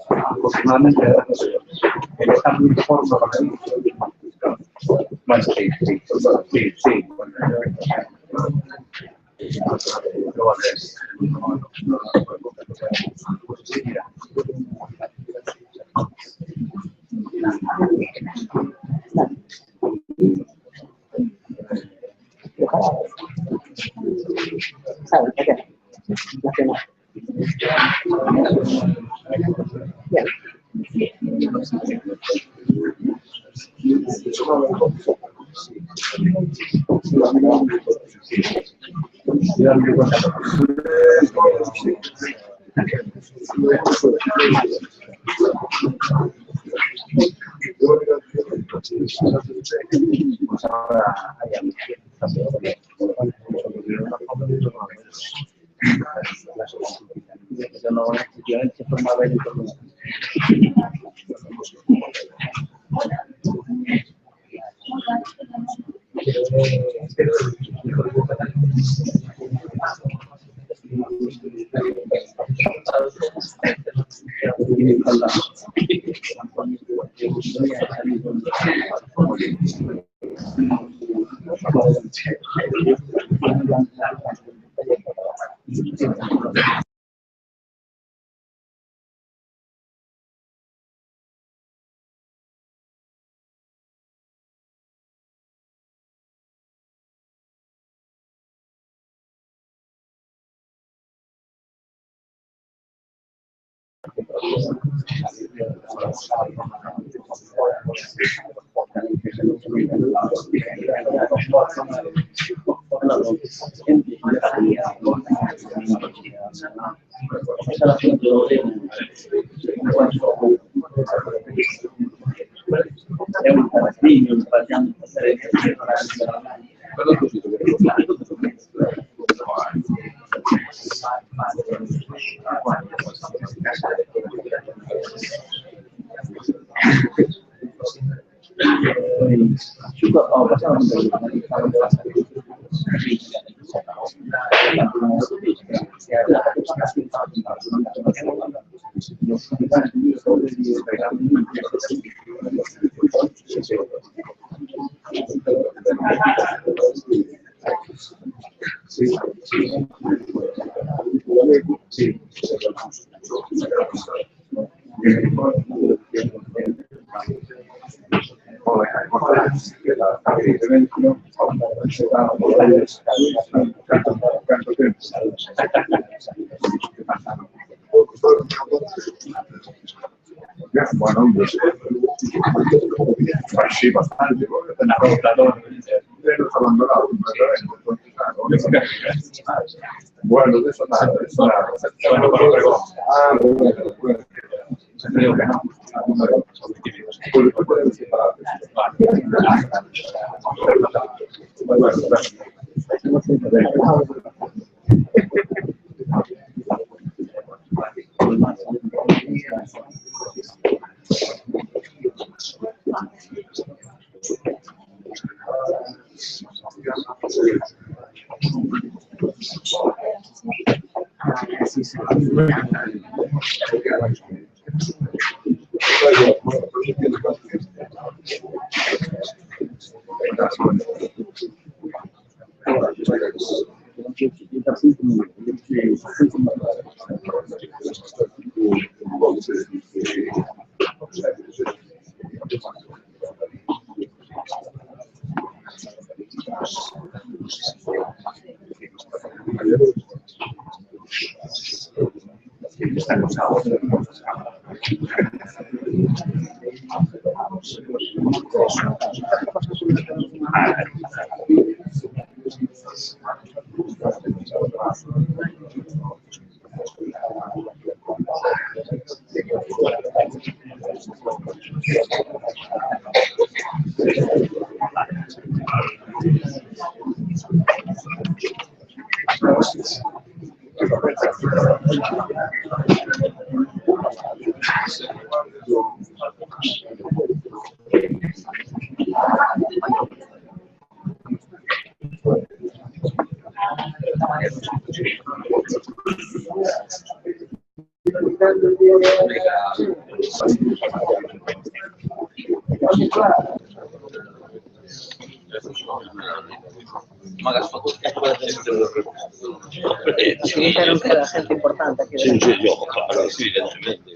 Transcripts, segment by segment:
Afortunadamente, él está muy forma para mí. Bueno, sí. Bueno, sí, bastante, porque tenés agotador, pero está abandonado, bueno, de eso nada, bueno, para luego. Creo que no. No hagas fotos. Sí, interrumpir a gente importante aquí. Sí, yo, claro, sí, evidentemente.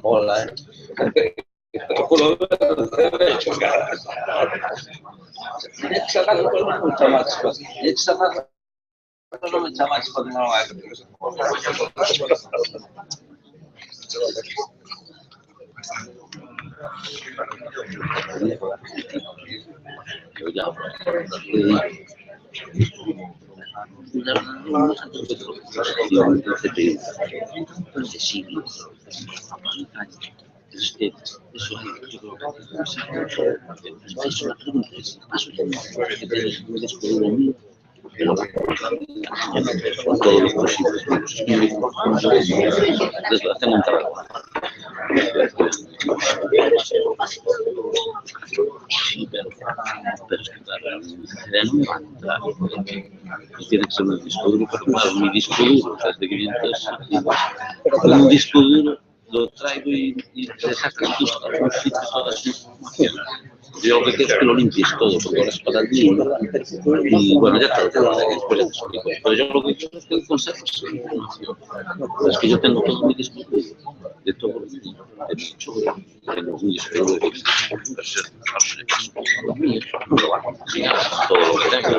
Hola, Es que eso hay, yo creo que es una pregunta, es paso que me descubrí de mí, pero con todos los posibles desgracia no entraba. Sí, pero es que claro, la idea no me va a entrar. Tiene que ser un disco duro, pero claro, mi disco duro, desde 500 con un disco duro lo traigo y le sacas tus sitios toda esa información. Yo lo que quiero es que lo limpies todo, porque ahora es para el día. Y bueno, ya está, después ya te explico. Pero yo lo que quiero es que conserves esa información. Es que yo tengo todo mi disco duro de todo lo que he dicho. Tengo un disco duro de no lo va a conseguir todo lo que tengo.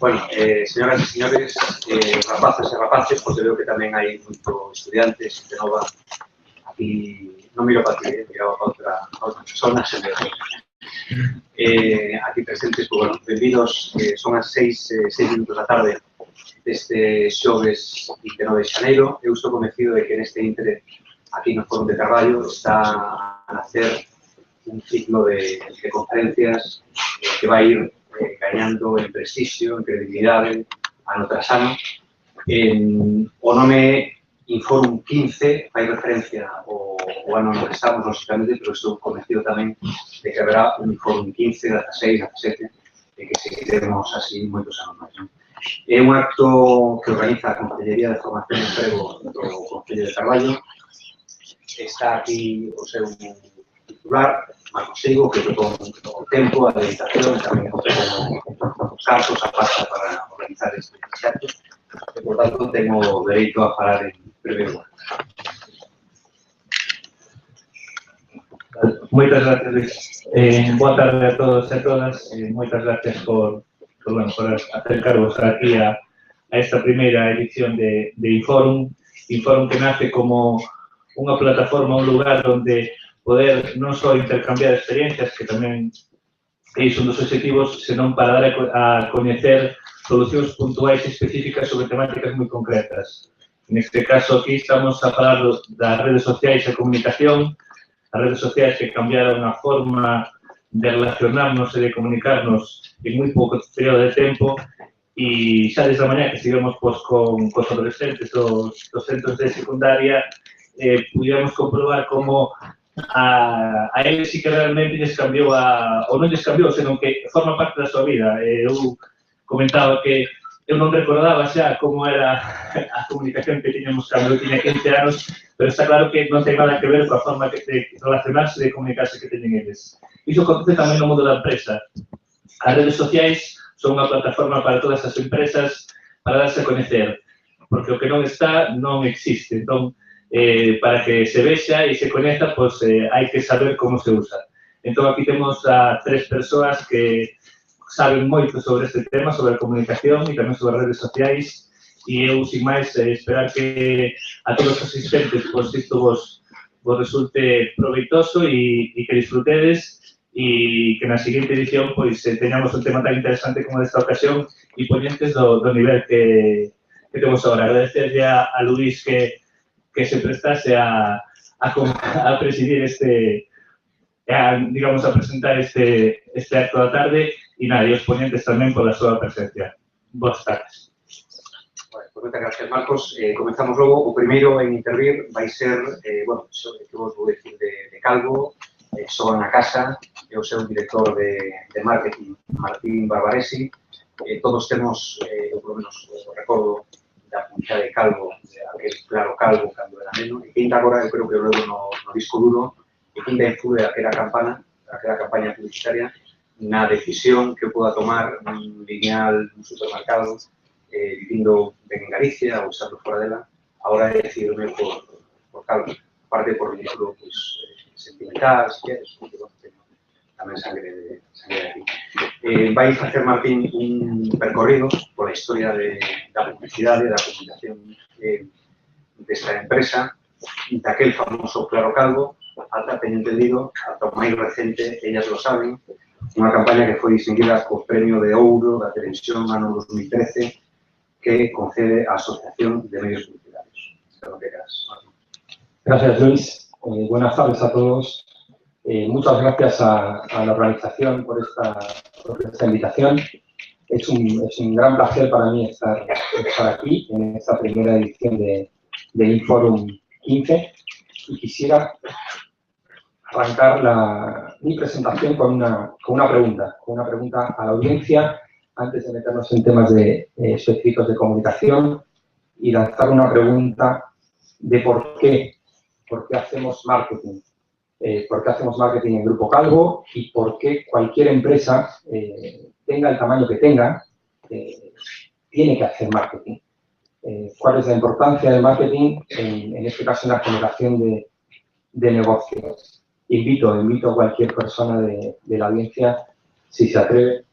Bueno, señoras y señores, rapaces e rapaces, porque veo que tamén hai moitos estudiantes de nova. Aquí non miro para ti, miro para outras personas. Aquí presentes, pues, bueno, benvidos, son as 6:06 da tarde deste xoves 29 de xaneiro. Eu estou convencido de que neste intre, aquí no Foro de Carballo, está a nacer un ciclo de conferencias que vai ir gañando en prestigio, en credibilidade, ano tras ano. O nome Inforum 15 fai referencia ao ano no que estamos, lógicamente, pero estou convencido tamén de que haberá un Inforum 15, 16, 17, e que seguiremos así moitos anos máis. É un acto que organiza a Consellería de Formación e Emprego do Concello de Carballo. Está aquí o seu titular, mas consigo que con o tempo, a dedicación, tamén con os casos, a pasta para organizar este xerto, e, por tanto, tengo dereito a falar en primeiro lugar. Moitas gracias, Luis. Boa tarde a todos e a todas. Moitas gracias por acercarvos aquí a esta primeira edición de Inforum. Inforum que nace como unha plataforma, un lugar onde poder non só intercambiar experiencias, que tamén é un dos objetivos, senón para dar a coñecer solucións puntuais e específicas sobre temáticas moi concretas. Neste caso, aquí estamos a falar das redes sociais e comunicación, as redes sociais que cambiaron a forma de relacionarnos e de comunicarnos en moi pouco período de tempo e xa desde a mañá que estivemos con adolescentes dos centros de secundaria pudimos comprobar como a eles sí que realmente lles cambiou ou non lles cambiou, senón que forma parte da súa vida. Eu comentaba que eu non recordaba xa como era a comunicación que tiñamos cando eu tiña 15 anos, pero está claro que non ten nada que ver coa forma de relacionarse e de comunicarse que teñen eles. Iso acontece tamén no mundo da empresa. As redes sociais son unha plataforma para todas as empresas para darse a coñecer, porque o que non está non existe. Entón, para que se vexa e se coñeza, pois hai que saber como se usa. Entón, aquí temos a 3 persoas que saben moito sobre este tema, sobre a comunicación e tamén sobre as redes sociais, e eu, sin máis, esperar que a todos os asistentes, pois isto vos resulte proveitoso e que disfrutedes e que na seguinte edición pois teñamos un tema tan interesante como desta ocasión e poñentes do nivel que temos agora. Agradecerlle a Luís que se prestase a presidir digamos, a presentar este acto da tarde e nada, e os ponentes tamén pola súa presencia. Boas tardes. Pues moitas gracias, Marcos. Comenzamos logo. O primeiro en intervir vai ser, bueno, que vos vou decir de Calvo, son na casa, eu seu director de marketing, Martín Barbaresi. Todos temos, eu polo menos o recordo da publicidade de Calvo, aquel claro Calvo cando era neno, e quinta agora, eu creo que logo no disco duro, e quinta influye aquela campaña publicitaria na decisión que eu poda tomar un lineal nun supermercado, vivindo ben en Galicia ou estando fora dela, agora é decidirme por Calvo, aparte por vínculo sentimental, si queres, porque teño tamén sangre de aquí. Vai facer Martín un percorrido pola historia da publicidade, da comunicación desta empresa, daquel famoso Claro Calvo, ata, teño entendido, ata o máis recente, ellas lo saben, unha campaña que foi distinguida co Premio de Ouro da Televisión ano 2013 que concede a Asociación de Medios Publicitarios. Espero que quieras, Martín. Gracias, Luis. Buenas tardes a todos. Muchas gracias a la organización por esta invitación. Es un gran placer para mí estar aquí en esta primera edición de Inforum 15 y quisiera arrancar mi presentación con una pregunta a la audiencia antes de meternos en temas específicos de comunicación y lanzar una pregunta de por qué hacemos marketing. ¿Por qué hacemos marketing en Grupo Calvo y por qué cualquier empresa, tenga el tamaño que tenga, tiene que hacer marketing? ¿Cuál es la importancia del marketing, en este caso en la generación de negocios? Invito a cualquier persona de la audiencia, si se atreve,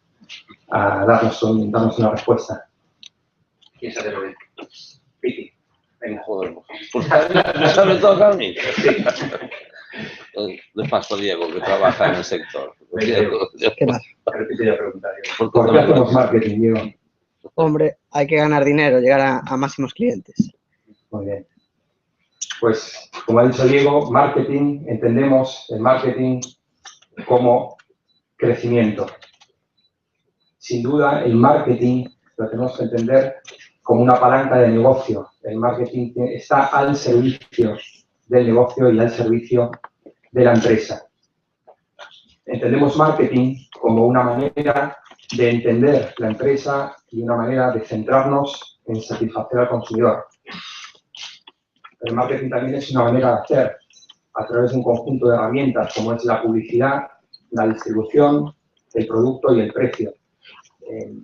a darnos una respuesta. ¿Quién se atreve? Piti. Venga, joder. ¿Me toca a mí? Sí. Le paso a Diego, que trabaja en el sector. ¿Qué más? Repite la pregunta, Diego. ¿Por qué hacemos marketing, Diego? Hombre, hay que ganar dinero, llegar a máximos clientes. Muy bien. Pues, como ha dicho Diego, marketing, entendemos el marketing como crecimiento. Sin duda, el marketing lo tenemos que entender como una palanca de negocio. El marketing está al servicio del negocio y al servicio de la empresa. Entendemos marketing como una manera de entender la empresa y una manera de centrarnos en satisfacer al consumidor. El marketing también es una manera de hacer. a través de un conjunto de herramientas como es la publicidad, la distribución, el producto y el precio.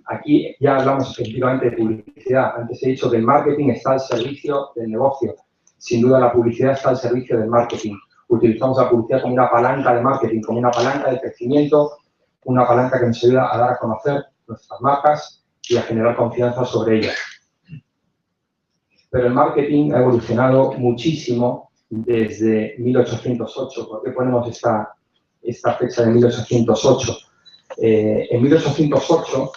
Aquí ya hablamos efectivamente de publicidad. Antes he dicho que el marketing está al servicio del negocio. Sin duda la publicidad está al servicio del marketing. Utilizamos la publicidad como una palanca de marketing, como una palanca de crecimiento, una palanca que nos ayuda a dar a conocer nuestras marcas y a generar confianza sobre ellas. Pero el marketing ha evolucionado muchísimo desde 1808. ¿Por qué ponemos esta fecha de 1808? En 1808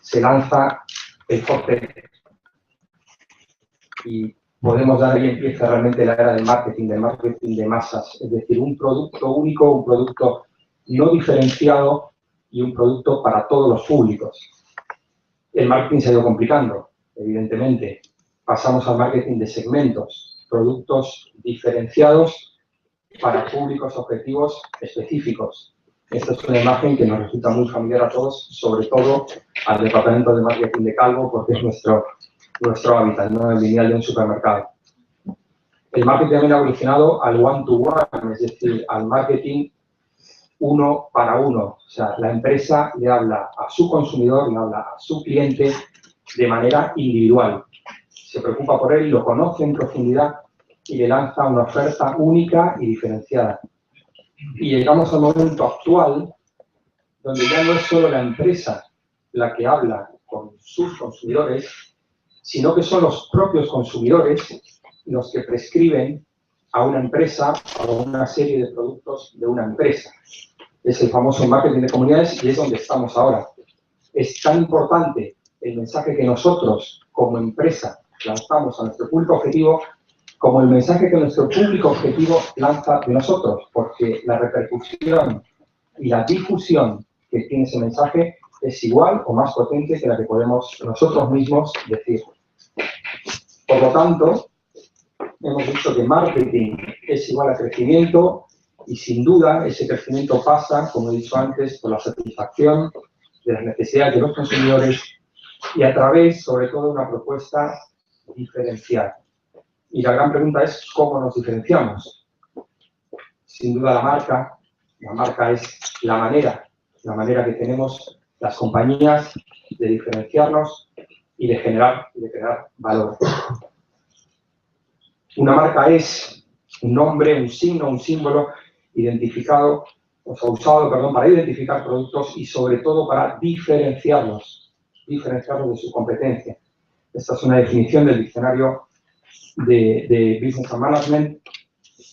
se lanza el Fortec y podemos dar ahí empieza realmente la era del marketing de masas, es decir, un producto único, un producto no diferenciado y un producto para todos los públicos. El marketing se ha ido complicando, evidentemente. Pasamos al marketing de segmentos, productos diferenciados para públicos objetivos específicos. Esta es una imagen que nos resulta muy familiar a todos, sobre todo al departamento de marketing de Calvo, porque es nuestro hábitat, ¿no? El lineal de un supermercado. El marketing también ha evolucionado al one-to-one, es decir, al marketing uno para uno. O sea, la empresa le habla a su consumidor, le habla a su cliente de manera individual. Se preocupa por él, lo conoce en profundidad y le lanza una oferta única y diferenciada. Y llegamos al momento actual, donde ya no es solo la empresa la que habla con sus consumidores, sino que son los propios consumidores los que prescriben a una empresa o una serie de productos de una empresa. Es el famoso marketing de comunidades y es donde estamos ahora. Es tan importante el mensaje que nosotros, como empresa, lanzamos a nuestro público objetivo, como el mensaje que nuestro público objetivo lanza de nosotros, porque la repercusión y la difusión que tiene ese mensaje es igual o más potente que la que podemos nosotros mismos decir. Por lo tanto, hemos dicho que marketing es igual a crecimiento y sin duda ese crecimiento pasa, como he dicho antes, por la satisfacción de las necesidades de los consumidores y a través, sobre todo, de una propuesta diferencial. Y la gran pregunta es, ¿cómo nos diferenciamos? Sin duda la marca es la manera que tenemos las compañías de diferenciarnos y de generar valor. Una marca es un nombre, un signo, un símbolo identificado, usado para identificar productos y sobre todo para diferenciarlos de su competencia. Esta es una definición del diccionario de Business and Management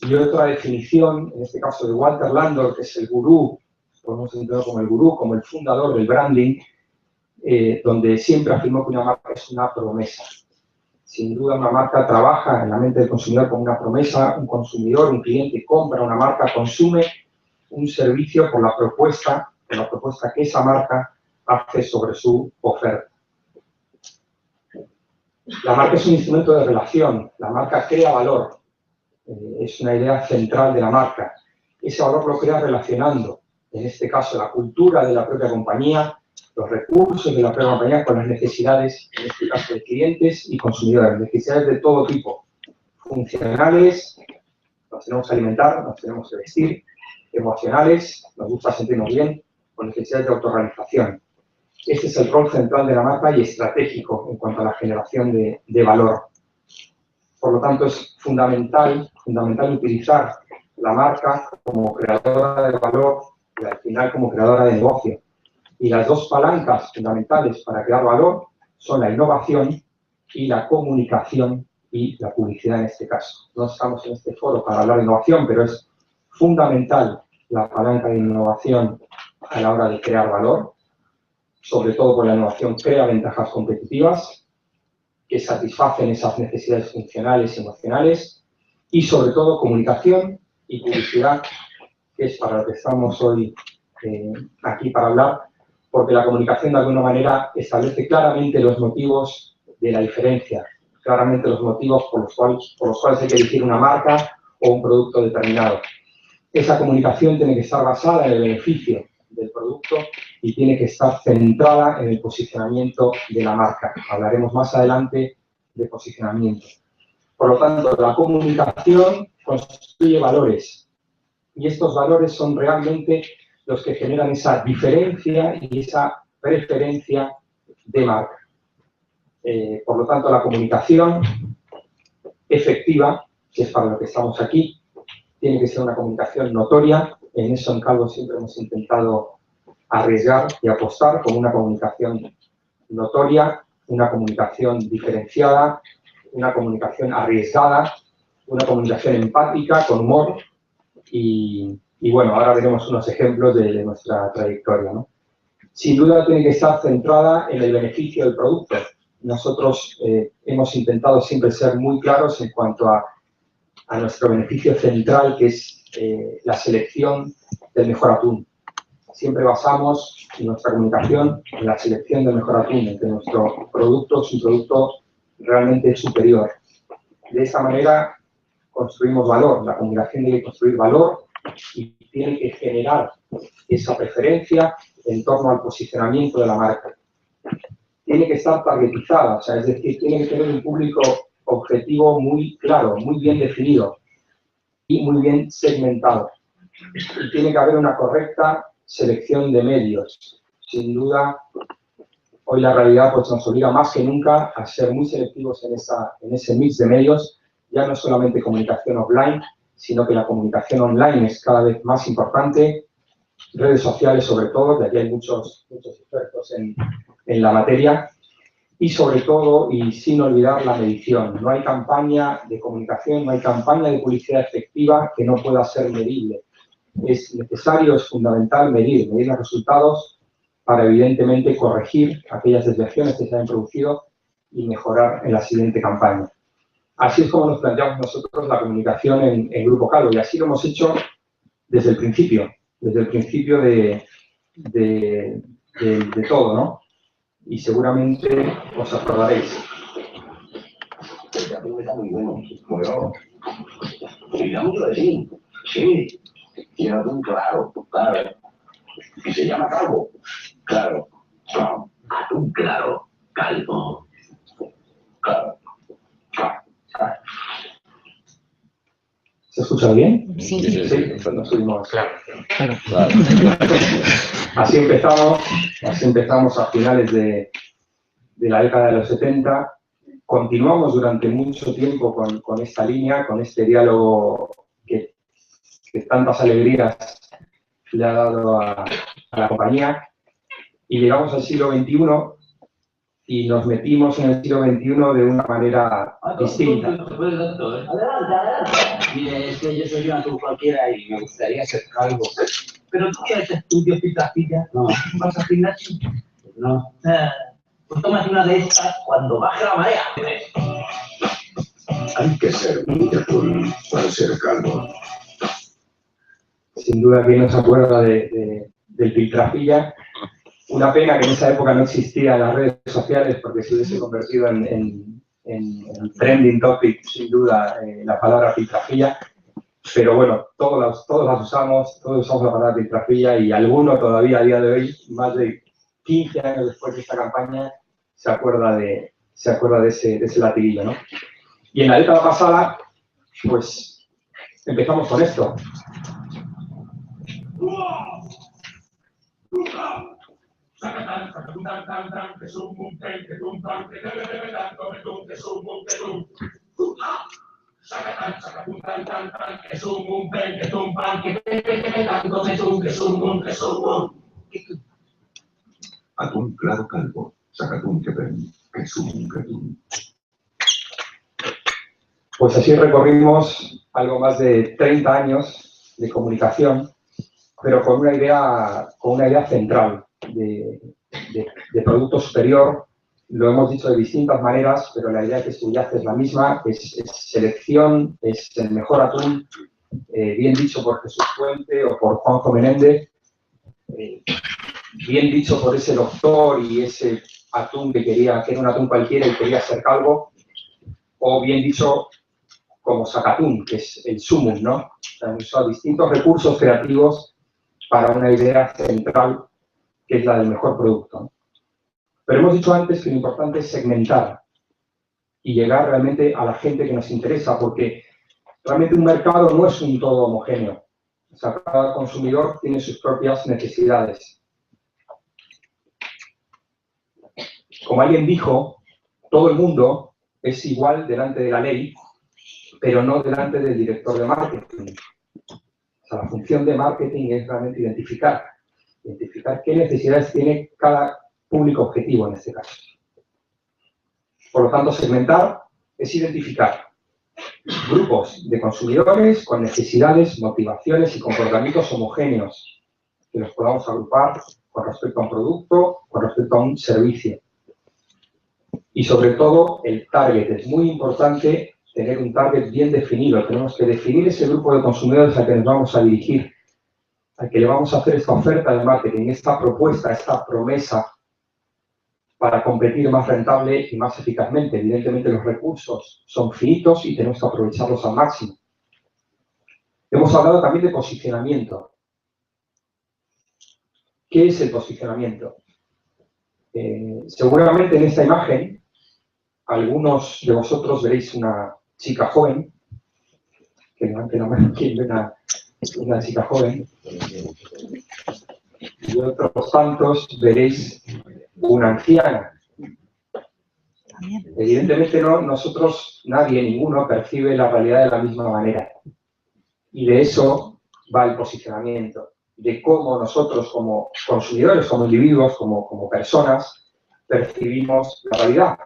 y otra definición, en este caso de Walter Landor, que es el gurú, podemos entenderlo como el gurú, como el fundador del branding, donde siempre afirmó que una marca es una promesa. Sin duda una marca trabaja en la mente del consumidor como una promesa, un consumidor, un cliente compra una marca, consume un servicio por la propuesta que esa marca hace sobre su oferta. La marca es un instrumento de relación, la marca crea valor, es una idea central de la marca. Ese valor lo crea relacionando, en este caso, la cultura de la propia compañía, los recursos de la propia compañía con las necesidades, en este caso, de clientes y consumidores, necesidades de todo tipo, funcionales, nos tenemos que alimentar, nos tenemos que vestir, emocionales, nos gusta sentirnos bien, con necesidades de autorrealización. Este es el rol central de la marca y estratégico en cuanto a la generación de valor. Por lo tanto, es fundamental utilizar la marca como creadora de valor y al final como creadora de negocio. Y las dos palancas fundamentales para crear valor son la innovación y la comunicación y la publicidad en este caso. No estamos en este foro para hablar de innovación, pero es fundamental la palanca de innovación a la hora de crear valor. Sobre todo porque la innovación crea ventajas competitivas que satisfacen esas necesidades funcionales y emocionales y sobre todo comunicación y publicidad, que es para lo que estamos hoy aquí para hablar, porque la comunicación de alguna manera establece claramente los motivos de la diferencia, claramente los motivos por los cuales hay que elegir una marca o un producto determinado. Esa comunicación tiene que estar basada en el beneficio del producto y tiene que estar centrada en el posicionamiento de la marca. Hablaremos más adelante de posicionamiento. Por lo tanto, la comunicación construye valores. Y estos valores son realmente los que generan esa diferencia y esa preferencia de marca. Por lo tanto, la comunicación efectiva, que es para lo que estamos aquí, tiene que ser una comunicación notoria. En eso en Calvo siempre hemos intentado arriesgar y apostar con una comunicación notoria, una comunicación diferenciada, una comunicación arriesgada, una comunicación empática, con humor. Y bueno, ahora veremos unos ejemplos de nuestra trayectoria, ¿no? Sin duda tiene que estar centrada en el beneficio del producto. Nosotros hemos intentado siempre ser muy claros en cuanto a nuestro beneficio central, que es la selección del mejor atún. Siempre basamos nuestra comunicación en la selección del mejor atún, en que nuestro producto es un producto realmente superior. De esta manera construimos valor. La comunicación debe construir valor y tiene que generar esa preferencia en torno al posicionamiento de la marca. Tiene que estar targetizada, o sea, es decir, tiene que tener un público objetivo muy claro, muy bien definido y muy bien segmentado. Y tiene que haber una correcta selección de medios. Sin duda, hoy la realidad pues, nos obliga más que nunca a ser muy selectivos en ese mix de medios, ya no solamente comunicación offline, sino que la comunicación online es cada vez más importante, redes sociales sobre todo, que aquí hay muchos expertos en la materia, y sobre todo, y sin olvidar la medición. No hay campaña de comunicación, no hay campaña de publicidad efectiva que no pueda ser medible. Es necesario, es fundamental medir los resultados para, evidentemente, corregir aquellas desviaciones que se han producido y mejorar en la siguiente campaña. Así es como nos planteamos nosotros la comunicación en Grupo Calvo, y así lo hemos hecho desde el principio de todo, ¿no? Y seguramente os acordaréis. El atún está muy bueno, bueno. Y da mucho de sí, sí. Y el atún, claro, claro. Y se llama Calvo, claro. Atún claro, Calvo. Claro. ¿Se escucha bien? Sí. Sí, nos subimos. Claro. Así empezamos a finales de la década de los 70. Continuamos durante mucho tiempo con esta línea, con este diálogo que tantas alegrías le ha dado a la compañía. Y llegamos al siglo XXI y nos metimos en el siglo XXI de una manera distinta. Adelante, adelante. Mire, es que yo soy un atún cualquiera y me gustaría ser calvo. ¿Pero tú quieres estudios pitafilla? No. ¿Vas al gimnasio? No. Pues tómate una de estas cuando baje la marea. Hay que ser muy atún para ser calvo. Sin duda, ¿quién no se acuerda del piltrafilla? Una pena que en esa época no existían las redes sociales, porque se hubiese convertido en trending topic, sin duda, la palabra piltrafilla. Pero bueno, todos las usamos, todos usamos la palabra piltrafilla, y alguno todavía a día de hoy, más de 15 años después de esta campaña, se acuerda de ese latiguillo, ¿no? Y en la década pasada, pues, empezamos con esto. Atún claro calvo, sacatún que ven, que sum, que tum. Pues así recorrimos algo más de 30 años de comunicación, pero con una idea central de producto superior. Lo hemos dicho de distintas maneras, pero la idea que subyace es la misma, es selección, es el mejor atún, bien dicho por Jesús Fuente o por Juanjo Menéndez, bien dicho por ese doctor y ese atún que era un atún cualquiera y quería ser calvo, o bien dicho como Sacatún, que es el sumum, ¿no? O sea, hemos usado distintos recursos creativos para una idea central, que es la del mejor producto, ¿no? Pero hemos dicho antes que lo importante es segmentar y llegar realmente a la gente que nos interesa, porque Realmente un mercado no es un todo homogéneo. O sea, cada consumidor tiene sus propias necesidades. Como alguien dijo, todo el mundo es igual delante de la ley, pero no delante del director de marketing. O sea, la función de marketing es realmente identificar qué necesidades tiene cada público objetivo en este caso. Por lo tanto, segmentar es identificar grupos de consumidores con necesidades, motivaciones y comportamientos homogéneos que los podamos agrupar con respecto a un producto, con respecto a un servicio. Y sobre todo, el target. Es muy importante tener un target bien definido. Tenemos que definir ese grupo de consumidores al que nos vamos a dirigir, al que le vamos a hacer esta oferta de marketing, esta propuesta, esta promesa para competir más rentable y más eficazmente. Evidentemente, los recursos son finitos y tenemos que aprovecharlos al máximo. Hemos hablado también de posicionamiento. ¿Qué es el posicionamiento? Seguramente en esta imagen, algunos de vosotros veréis una chica joven, que levante la mano quien ve una chica joven, y otros tantos veréis una anciana. Evidentemente nosotros, nadie, ninguno, percibe la realidad de la misma manera. Y de eso va el posicionamiento, de cómo nosotros como consumidores, como individuos, como personas, percibimos la realidad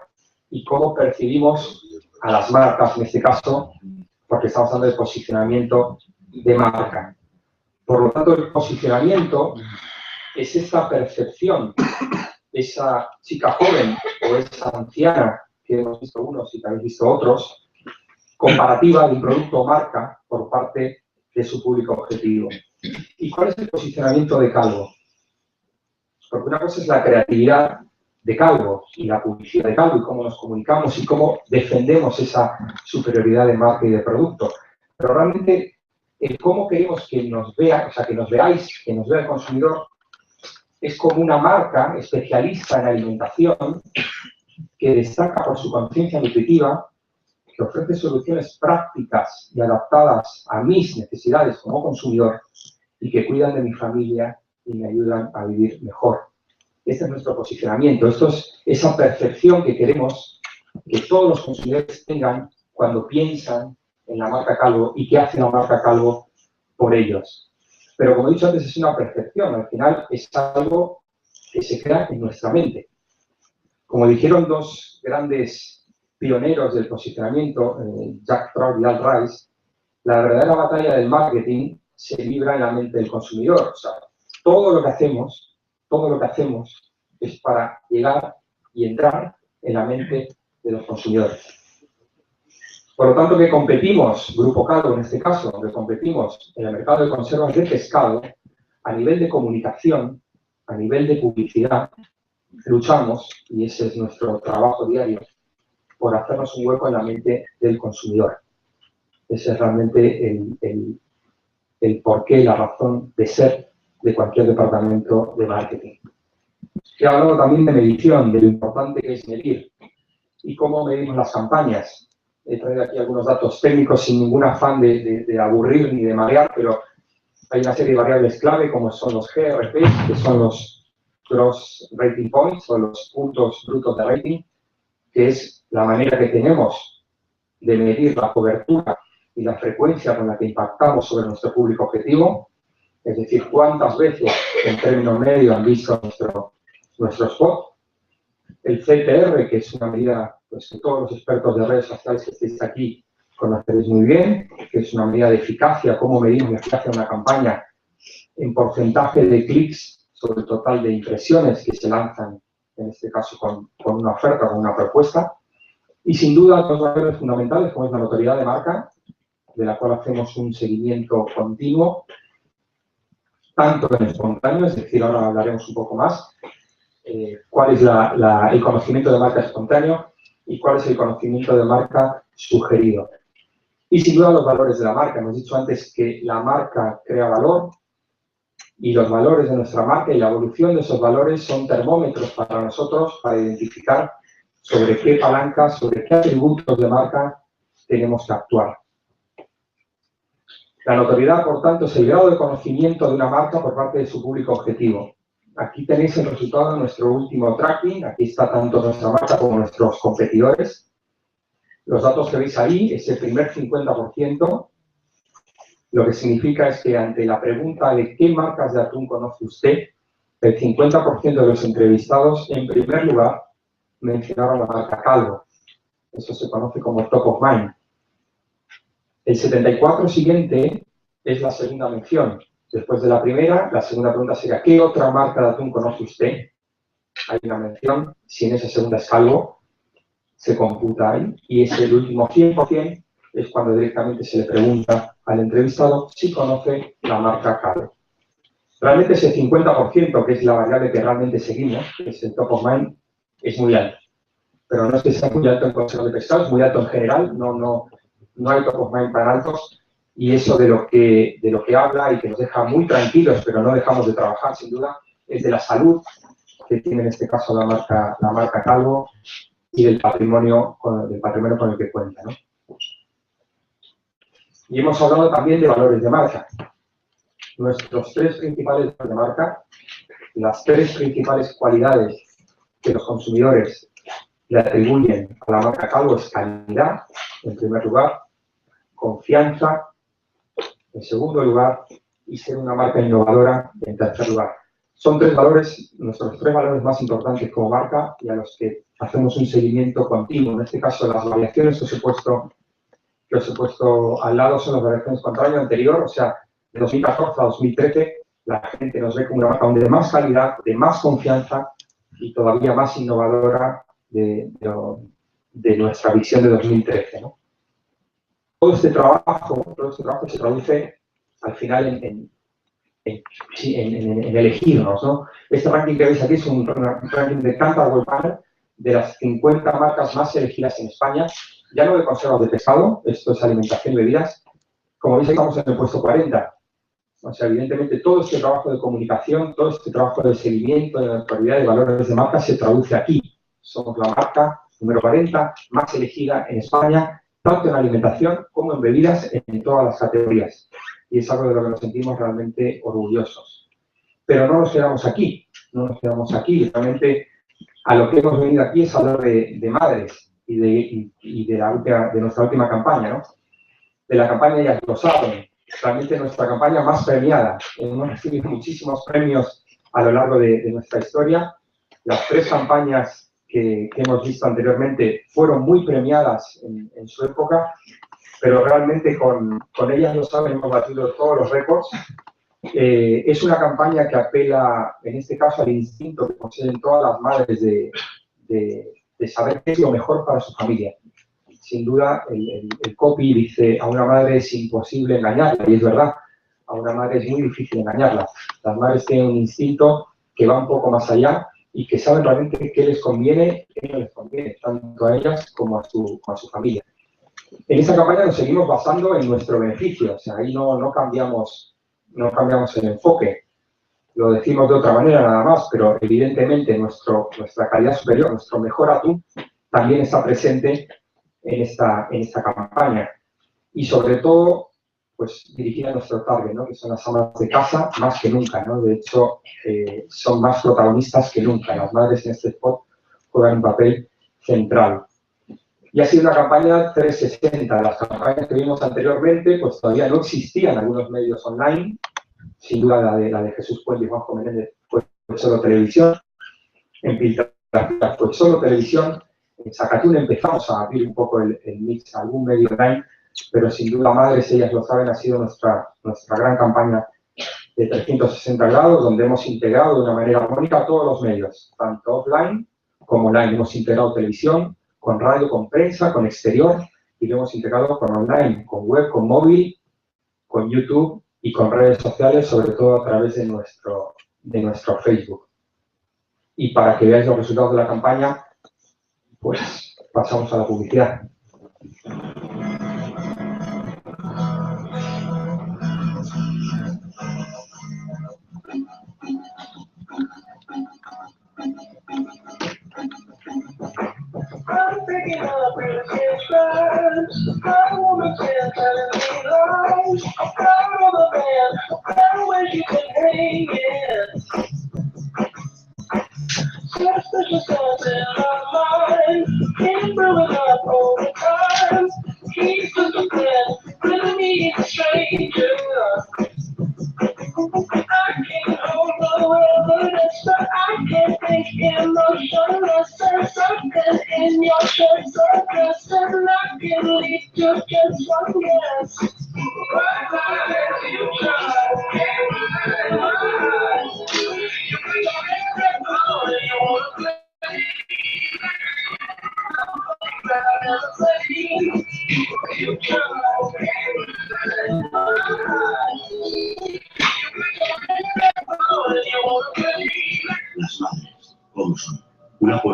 y cómo percibimos a las marcas, en este caso, porque estamos hablando de posicionamiento de marca. Por lo tanto, el posicionamiento es esta percepción, esa chica joven o esa anciana, que hemos visto unos y que habéis visto otros, comparativa de un producto o marca por parte de su público objetivo. ¿Y cuál es el posicionamiento de Calvo? Porque una cosa es la creatividad de Calvo y la publicidad de Calvo y cómo nos comunicamos y cómo defendemos esa superioridad de marca y de producto. Pero realmente, cómo queremos que nos vea, o sea, que nos veáis, que nos vea el consumidor, es como una marca especialista en alimentación que destaca por su conciencia nutritiva, que ofrece soluciones prácticas y adaptadas a mis necesidades como consumidor y que cuidan de mi familia y me ayudan a vivir mejor. Este es nuestro posicionamiento. Esto es esa percepción que queremos que todos los consumidores tengan cuando piensan en la marca Calvo y qué hace la marca Calvo por ellos. Pero como he dicho antes, es una percepción. Al final es algo que se crea en nuestra mente. Como dijeron dos grandes pioneros del posicionamiento, Jack Trout y Al Ries, la verdadera batalla del marketing se libra en la mente del consumidor. O sea, todo lo que hacemos es para llegar y entrar en la mente de los consumidores. Por lo tanto, que competimos, Grupo Calvo en este caso, que competimos en el mercado de conservas de pescado, a nivel de comunicación, a nivel de publicidad, luchamos, y ese es nuestro trabajo diario, por hacernos un hueco en la mente del consumidor. Ese es realmente el porqué, la razón de ser de cualquier departamento de marketing. He hablado también de medición, de lo importante que es medir y cómo medimos las campañas. He traído aquí algunos datos técnicos sin ningún afán de aburrir ni de marear, pero hay una serie de variables clave como son los GRP, que son los Gross Rating Points o los puntos brutos de rating, que es la manera que tenemos de medir la cobertura y la frecuencia con la que impactamos sobre nuestro público objetivo, es decir, cuántas veces en término medio han visto nuestro spot. El CTR, que es una medida pues, que todos los expertos de redes sociales que estéis aquí conoceréis muy bien, que es una medida de eficacia, cómo medimos la eficacia de una campaña en porcentaje de clics sobre el total de impresiones que se lanzan, en este caso con una oferta, con una propuesta. Y sin duda, dos valores fundamentales, como es la notoriedad de marca, de la cual hacemos un seguimiento continuo, tanto en espontáneo, es decir, ahora hablaremos un poco más, cuál es el conocimiento de marca espontáneo y cuál es el conocimiento de marca sugerido. Y sin duda los valores de la marca. Hemos dicho antes que la marca crea valor y los valores de nuestra marca y la evolución de esos valores son termómetros para nosotros para identificar sobre qué palancas, sobre qué atributos de marca tenemos que actuar. La notoriedad, por tanto, es el grado de conocimiento de una marca por parte de su público objetivo. Aquí tenéis el resultado de nuestro último tracking. Aquí está tanto nuestra marca como nuestros competidores. Los datos que veis ahí es el primer 50%. Lo que significa es que ante la pregunta de qué marcas de atún conoce usted, el 50% de los entrevistados, en primer lugar, mencionaron la marca Calvo. Eso se conoce como top of mind. El 74% siguiente es la segunda mención. Después de la primera, la segunda pregunta sería ¿qué otra marca de atún conoce usted? Hay una mención. Si en esa segunda es Calvo, se computa ahí. Y es el último 100%, es cuando directamente se le pregunta al entrevistado si conoce la marca Calvo. Realmente ese 50%, que es la variable que realmente seguimos, que es el top of mind, es muy alto. Pero no es que sea muy alto en consejos de pescado, es muy alto en general, no hay top of mind tan altos. Y eso de lo que habla y que nos deja muy tranquilos, pero no dejamos de trabajar, sin duda, es de la salud que tiene en este caso la marca Calvo y del patrimonio con el que cuenta, ¿no? Y hemos hablado también de valores de marca. Nuestros 3 principales valores de marca, las 3 principales cualidades que los consumidores le atribuyen a la marca Calvo es calidad, en primer lugar, confianza, en segundo lugar, y ser una marca innovadora, en tercer lugar. Son 3 valores, nuestros 3 valores más importantes como marca y a los que hacemos un seguimiento continuo. En este caso, las variaciones que os he puesto al lado son las variaciones contra el año anterior, o sea, de 2014 a 2013, la gente nos ve como una marca de más calidad, de más confianza y todavía más innovadora de nuestra visión de 2013, ¿no? Todo este trabajo se traduce al final en elegirnos, ¿no? Este ranking que veis aquí es un ranking de Kantar World Panel de las 50 marcas más elegidas en España, ya no de conservas de pescado, esto es alimentación y bebidas. Como veis, estamos en el puesto 40. O sea, evidentemente, todo este trabajo de comunicación, todo este trabajo de seguimiento, de autoridad de valores de marca se traduce aquí. Somos la marca número 40 más elegida en España, tanto en alimentación como en bebidas, en todas las categorías. Y es algo de lo que nos sentimos realmente orgullosos. Pero no nos quedamos aquí, realmente a lo que hemos venido aquí es hablar de madres y de nuestra última campaña, ¿no? De la campaña, ya lo saben, realmente nuestra campaña más premiada. Hemos recibido muchísimos premios a lo largo de nuestra historia. Las 3 campañas que hemos visto anteriormente fueron muy premiadas en su época, pero realmente con ellas, lo saben, hemos batido todos los récords. Es una campaña que apela, en este caso, al instinto que poseen todas las madres de saber qué es lo mejor para su familia. Sin duda, el copy dice, a una madre es imposible engañarla, y es verdad, a una madre es muy difícil engañarla. Las madres tienen un instinto que va un poco más allá y que saben realmente qué les conviene, qué no les conviene, tanto a ellas como a su familia. En esa campaña nos seguimos basando en nuestro beneficio, o sea, ahí no cambiamos el enfoque. Lo decimos de otra manera nada más, pero evidentemente nuestra calidad superior, nuestro mejor atún, también está presente en esta campaña. Y sobre todo, pues dirigida a nuestro target, ¿no? Que son las amas de casa más que nunca, ¿no? De hecho, son más protagonistas que nunca. Las madres en este spot juegan un papel central. Y ha sido una campaña 360. Las campañas que vimos anteriormente, pues todavía no existían algunos medios online. Sin duda la de Jesús Puente y Juanjo Menéndez fue solo televisión. En Piltrafilas fue solo televisión. En Zacatún empezamos a abrir un poco el mix a algún medio online, pero sin duda, madres, ellas lo saben, ha sido nuestra gran campaña de 360 grados, donde hemos integrado de una manera armónica todos los medios, tanto offline como online. Hemos integrado televisión, con radio, con prensa, con exterior, y lo hemos integrado con online, con web, con móvil, con YouTube y con redes sociales, sobre todo a través de nuestro Facebook. Y para que veáis los resultados de la campaña, pues pasamos a la publicidad. I'm picking up in the six friends. I wanna tell me lies.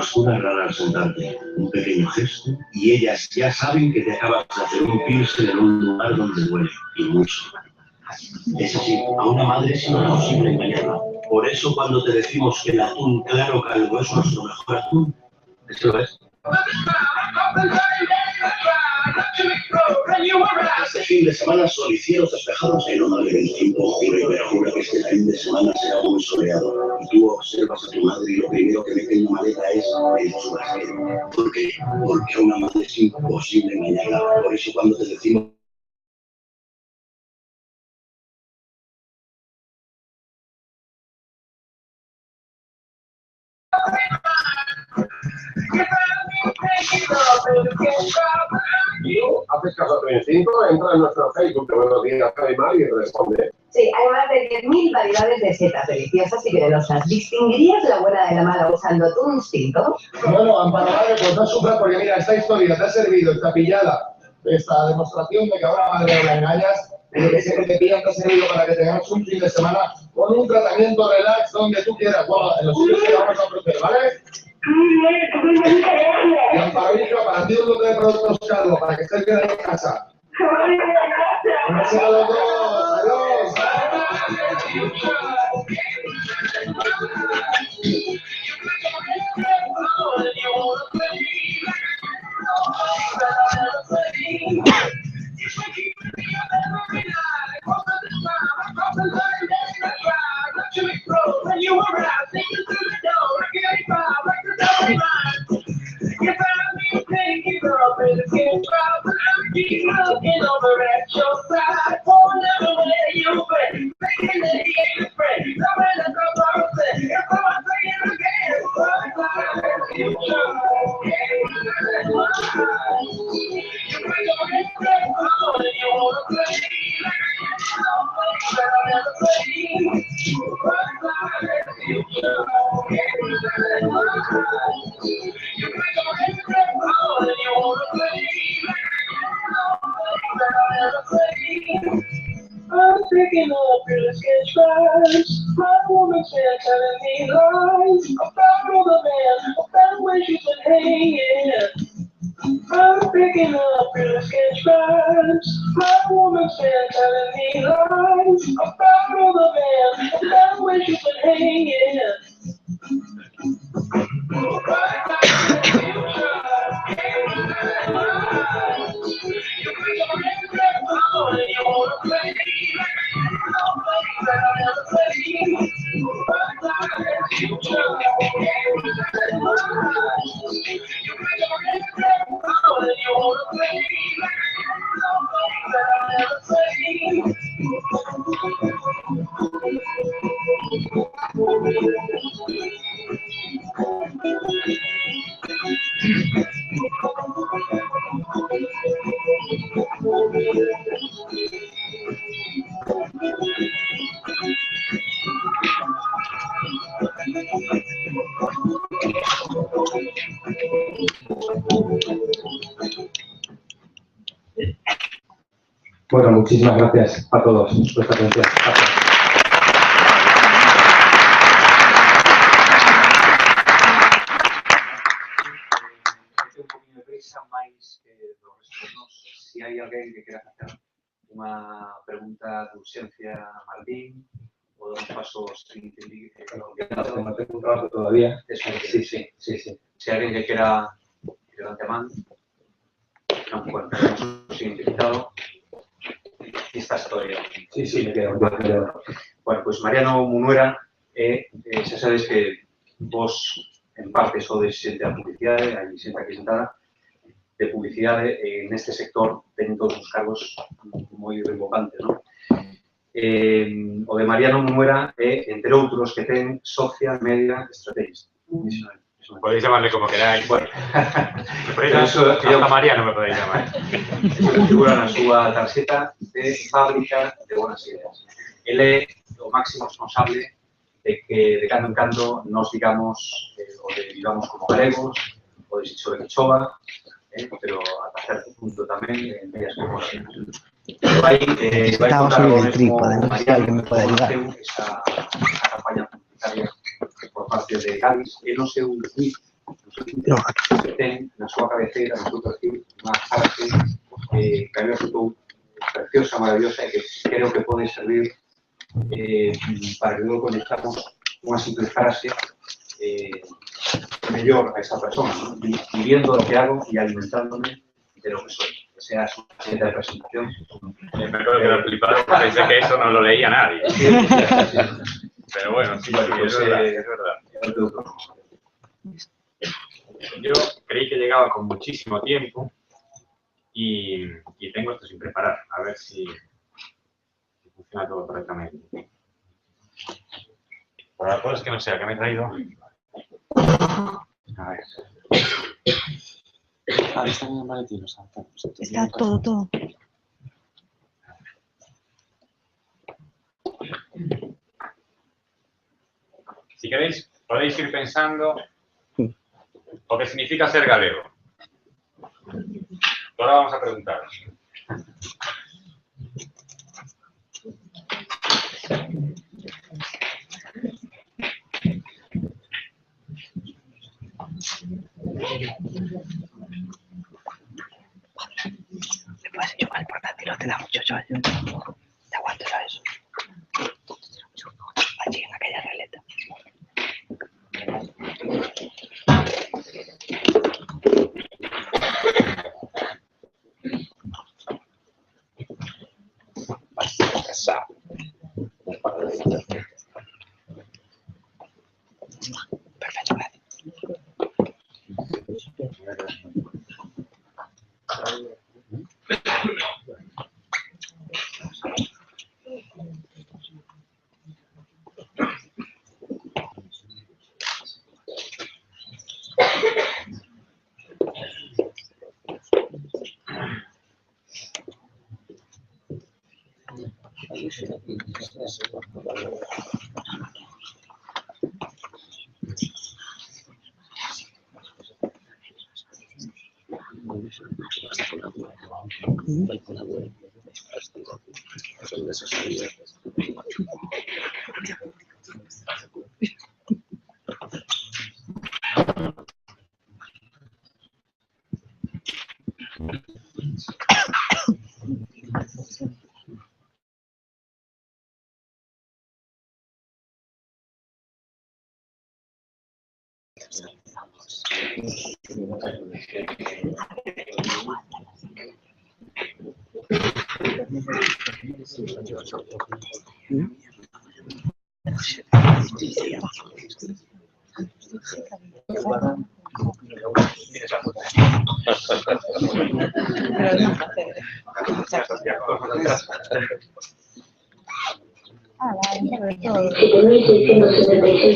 postura rara al sentarte, un pequeño gesto, y ellas ya saben que te acabas de hacer un piercing en un lugar donde duele, y mucho. Es así, a una madre es imposible engañarla. Por eso cuando te decimos que el atún claro calvo es nuestro mejor atún, eso es. Este fin de semana son cielos despejados en honor del 25 de octubre, pero jura que este fin de semana será muy soleado. Y tú observas a tu madre y lo primero que mete en la maleta es el churrasquero. ¿Por qué? Porque a una madre es imposible engañarla. Por eso cuando te decimos... Haces caso a 35, entra en nuestro Facebook de Buenos Días, Jaimar, y responde. Sí, hay más de 10.000 variedades de setas deliciosas y venenosas. ¿Distinguirías la buena de la mala usando tu instinto? Bueno, Amparo Madre, pues no sufras porque mira, esta historia te ha servido, esta pillada, esta demostración de que ahora madre no la engañas, y que siempre te pillan te ha servido para que tengamos un fin de semana con un tratamiento relax donde tú quieras. Bueno, en los sitios que vamos a ofrecer, ¿vale? Y Amparo, hija, para ti un lote de productos Calvo, para que estés bien en casa. Gracias a los dos, adiós. I'm picking up your sketch cards. My woman's been telling me lies about all the men, about where she's been hanging. I'm picking up your sketch cards. My woman's been telling me lies about all the men, about where she's been hanging. Bueno, muchísimas gracias a todos por vuestra atención. Gracias. Un poquinho de prisa, máis que do resto de nós. Se hai alguén que quera facer unha pregunta de urxencia a Martín, ou damos paso ao seguinte No tengo un rato todavía. Sí. Se hai alguén que quera levante a man. Non, bueno, tenemos o seguinte invitado. Esta historia. Sí, me quedo. Bueno, pues Mariano Munuera, xa sabes que vos en parte sodes xente da publicidade, hai xente aquí sentada, de publicidade, neste sector teñen todos os cargos moi revocantes, non? O de Mariano Munuera é, entre outros, que ten Social Media Strategist. Podéis llamarle como queráis. Bueno, por eso, hasta Mariano me podéis llamar. Eso figura na súa tarxeta de fábrica de buenas ideas. Ele é o máximo responsable de que de cando en cando nos digamos o de vivamos como galegos, o de Xixo de Quechova, pero ata certo punto tamén en medias como vai contar o mesmo Mariano como naceu esa campaña publicitaria por parte de Gavis e no seu tweet ten na súa cabeceira, no seu perfil, unha frase que a mí resultou preciosa, maravillosa e que creo que pode servir para que luego conectamos unha simple frase mellor a esa persona, ¿no? Viviendo lo que hago y alimentándome de lo que soy. Que sea su siguiente presentación. Me acuerdo que lo fliparon, pensé que eso no lo leía nadie. Pero bueno, sí, es verdad. Yo creí que llegaba con muchísimo tiempo y tengo esto sin preparar, a ver si funciona todo correctamente. Por la cosa es que no sé, ¿a qué me he traído? A ver. Está en el maletín, Está todo. Si queréis, podéis ir pensando lo que significa ser galego. Ahora vamos a preguntaros. Le puedes llevar el portátil, te da mucho yo te aguanto a eso. Allí en aquella releta. Perfecto, gracias.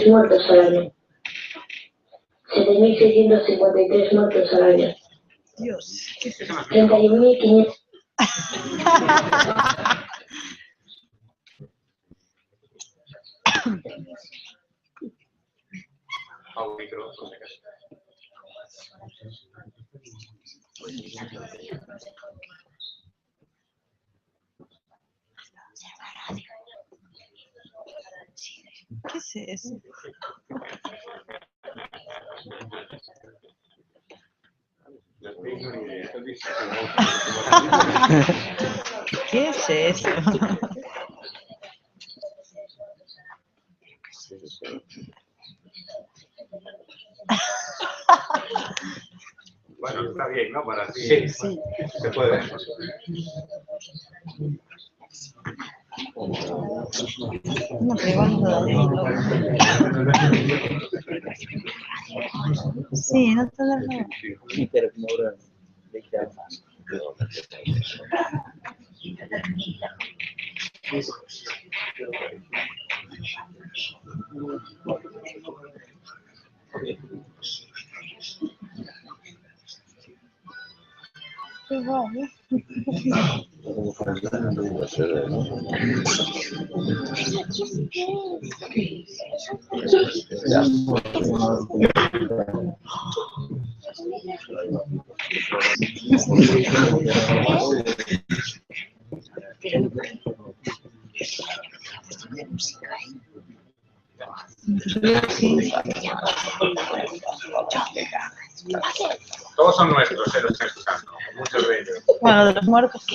Muertos al año. 7.653 muertos al año. Dios. 31.500. ¿Qué es eso? ¿Qué es eso? Bueno, está bien, ¿no? Para ti. Sí, Sí. se puede. No, pero igual no. Sí, no te da nada. Sí, pero como ahora de que más. Qué guay. Todos son nuestros, los estoy escuchando. Muchos de ellos. Bueno, de los muertos.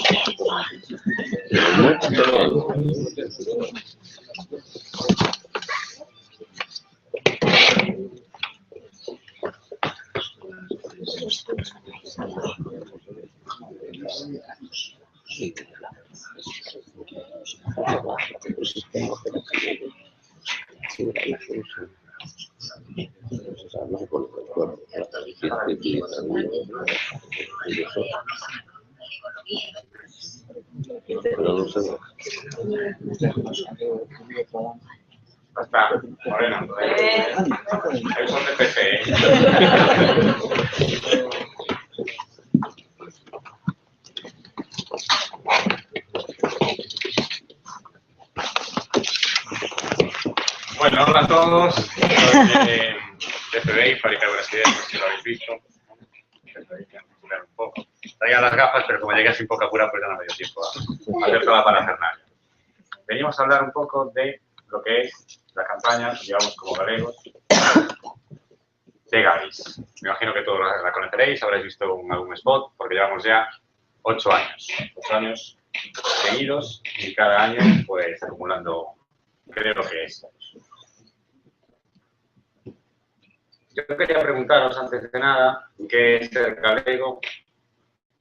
Hasta, Morena. Ellos son de PC. Bueno, hola a todos. Soy de FBI, Fábrica de Buenas Ideas, no sé si lo habéis visto. Un poco. Traía las gafas, pero como llegué sin poca cura, pues ya no me dio tiempo a hacer toda la parafernalia. Venimos a hablar un poco de lo que es la campaña que llevamos como galegos de Gavis. Me imagino que todos la conoceréis, habréis visto algún spot, porque llevamos ya 8 años. 8 años seguidos y cada año pues acumulando, creo que es. Yo quería preguntaros antes de nada qué es ser galego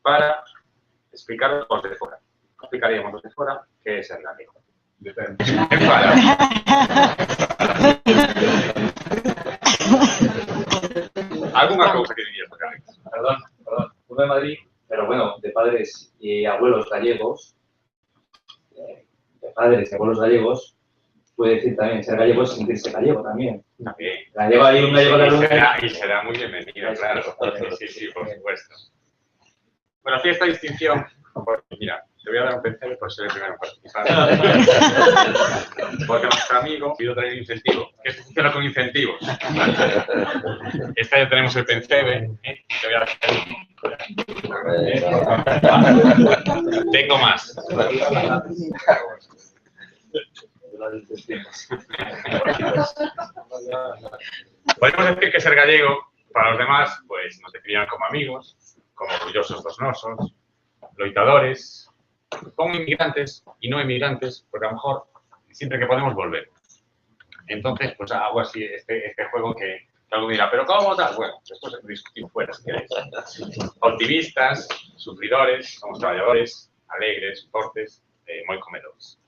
para explicaros los de fuera. Explicaríamos los de fuera qué es ser galego. ¿Alguna cosa que dirías, Alex? Perdón. Uno de Madrid, pero bueno, de padres y abuelos gallegos, puede decir también, ser gallego es sentirse gallego también. También. Gallego hay un gallego de la luna. Y será muy bienvenido, claro. Sí, por supuesto. Bueno, hacía esta distinción, porque mira, te voy a dar un pensel por ser el primero en participar. Porque nuestro amigo pidió traer un incentivo. Que esto funciona con incentivos. Esta ya tenemos el pensebe, te voy a dar. Tengo más. Podemos decir que ser gallego, para los demás, pues nos definían como amigos, como orgullosos dos nosos, loitadores, como inmigrantes y no inmigrantes, porque a lo mejor siempre que podemos volver. Entonces, pues hago así este juego que alguien dirá, ¿pero cómo tal? Bueno, después discutimos fuera, si queréis. Optimistas, sufridores, somos trabajadores, alegres, fortes, muy comedores.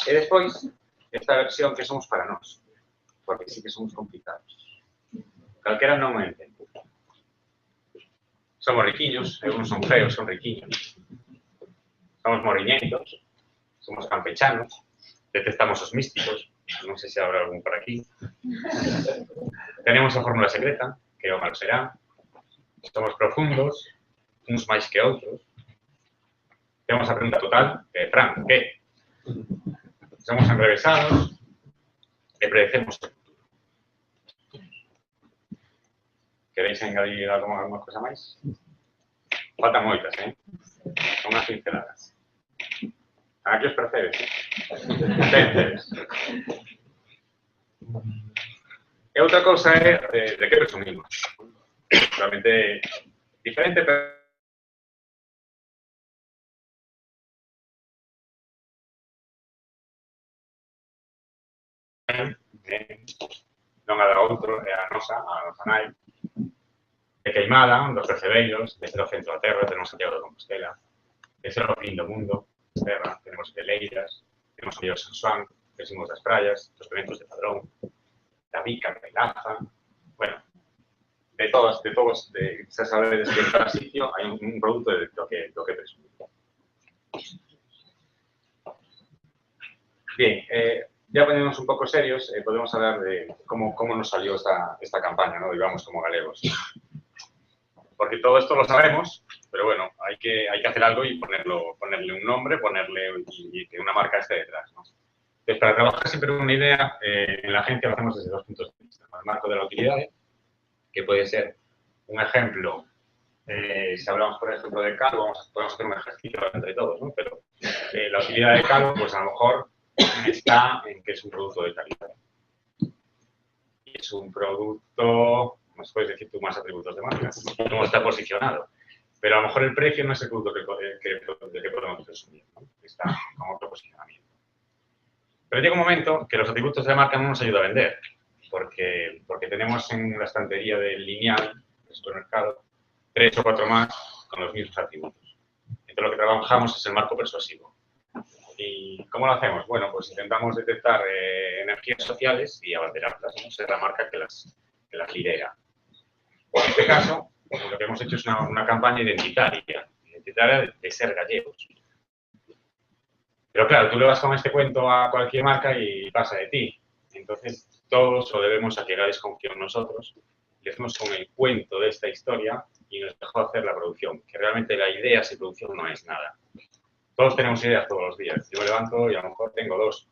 Y después, esta versión que somos para nós, porque sí que somos complicados. Calquera non me entende. Somos riquiños, algunos son feos, son riquiños. Somos moriñentos, somos campechanos, detestamos os místicos, non sei se habrá algún por aquí. Tenemos a fórmula secreta, que o malo será. Somos profundos, uns máis que outros. Temos a pregunta total, Fran, que? Somos enrevesados e predecemos o futuro. Queréis engadir alguna cosa máis? Faltan moitas, Son unhas pinceladas. Aquí os percebes, Percebes. E outra cousa é de que presumimos. Realmente diferente, pero non a da outro, é a nosa nai, de Queimada, dos Percebeiros, de ser o centro da terra, tenemos Santiago de Compostela, de ser o fin do mundo, terra, tenemos Peleiras, tenemos o Río San Xoán, decimos das praias, dos eventos de Padrón, da Vica, da Ilaza, bueno, de todos, xa sabedes que en cada sitio hai un produto do que presumimos. Bien, ya poniéndonos un poco serios, podemos hablar de cómo nos salió esta campaña, ¿no? Digamos, como galegos. Porque todo esto lo sabemos, pero bueno, hay que hacer algo y ponerle un nombre, y que una marca esté detrás, ¿no? Entonces, para trabajar siempre una idea, en la agencia lo hacemos desde 2 puntos de vista. El marco de la utilidad, que puede ser un ejemplo, si hablamos, por ejemplo, de Calvo, podemos hacer un ejercicio entre todos, ¿no? Pero la utilidad de Calvo, pues a lo mejor está en que es un producto de calidad. Y es un producto, nos puedes decir tú más atributos de marca, cómo está posicionado. Pero a lo mejor el precio no es el producto que podemos presumir, ¿no? Está con otro posicionamiento. Pero llega un momento que los atributos de marca no nos ayudan a vender, porque tenemos en la estantería del lineal, del supermercado, 3 o 4 más con los mismos atributos. Entonces lo que trabajamos es el marco persuasivo. ¿Y cómo lo hacemos? Bueno, pues intentamos detectar energías sociales y abanderarlas, ¿no? Ser la marca que las lidera. En este caso, lo que hemos hecho es una campaña identitaria de ser gallegos. Pero claro, tú le vas con este cuento a cualquier marca y pasa de ti. Entonces, todos lo debemos a que Gales confió en nosotros, le fuimos con el cuento de esta historia y nos dejó hacer la producción, que realmente la idea sin producción no es nada. Todos tenemos ideas todos los días. Yo me levanto y a lo mejor tengo 2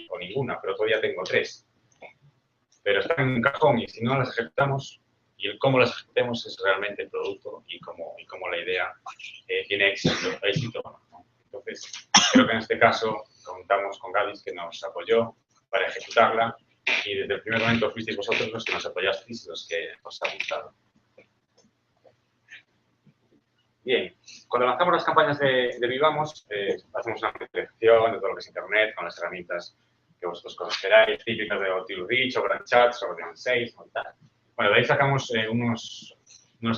o ninguna, pero todavía tengo 3. Pero están en un cajón y si no las ejecutamos, y el cómo las ejecutemos es realmente el producto y cómo la idea tiene éxito, ¿no? Entonces, creo que en este caso contamos con Gadis, que nos apoyó para ejecutarla, y desde el primer momento fuisteis vosotros los que nos apoyasteis y los que os ha gustado. Bien, cuando lanzamos las campañas de Vivamos, hacemos una selección de todo lo que es Internet, con las herramientas que vosotros conoceráis, típicas de OutReach, o BrandChat, o Brand6, o tal. Bueno, de ahí sacamos unos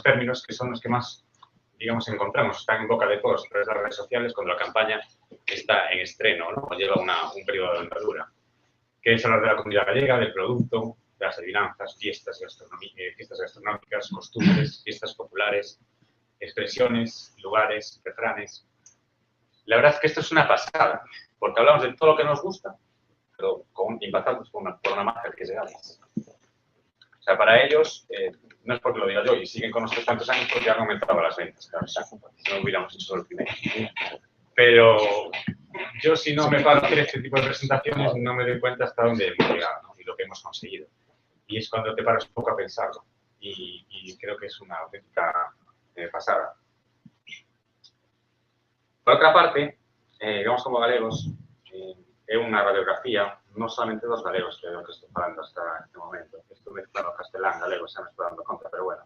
términos que son los que más, digamos, encontramos, están en boca de todos, a través de las redes sociales, cuando la campaña está en estreno, ¿no? O lleva un periodo de andadura. Que es hablar de la comunidad gallega, del producto, de las adivinanzas, fiestas gastronómicas, costumbres, fiestas populares, expresiones, lugares, refranes. La verdad es que esto es una pasada, porque hablamos de todo lo que nos gusta, pero impactados por una marca que es Gales. O sea, para ellos, no es porque lo diga yo, y siguen con nosotros tantos años porque han aumentado las ventas, claro, si no hubiéramos hecho solo el primero. Pero yo, si no me paro a hacer este tipo de presentaciones, no me doy cuenta hasta dónde hemos llegado, ¿no? Y lo que hemos conseguido. Y es cuando te paras un poco a pensarlo. Y creo que es una auténtica pasada. Por otra parte, digamos como galegos, es una radiografía, no solamente dos galegos que estoy hablando hasta este momento. Estoy mezclando castelán, galego, se me está dando conta, pero bueno,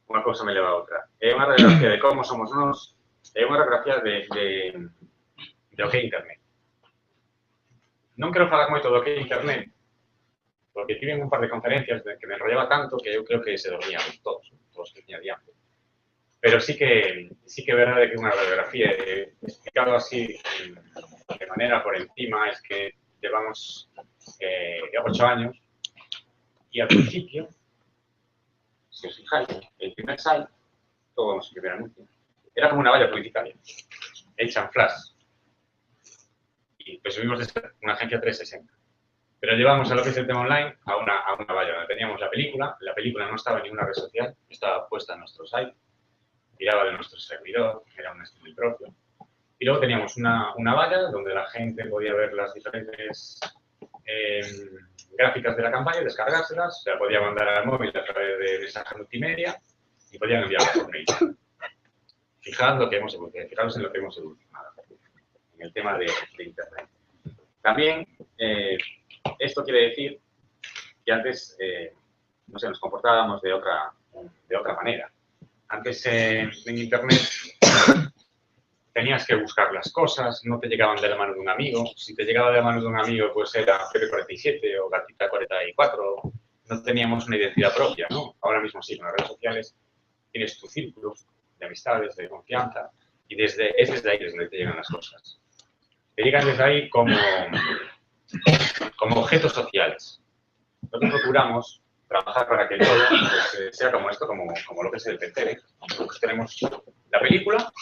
una cosa me lleva a otra. Es una radiografía de cómo somos nos, es una radiografía de o que internet. Non quero falar moito do que é internet, porque tiven un par de conferencias que me enrollaba tanto que eu creo que se dormían todos que tiña diante. Pero sí que é verdade que unha radiografía, explicado así de manera por encima, es que llevamos 8 años y al principio, si os fijáis, el primer site, todo el primer anuncio, era como una valla publicitaria, hecha en flash. Y pues subimos de ser una agencia 360. Pero llevamos a lo que es el tema online a una valla donde teníamos la película no estaba en ninguna red social, estaba puesta en nuestro site, tiraba de nuestro servidor, era un streaming propio. Y luego teníamos una valla donde la gente podía ver las diferentes gráficas de la campaña, descargárselas, se la podía mandar al móvil a través de mensaje multimedia y podían enviarlas por mail. Fijaos en lo que hemos evolucionado en el tema de Internet. También, esto quiere decir que antes, no sé, nos comportábamos de otra manera. Antes en Internet tenías que buscar las cosas, no te llegaban de la mano de un amigo. Si te llegaba de la mano de un amigo, pues era Pepe47 o Gatita44. No teníamos una identidad propia, ¿no? Ahora mismo sí, con las redes sociales tienes tu círculo de amistades, de confianza, y es desde ahí desde donde te llegan las cosas. Te llegan desde ahí como objetos sociales. Nosotros procuramos trabajar para que todo pues, sea como esto, como lo que es el PC. Nosotros tenemos la película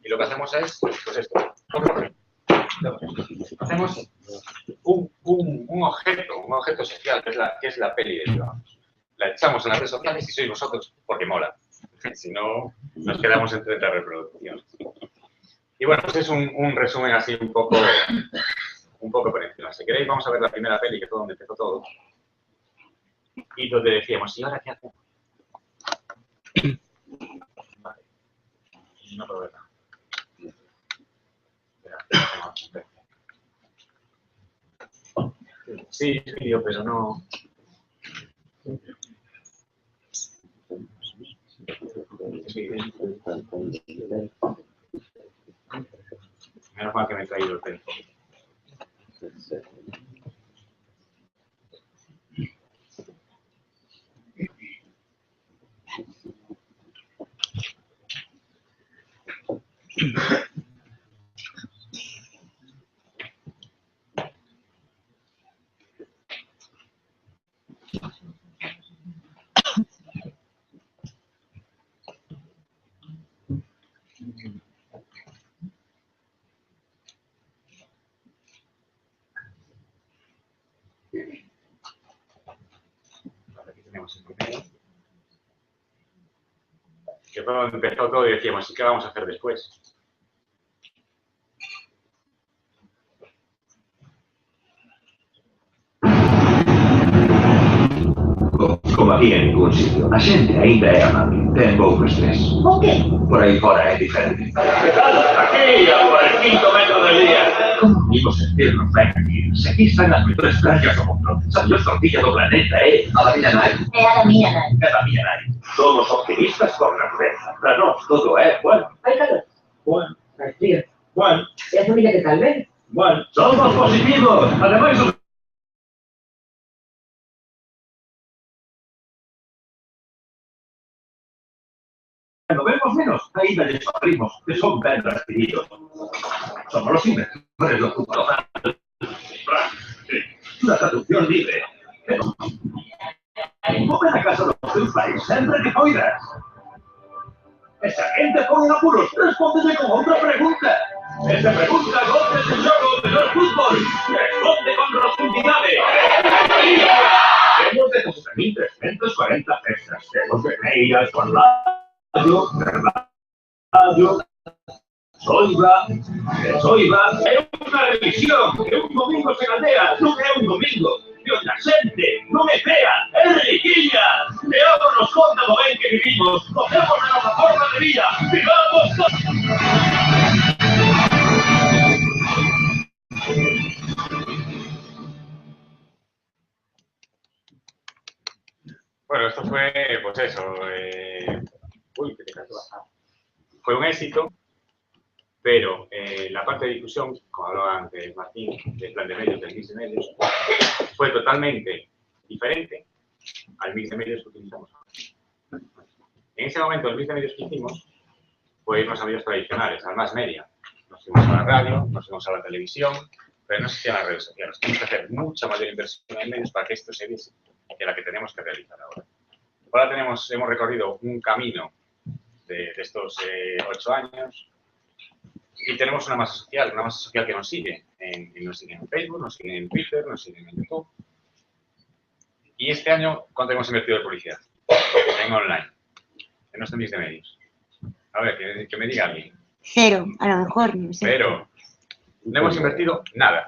y lo que hacemos es, pues esto. Hacemos un objeto social, que es la peli de Vivamos. La echamos en las redes sociales y sois vosotros porque mola. Si no, nos quedamos en 30 reproducciones. Y bueno, pues es un resumen así un poco por encima. Si queréis, vamos a ver la primera peli, que fue donde empezó todo. Y donde decíamos, ¿y ahora qué hacemos? Vale. No problema. Espera, sí, vídeo, pero no. Menos mal que me he traído el teléfono. Aquí tenemos el primero. Que fue donde empezó todo y decíamos, ¿y qué vamos a hacer después? Como aquí en ningún sitio. A xente ainda é amable. Ten pouco estrés. ¿Por qué? Por aí fora é diferente. Aquí, por el 5 metro del día. Como imos sentirnos ben aquí? Se aquí están as mellores playas do mundo. Esa mellor tortilla do planeta, A da miña nai. É a da miña nai. É da miña nai. Somos optimistas por natureza. Para nós todo é bueno. Hai calor. Bueno. Hai frío. Bueno. E a familia que tal, ben? Bueno. Somos positivos. Ademais, cuando vemos menos, ainda les sufrimos, que son ben recibidos. Somos los inventores do futuro. Una traducción libre. Pero, come na casa dos teus pais sempre que poidas. Esa gente pon en apuros, respóndeme con outra pregunta. Esa pregunta goce de xogo de los fútbol. Responde con rotundidade. Temos de 12.340 pesas. Temos de meias con radio, soiva, é unha revisión, é un domingo sen aldea, non é un domingo, e onde a xente non é fea, é riquilla, Leamos nos conta do ben que vivimos, gocemos a nosa forma de vida, vivamos Bueno, esto fue, pues eso, fue un éxito, pero la parte de difusión, como hablaba antes Martín, del plan de medios, del mix de medios, fue totalmente diferente al mix de medios que utilizamos ahora. En ese momento, el mix de medios que hicimos fue irnos a medios tradicionales, al más media. Nos fuimos a la radio, nos fuimos a la televisión, pero no existían las redes sociales. Tenemos que hacer mucha mayor inversión en medios para que esto se viese que la que tenemos que realizar ahora. Ahora hemos recorrido un camino de estos 8 años y tenemos una masa social que nos sigue. Nos siguen en Facebook, nos siguen en Twitter, nos siguen en YouTube. Y este año, ¿cuánto hemos invertido en publicidad? En online, en nuestro mix de medios. A ver, que me diga alguien. 0, a lo mejor, no sé. Pero no hemos invertido nada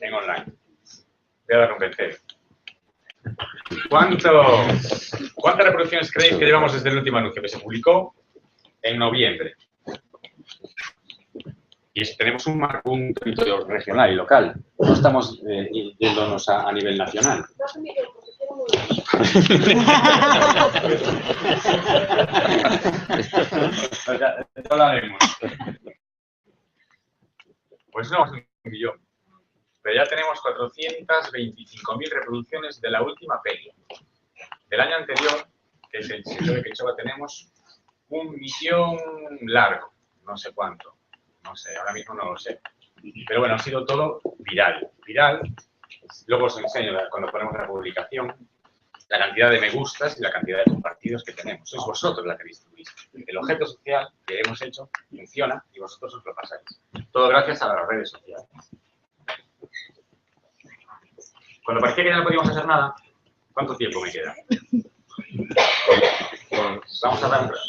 en online. Voy a dar un cero. ¿Cuántas reproducciones creéis que llevamos desde el último anuncio que se publicó en noviembre? Y eso, tenemos un territorio regional y local. No estamos yéndonos a nivel nacional. Ya hablaremos. Pues no, un millón. Pero ya tenemos 425.000 reproducciones de la última peli. Del año anterior, que es el siglo de Quechua, tenemos 1 millón largo. No sé cuánto. No sé, ahora mismo no lo sé. Pero bueno, ha sido todo viral. Luego os enseño, cuando ponemos la publicación, la cantidad de me gustas y la cantidad de compartidos que tenemos. Sois vosotros la que distribuís. El objeto social que hemos hecho funciona y vosotros os lo pasáis. Todo gracias a las redes sociales. Cuando parecía que ya no podíamos hacer nada, ¿cuánto tiempo me queda? Pues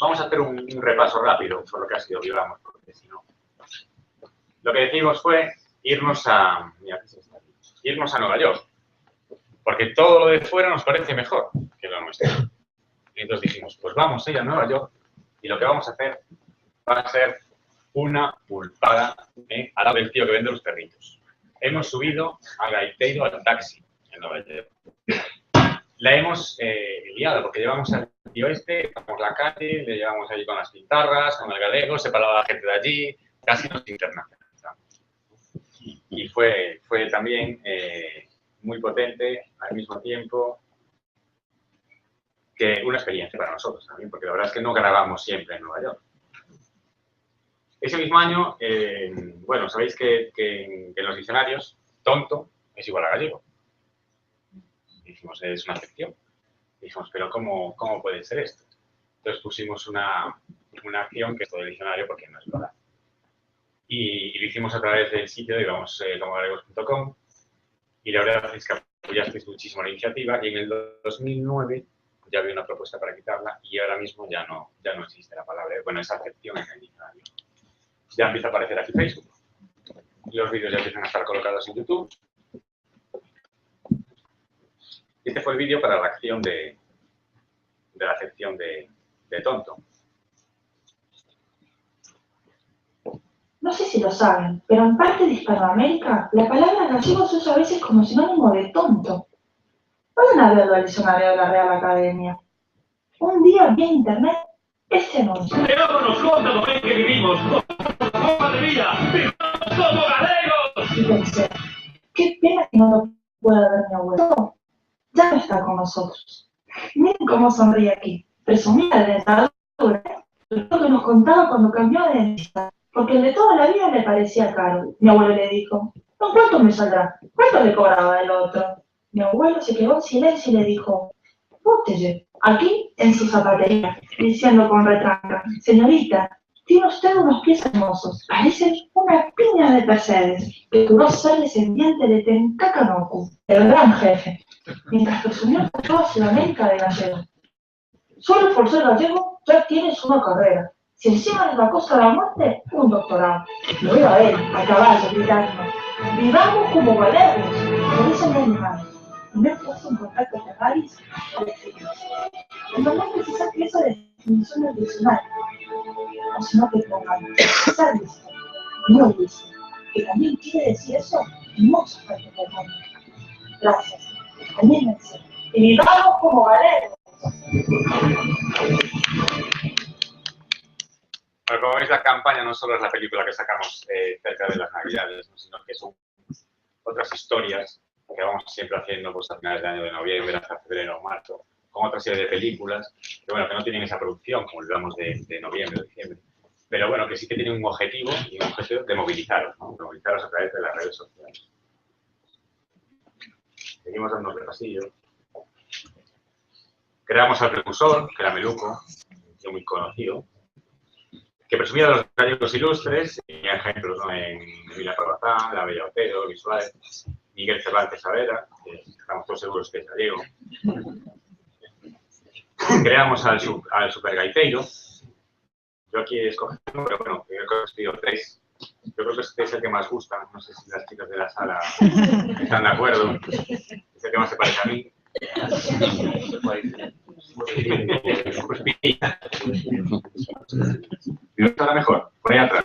vamos a hacer un repaso rápido por lo que ha sido Violamos, porque si no... Lo que decidimos fue irnos a Nueva York, porque todo lo de fuera nos parece mejor que lo nuestro. Y entonces dijimos, pues vamos a ir a Nueva York y lo que vamos a hacer va a ser una pulpada al lado del tío que vende los perritos. Hemos subido a Gaiteiro al taxi en Nueva York. la hemos liado, porque llevamos al tío este, llevamos la calle, le llevamos allí con las pintarras, con el galego, se paraba la gente de allí, casi nos internacionalizamos. Y fue también muy potente, al mismo tiempo, que una experiencia para nosotros también, porque la verdad es que no grabamos siempre en Nueva York. Ese mismo año, bueno, sabéis que en los diccionarios, tonto es igual a gallego. Dijimos, es una acepción. Dijimos, pero ¿cómo puede ser esto? Entonces pusimos una acción que es todo el diccionario porque no es verdad. Y lo hicimos a través del sitio, digamos, tomogalegos.com, y la verdad es que apoyasteis muchísimo la iniciativa, y en el 2009 ya había una propuesta para quitarla, y ahora mismo ya no existe la palabra, bueno, esa acepción en el diccionario. Ya empieza a aparecer aquí Facebook. Los vídeos ya empiezan a estar colocados en YouTube. Este fue el vídeo para la acción de la acepción de tonto. No sé si lo saben, pero en parte de Hispanoamérica la palabra gallego se usa a veces como sinónimo de tonto. Vayan a verlo al diccionario de la Real Academia. Un día vi en internet este anuncio. ¡Quedámonos contra lo que vivimos! ¡Madre mía! ¡Como galegos! Y pensé, qué pena que no lo pueda ver mi abuelo. Ya no está con nosotros. Miren cómo sonríe aquí. Presumía de dentadura, lo que nos contaba cuando cambió de dentista, porque el de toda la vida le parecía caro. Mi abuelo le dijo, ¿no cuánto me saldrá? ¿Cuánto le cobraba el otro? Mi abuelo se quedó en silencio y le dijo, bótelle, aquí en su zapatería, diciendo con retranca, señorita, tiene usted unos pies hermosos, parecen una piña de Mercedes, que juró ser descendiente de Tencacanocu, el gran jefe, mientras presumió por toda Sudamérica de gallego. Solo por ser gallego ya tienes una carrera. Si encima de la costa de la muerte, un doctorado. Lo veo a él, a caballo, gritando. ¡Vivamos como galegos! Lo dicen de animales. Y me he puesto en contacto con Aris a decirnos. El no precisa que esa definición del diccionario. O sino que pongan estar listo, no listo. Que también quiere decir eso en muchas partes del mundo. Gracias. Anímense. Y vivamos como galegos. Bueno, como veis, la campaña no solo es la película que sacamos cerca de las Navidades, ¿no? Sino que son otras historias que vamos siempre haciendo pues, a finales de año, de noviembre hasta febrero o marzo, con otra serie de películas que, bueno, que no tienen esa producción, como hablamos de noviembre o diciembre, pero bueno, que sí que tienen un objetivo y un objetivo de movilizaros, ¿no? De movilizaros a través de las redes sociales. Seguimos dando el pasillo. Creamos al precursor, que era Meluco, que muy conocido, que presumía de los gallegos ilustres, y ejemplos, ¿no? En Emilia Parvazán, La Bella Otero, Luis Suárez, Miguel Cervantes Saavedra, que estamos todos seguros que es gallego. Creamos al supergaiteiro. Yo aquí he escogido, pero bueno, yo he escogido 3. Yo creo que este es el que más gusta. No sé si las chicas de la sala están de acuerdo. Es el que más se parece a mí. ¿Y no está mejor? Por ahí atrás.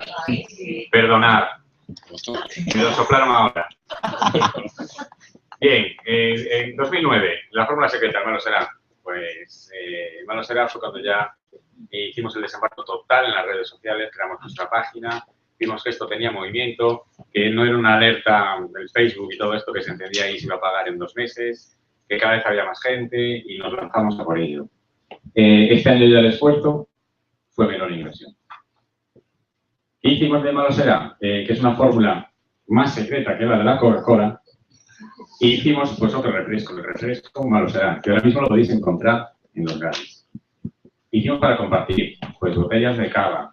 Perdonad. Me lo soplaron ahora. Bien, en 2009, la fórmula secreta, hermano será. Pues, hermano será fue cuando ya hicimos el desembarco total en las redes sociales, creamos nuestra página, vimos que esto tenía movimiento, que no era una alerta del Facebook y todo esto que se entendía y se iba a pagar en 2 meses, que cada vez había más gente y nos lanzamos a por ello. Este año ya el esfuerzo fue menor inversión. ¿Qué hicimos de Malo Será? Que es una fórmula más secreta que la de la Coca-Cola. Y hicimos pues otro refresco, el refresco Malo Será, que ahora mismo lo podéis encontrar en los grandes. Hicimos para compartir, pues botellas de cava,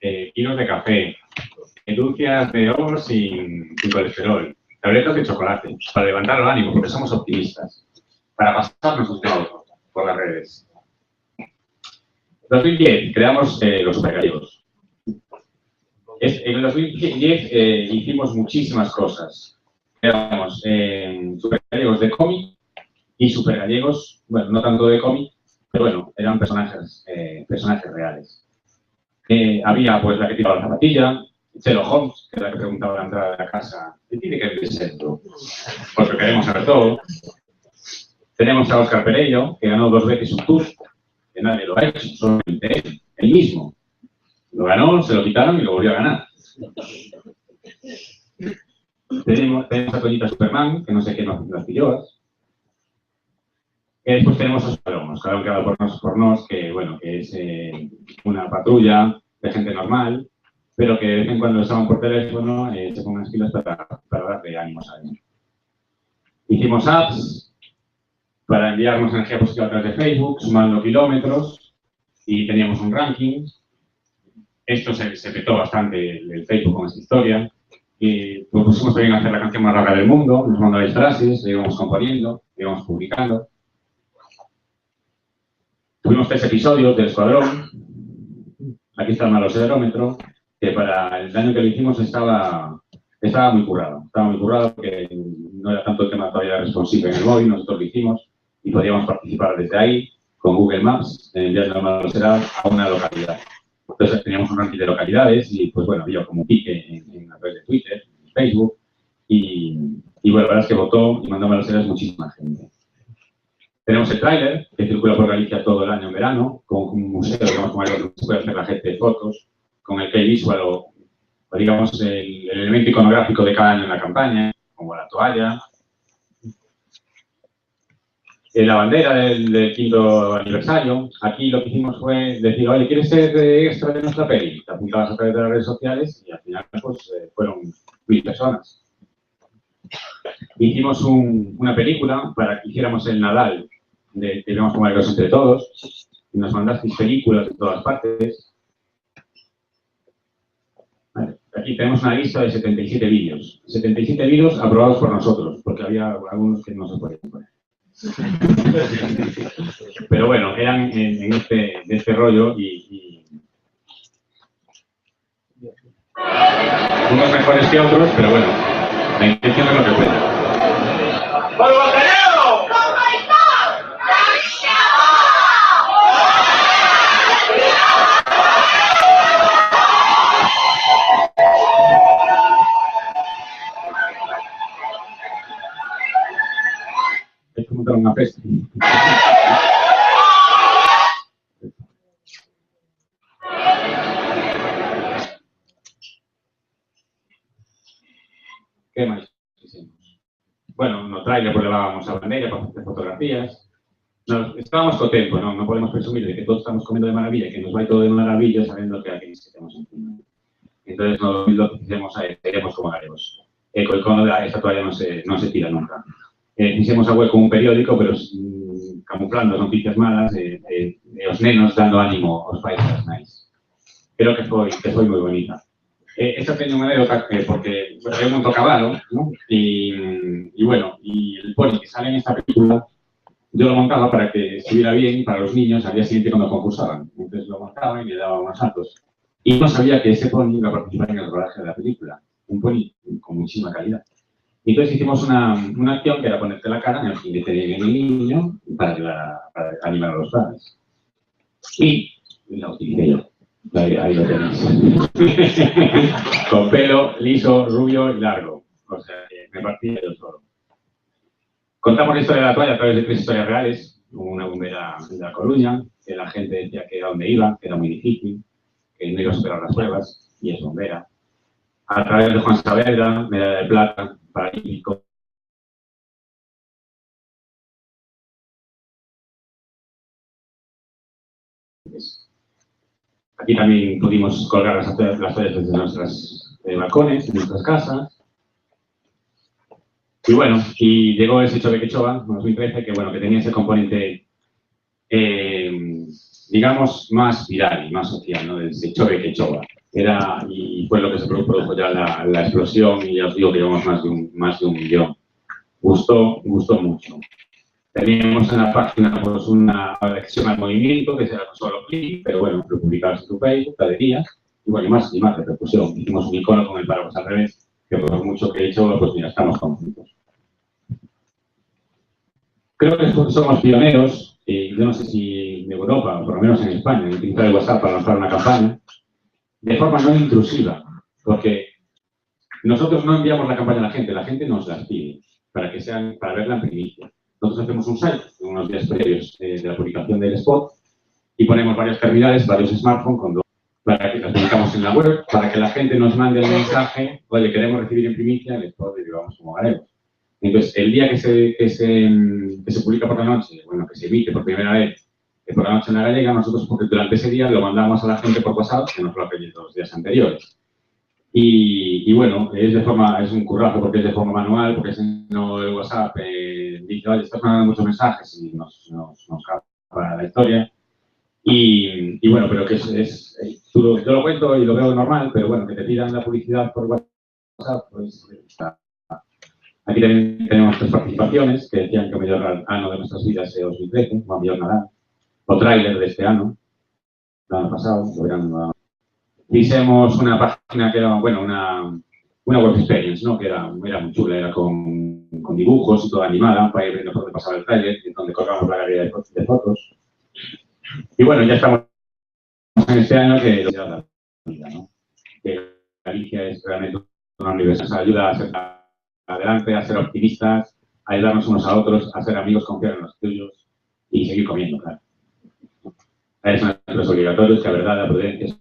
kilos de café, dulces de ovo sin colesterol, tabletas de chocolate, para levantar el ánimo, porque somos optimistas, para pasarnos un tiempo por las redes. En 2010 creamos los supergallegos. En el 2010 hicimos muchísimas cosas. Creamos supergallegos de cómic y supergallegos, bueno, no tanto de cómic, pero bueno, eran personajes reales. Había pues la que tiraba la zapatilla, Sherlock Holmes, que era la que preguntaba a la entrada de la casa, ¿qué tiene que ver esto? Porque queremos saber todo. Tenemos a Óscar Pereiro, que ganó 2 veces un tour, que nadie lo ha hecho, solamente él mismo. Lo ganó, se lo quitaron y lo volvió a ganar. Tenemos a Toñita Superman, que no sé qué nos pilló. Después tenemos a Escuadrón que ha dado por nos, que bueno, que es una patrulla de gente normal, pero que de vez en cuando les llaman por teléfono, se pongan las pilas para darle ánimos a ellos. Hicimos apps para enviarnos energía positiva a través de Facebook, sumando kilómetros, y teníamos un ranking. Esto se petó bastante el Facebook con esta historia. Y nos pusimos también a hacer la canción más larga del mundo, nos mandabais frases, le íbamos componiendo, le íbamos publicando. Tuvimos 3 episodios del Escuadrón. Aquí está el maloserómetro, que para el año que lo hicimos estaba muy currado. Estaba muy currado porque no era tanto el tema todavía responsive en el móvil, nosotros lo hicimos y podíamos participar desde ahí con Google Maps, enviando el malosera a una localidad. Entonces teníamos un ranking de localidades y pues bueno, había como un pique a través de Twitter, Facebook y bueno, la verdad es que votó y mandó maloseras muchísima gente. Tenemos el tráiler, que circula por Galicia todo el año en verano, con un museo, digamos, como algo que puede hacer la gente de fotos, con el key visual o digamos, el elemento iconográfico de cada año en la campaña, como la toalla. La bandera del 5º aniversario, aquí lo que hicimos fue decir, oye, ¿quieres ser extra de nuestra peli? Te apuntabas a través de las redes sociales y al final pues, fueron 1000 personas. Hicimos una película para que hiciéramos el Nadal, que íbamos como algo entre todos, y nos mandasteis películas de todas partes. Vale. Aquí tenemos una lista de 77 vídeos. 77 vídeos aprobados por nosotros, porque había algunos que no se podían poner. Pero bueno, eran en este rollo y unos mejores que otros, pero bueno, la intención es lo que cuenta. Hay que montar una peste. ¿Qué más hicimos? Bueno, no trailer, pues levábamos a bandera para hacer fotografías. Estábamos con tiempo, ¿no? No podemos presumir de que todos estamos comiendo de maravilla y que nos va todo de maravilla sabiendo que aquí necesitamos encima. Entonces, lo que hicimos ahí, iremos como haremos. El icono de esta toalla no se tira nunca. Hicimos a web con un periódico, pero camuflando noticias malas de los nenos dando ánimo a los países nice. Creo que fue muy bonita. Esta tenía una anécdota porque hay un montocaballo, ¿no? Y bueno, y el pony que sale en esta película, yo lo montaba para que estuviera bien para los niños al día siguiente cuando concursaban. Entonces lo montaba y le daba unos saltos. Y no sabía que ese pony iba a participar en el rodaje de la película. Un pony con muchísima calidad. Y entonces hicimos una acción que era ponerte la cara en el jinete de el niño para animar a los padres. Y la utilicé yo. Ahí lo tenéis. Con pelo liso, rubio y largo. O sea, me partía yo solo. Contamos la historia de la toalla a través de 3 historias reales. Una bombera de La Coruña, que la gente decía que era donde iba, que era muy difícil, que no iba a superar las pruebas, y es bombera. A través de Juan Saavedra, medalla de plata, paralímpico. Aquí también pudimos colgar las toallas desde nuestros balcones, en nuestras casas. Y bueno, y llegó ese Chove Quechova, en 2013, que bueno, que tenía ese componente, digamos, más viral y más social, ¿no? Ese Chove Quechova. Y fue lo que se produjo ya la explosión, y ya os digo que llevamos más de un millón. Gustó mucho. Teníamos en la página pues, una adhesión al movimiento, que será solo clic, pero bueno, lo publicabas en tu Facebook, galerías, y bueno, y más repercusión. Hicimos un icono con el paraguas al revés, que por mucho que he hecho, pues mira, estamos contentos. Creo que somos pioneros, yo no sé si en Europa, o por lo menos en España, en utilizar el WhatsApp para lanzar una campaña, de forma no intrusiva, porque nosotros no enviamos la campaña a la gente nos las pide, para verla en primicia. nosotros hacemos un site unos días previos de la publicación del spot y ponemos varios terminales, varios smartphones para que las publicamos en la web, para que la gente nos mande el mensaje, oye, queremos recibir en primicia el spot de Vivamos como Galegos. Entonces, el día que se publica por la noche, bueno, que se emite por primera vez por la noche en la gallega, nosotros porque durante ese día lo mandamos a la gente por WhatsApp, que nos lo ha pedido los días anteriores. Y bueno, es un currazo porque es de forma manual, porque si no el WhatsApp dice, oye, estás mandando muchos mensajes y nos capa la historia. Y bueno, pero que yo lo cuento y lo veo normal, pero bueno, que te pidan la publicidad por WhatsApp, pues está. Aquí también tenemos 3 participaciones que decían que o mellor ano de nuestras vidas es 2013, o a mellor Nadal, o tráiler de este ano, el ano pasado, lo verán. Hicimos una página que era, bueno, una web experience, ¿no? Que era muy chula, era con dibujos y toda animada, para ir viendo por dónde pasaba el tráiler, donde colgamos la galería de fotos. Y bueno, ya estamos en este año que lo la vida, ¿no? Que Galicia es realmente una universidad, nos ayuda a ser adelante, a ser optimistas, a ayudarnos unos a otros, a ser amigos, confiar en los tuyos y seguir comiendo, claro. Es uno de los obligatorios que la verdad, la prudencia,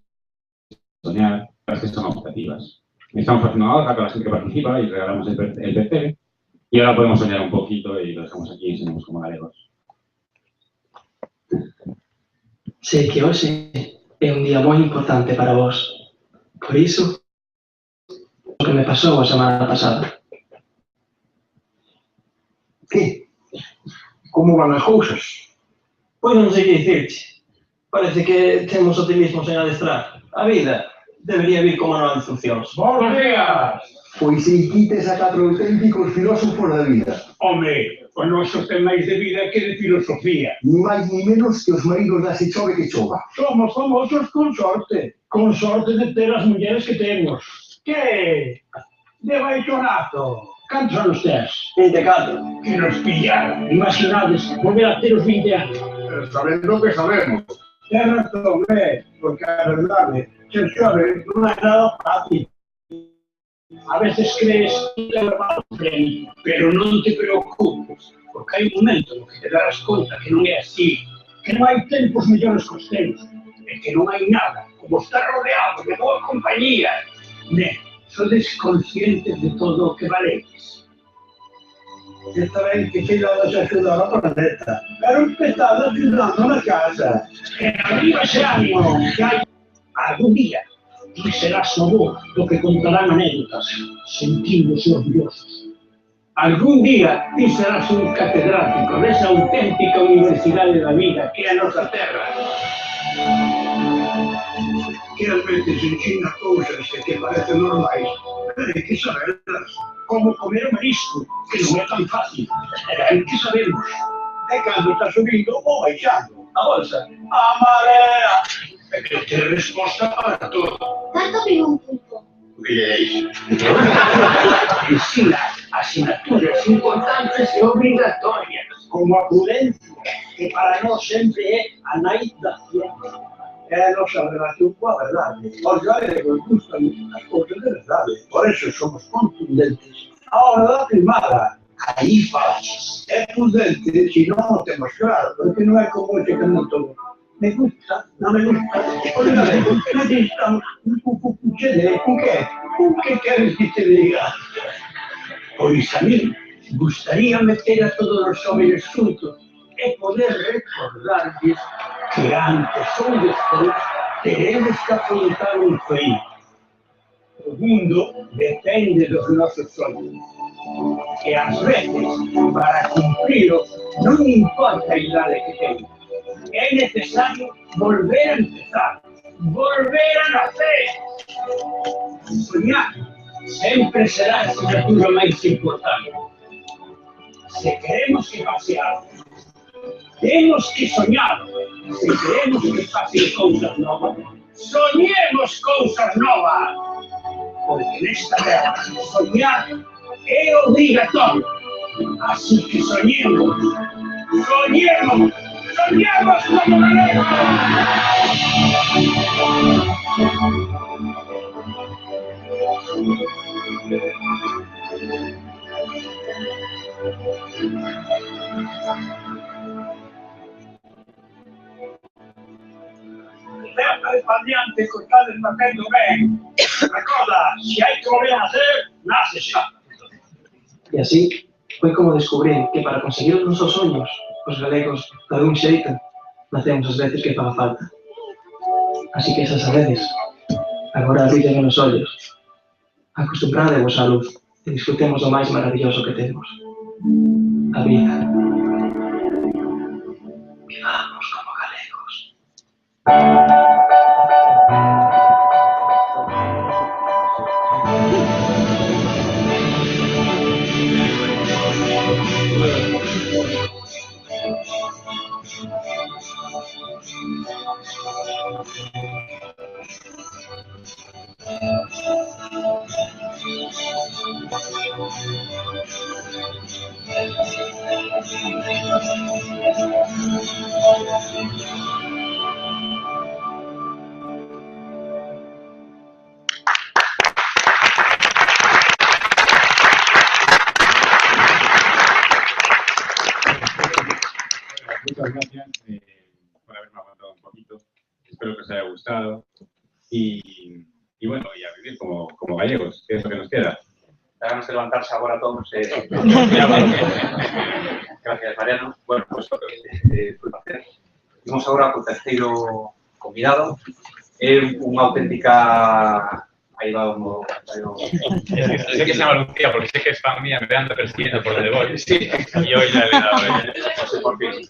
soñar, las que son optativas. Estamos haciendo una hoja con la gente que participa y regalamos el PC y ahora podemos soñar un poquito y lo dejamos aquí y enseñamos como galegos. Sei que hoxe é un día moi importante para vos. Por iso, o que me pasou a semana pasada. Que? Como van as cousas? Pois non sei que dicirche. Parece que temos optimismo sen adestrar. A vida debería vir con manual de instruccións. Buenos días! Pois se quites a 4 auténticos filósofos da vida. Home, os nosos temas de vida que de filosofía. Ni máis ni menos que os maridos da se chove que chova. Somos famosos con sorte de ter as mulleres que temos. Que? De baitonazo. Cantos anos tes? 24. Que nos pillaron. Imaginades, volver a ter os 20 anos. Sabendo que sabemos. Ten razón, porque a verdade, ser xove non é nada fácil. A veces crees que te va a frente, pero non te preocupes, porque hai un momento no que te darás conta que non é así, que non hai tempos mellores que os teus, e que non hai nada como estar rodeado de boa compañía. Sodes conscientes de todo o que valedes. Está ben que chegadas a axudar ao planeta, pero empezado axudando na casa. E arriba ese ánimo, que hai algún día. Ti serás o bo do que contarán anécdotas, sentíndose orgullosos. Algún día ti serás un catedrático desa auténtica universidade da vida que é a nosa terra. Que ás veces ensina cousas que te parecen normais, pero hai que saberlas. Como comer o marisco, que non é tan fácil, pero hai que sabemos. E cando está subindo ou baixando. A bolsa, a marea. É que ten resposta para todo. Canto pide un pulpo? Ensina asignaturas importantes e obrigatorias, como a prudencia, que para nós sempre é a nai da ciencia. É a nosa relación coa verdade. Os galegos gustan as cousas de verdade, por eso somos contundentes. A hora da filmada, aí falas. É prudente se non o temos claro, porque non é como ese que non todo. Me gusta, non me gusta. Os galegos necesitan un que queres que te diga? Pois a mí gustaría meter a todos os jóvenes juntos e poder recordarles que antes ou despois teremos que afrontar un frío. O mundo depende dos nosos sonhos. E ás veces, para cumplilo, non importa a idade que tenga. É necesario volver a empezar, volver a nacer. Soñar sempre será a asignatura máis importante. Se queremos que pase algo, temos que soñar. Se queremos que pasen cousas novas, soñemos cousas novas. Porque nesta terra soñar é obrigatorio. Así que soñemos, soñemos, soñemos como galegos. Certa espaldiante que estades facendo ben. Recorda, se hai que volver a nacer, nace xa. E así foi como descubrí que para conseguir os nosos soños, os galegos, de algún xeito, nacemos as veces que faga falta. Así que xa sabedes, agora abríden os ollos, acostumbradevos á luz e disfrutemos do máis maravilloso que temos, a vida. Vivamos como galegos. Muchas gracias por haberme aguantado un poquito. Espero que os haya gustado. Y bueno, y a vivir como gallegos, que es lo que nos queda. Vamos a levantarse agora todos. Gracias, Mariano. Bueno, pues foi placer. Vimos agora co terceiro convidado. É unha auténtica... Ahí va uno... Sé que se llama Lucía porque sé que es fan mía, me anda persiguiendo por donde voy. Sí. Y hoy ya le he dado. No sé por qué.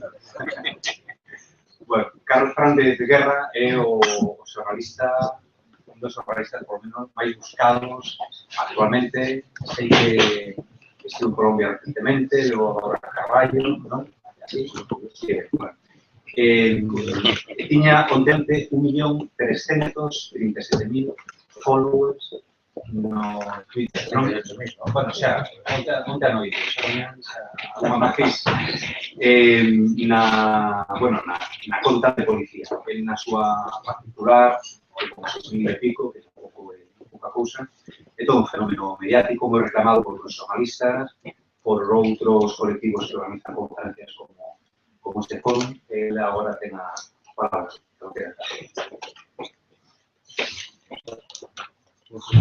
Bueno, Carlos Fernández de Guerra é o xornalista, un dos xornalistas, por lo menos, máis buscados actualmente. Sei que estuvo en Colombia recientemente, luego agora Carballo, ¿no? Así, sí, bueno. Tiña contente 1.337.000 followers no Twitter, ¿no? Bueno, xa, onte a noite, unha máis na conta de policía, en na súa particular, como 6.000 e pico, que tampouco é pouca cousa, é todo un fenómeno mediático moi reclamado por os xornalistas, por outros colectivos que organizan conferencias como este foro. Ele agora ten a palabra.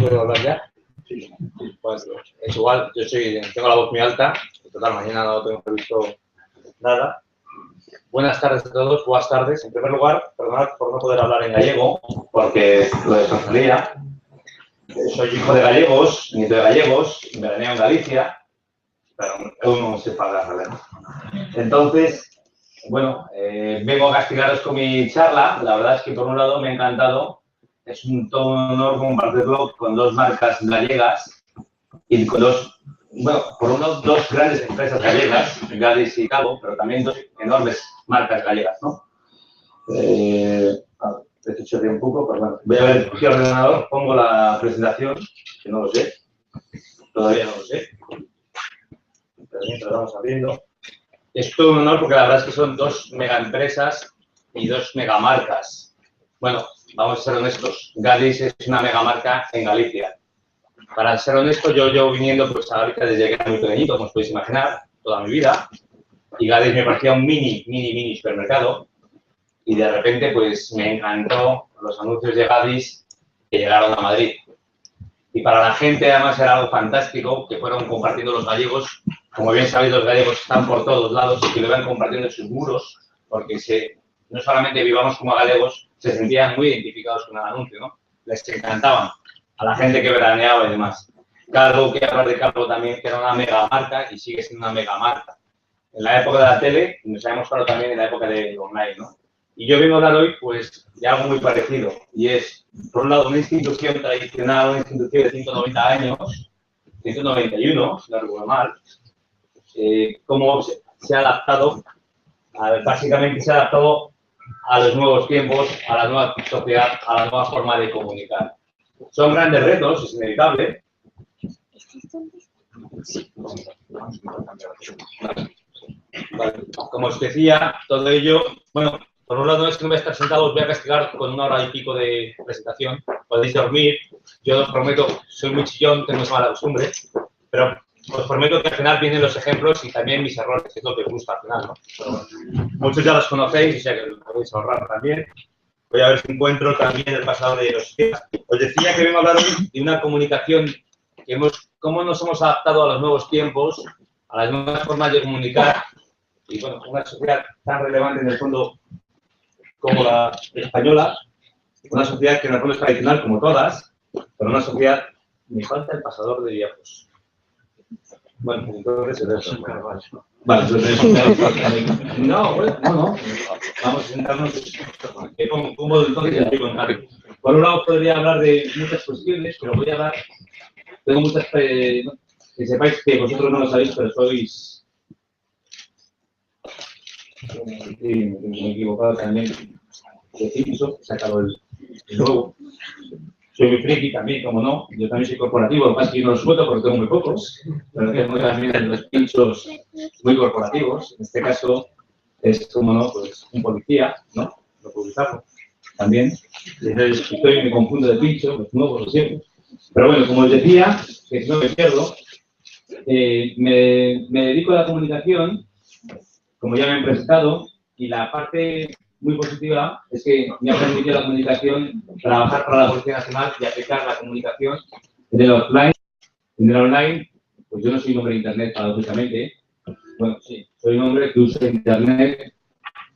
¿Puedo hablar ya? Sí. Pues es igual, tengo la voz muy alta, en total mañana no tengo previsto nada. Buenas tardes a todos, buenas tardes. En primer lugar, perdonad por no poder hablar en gallego, porque lo destrozaría. Soy hijo de gallegos, nieto de gallegos, veraneo en Galicia, pero aún no sé hablar, ¿verdad? Entonces, bueno, vengo a castigaros con mi charla. La verdad es que por un lado me ha encantado. Es un todo honor compartirlo con dos marcas gallegas y con dos, bueno, por un lado dos grandes empresas gallegas, Gadis y Cabo, pero también dos enormes marcas gallegas, ¿no? He hecho un poco, pero bueno, voy a ver el ordenador, pongo la presentación, que no lo sé, todavía no lo sé, pero mientras vamos abriendo. Es todo un honor porque la verdad es que son dos mega empresas y dos mega marcas. Bueno, vamos a ser honestos, Gadis es una mega marca en Galicia. Para ser honesto, yo llevo viniendo pues, a Galicia desde que era muy pequeñito, como os podéis imaginar, toda mi vida. Y Gadis me parecía un mini supermercado. Y de repente, pues me encantó los anuncios de Gadis que llegaron a Madrid. Y para la gente, además, era algo fantástico que fueron compartiendo los gallegos. Como bien sabéis, los gallegos están por todos lados y que lo iban compartiendo en sus muros, porque no solamente vivamos como galegos, se sentían muy identificados con el anuncio, ¿no? Les encantaban a la gente que veraneaba y demás. Calvo, que hablar de Calvo también, que era una mega marca y sigue siendo una mega marca. En la época de la tele, nos habíamos hablado también en la época de online, ¿no? Y yo vengo a hablar hoy, pues, de algo muy parecido. Y es, por un lado, una institución tradicional, una institución de 190 años, 191, si no recuerdo mal, cómo se ha adaptado, básicamente se ha adaptado a los nuevos tiempos, a la nueva sociedad, a la nueva forma de comunicar. Son grandes retos, es inevitable. Vale. Como os decía, todo ello, bueno, por un lado es que no voy a estar sentado, os voy a castigar con 1 hora y pico de presentación, podéis dormir, yo os prometo, soy muy chillón, tengo esa mala costumbre, pero os prometo que al final vienen los ejemplos y también mis errores, que es lo que os gusta al final, ¿no? Pero bueno, muchos ya los conocéis y sé que los podéis ahorrar también. Voy a ver si encuentro también el pasado de los temas. Os decía que vengo a hablar hoy de una comunicación que cómo nos hemos adaptado a los nuevos tiempos, a las nuevas formas de comunicar y, bueno, una sociedad tan relevante en el fondo como la española, una sociedad que en el fondo es tradicional como todas, pero una sociedad... Me falta el pasador de diapos. Bueno, entonces es eso. Vale, lo tenemos. No, bueno, no. Vamos a sentarnos. ¿Cómo entonces estoy contando? Por un lado podría hablar de muchas cuestiones, pero voy a hablar... Tengo muchas... que sepáis que vosotros no lo sabéis, pero sois... me he equivocado también. De Simpson, he sacado el logo. Soy muy friki también, como no. Yo también soy corporativo, lo que pasa es que yo no los suelto porque tengo muy pocos. Pero que muy también los pinchos muy corporativos. En este caso es, como no, pues un policía, ¿no? Lo publicamos también. Entonces estoy, me confundo de pincho, los nuevos, los siempre. Pero bueno, como os decía, que si no me pierdo, me dedico a la comunicación, como ya me han presentado, y la parte muy positiva es que me ha permitido la comunicación trabajar para la Policía Nacional y aplicar la comunicación en el offline. En el online, pues yo no soy un hombre de Internet, paradójicamente. Bueno, sí, soy un hombre que usa Internet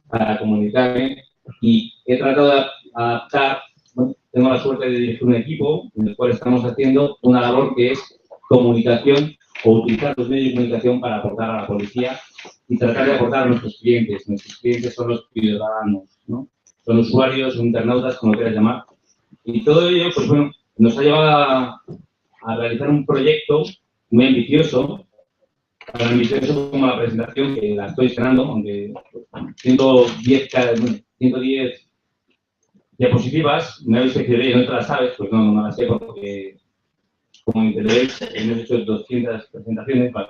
para comunicarme y he tratado de adaptar, bueno, tengo la suerte de dirigir un equipo en el cual estamos haciendo una labor que es comunicación o utilizar los medios de comunicación para aportar a la policía y tratar de aportar a nuestros clientes. Nuestros clientes son los ciudadanos, ¿no? Son usuarios, son internautas, como lo quieras llamar. Y todo ello, pues bueno, nos ha llevado a realizar un proyecto muy ambicioso, tan ambicioso como la presentación, que la estoy estrenando, aunque 110 diapositivas, me habéis dicho, oye, no te las sabes, pues no las sé, porque como entendéis, hemos hecho 200 presentaciones, ¿vale?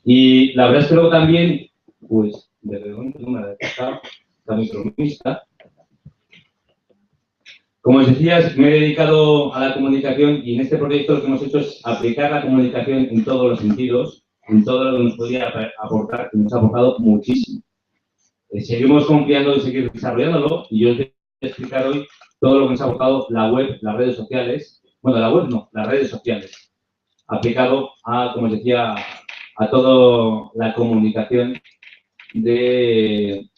Y la verdad es que luego también, pues, desde el momento de está muy bromista. Como os decía, me he dedicado a la comunicación y en este proyecto lo que hemos hecho es aplicar la comunicación en todos los sentidos, en todo lo que nos podía aportar, que nos ha aportado muchísimo. Seguimos confiando en seguir desarrollándolo y yo os voy a explicar hoy todo lo que nos ha aportado la web, las redes sociales, bueno, la web no, las redes sociales, aplicado a, como os decía, a toda la comunicación de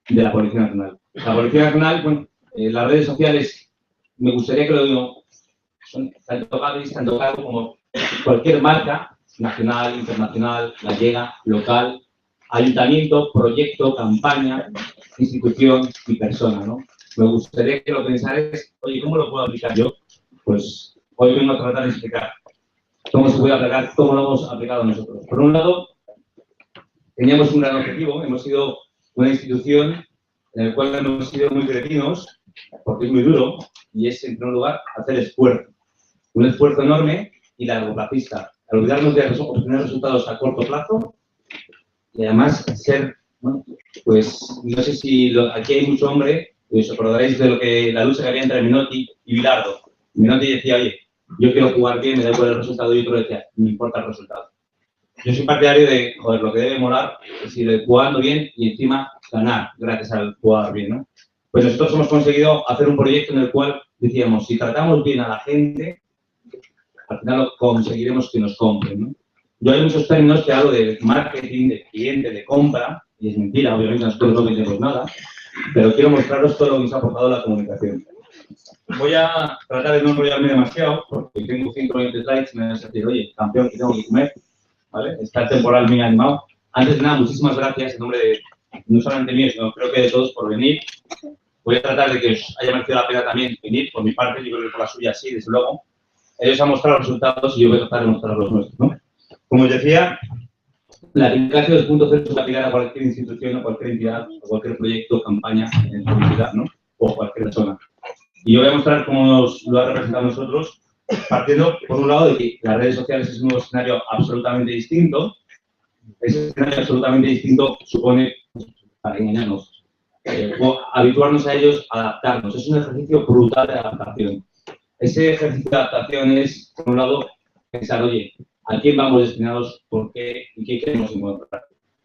la Policía Nacional. La Policía Nacional, bueno, las redes sociales, me gustaría que lo digo, son tanto Gavis como cualquier marca, nacional, internacional, gallega, local, ayuntamiento, proyecto, campaña, institución y persona, ¿no? Me gustaría que lo pensarais, oye, ¿cómo lo puedo aplicar yo? Pues hoy vengo a tratar de explicar cómo se puede aplicar, cómo lo hemos aplicado nosotros. Por un lado, teníamos un gran objetivo, hemos sido una institución en la cual hemos sido muy cretinos, porque es muy duro, y es, en primer lugar, hacer esfuerzo. Un esfuerzo enorme y largoplacista. Al olvidarnos de obtener resultados a corto plazo y además ser, bueno, pues, no sé si aquí hay mucho hombre, os acordaréis de lo que la lucha que había entre Menotti y Bilardo. Menotti decía, oye, yo quiero jugar bien, me da igual el resultado, y otro decía, me importa el resultado. Yo soy partidario de, joder, lo que debe molar es ir jugando bien y encima ganar gracias al jugar bien, ¿no? Pues nosotros hemos conseguido hacer un proyecto en el cual decíamos, si tratamos bien a la gente, al final conseguiremos que nos compren, ¿no? Yo hay muchos términos que hablo de marketing, de cliente, de compra, y es mentira, obviamente nosotros no vendemos nada, pero quiero mostraros todo lo que nos ha aportado la comunicación. Voy a tratar de no enrollarme demasiado, porque tengo 120 slides y me van a decir, oye, campeón, que tengo que comer, ¿vale? Está el temporal muy animado. Antes de nada, muchísimas gracias en nombre de, no solamente mío, sino creo que de todos por venir. Voy a tratar de que os haya merecido la pena también venir, por mi parte, yo creo que por la suya sí, desde luego. Ellos han mostrado los resultados y yo voy a tratar de mostrar los nuestros, ¿no? Como os decía, la aplicación 2.0 es aplicada a cualquier institución, a cualquier entidad, a cualquier proyecto, campaña en publicidad, ¿no? O cualquier persona. Y yo voy a mostrar cómo nos lo ha representado a nosotros, partiendo, por un lado, de que las redes sociales es un nuevo escenario absolutamente distinto. Ese escenario absolutamente distinto supone, para engañarnos, o habituarnos a ellos, adaptarnos. Es un ejercicio brutal de adaptación. Ese ejercicio de adaptación es, por un lado, pensar, oye, a quién vamos destinados, por qué y qué queremos encontrar.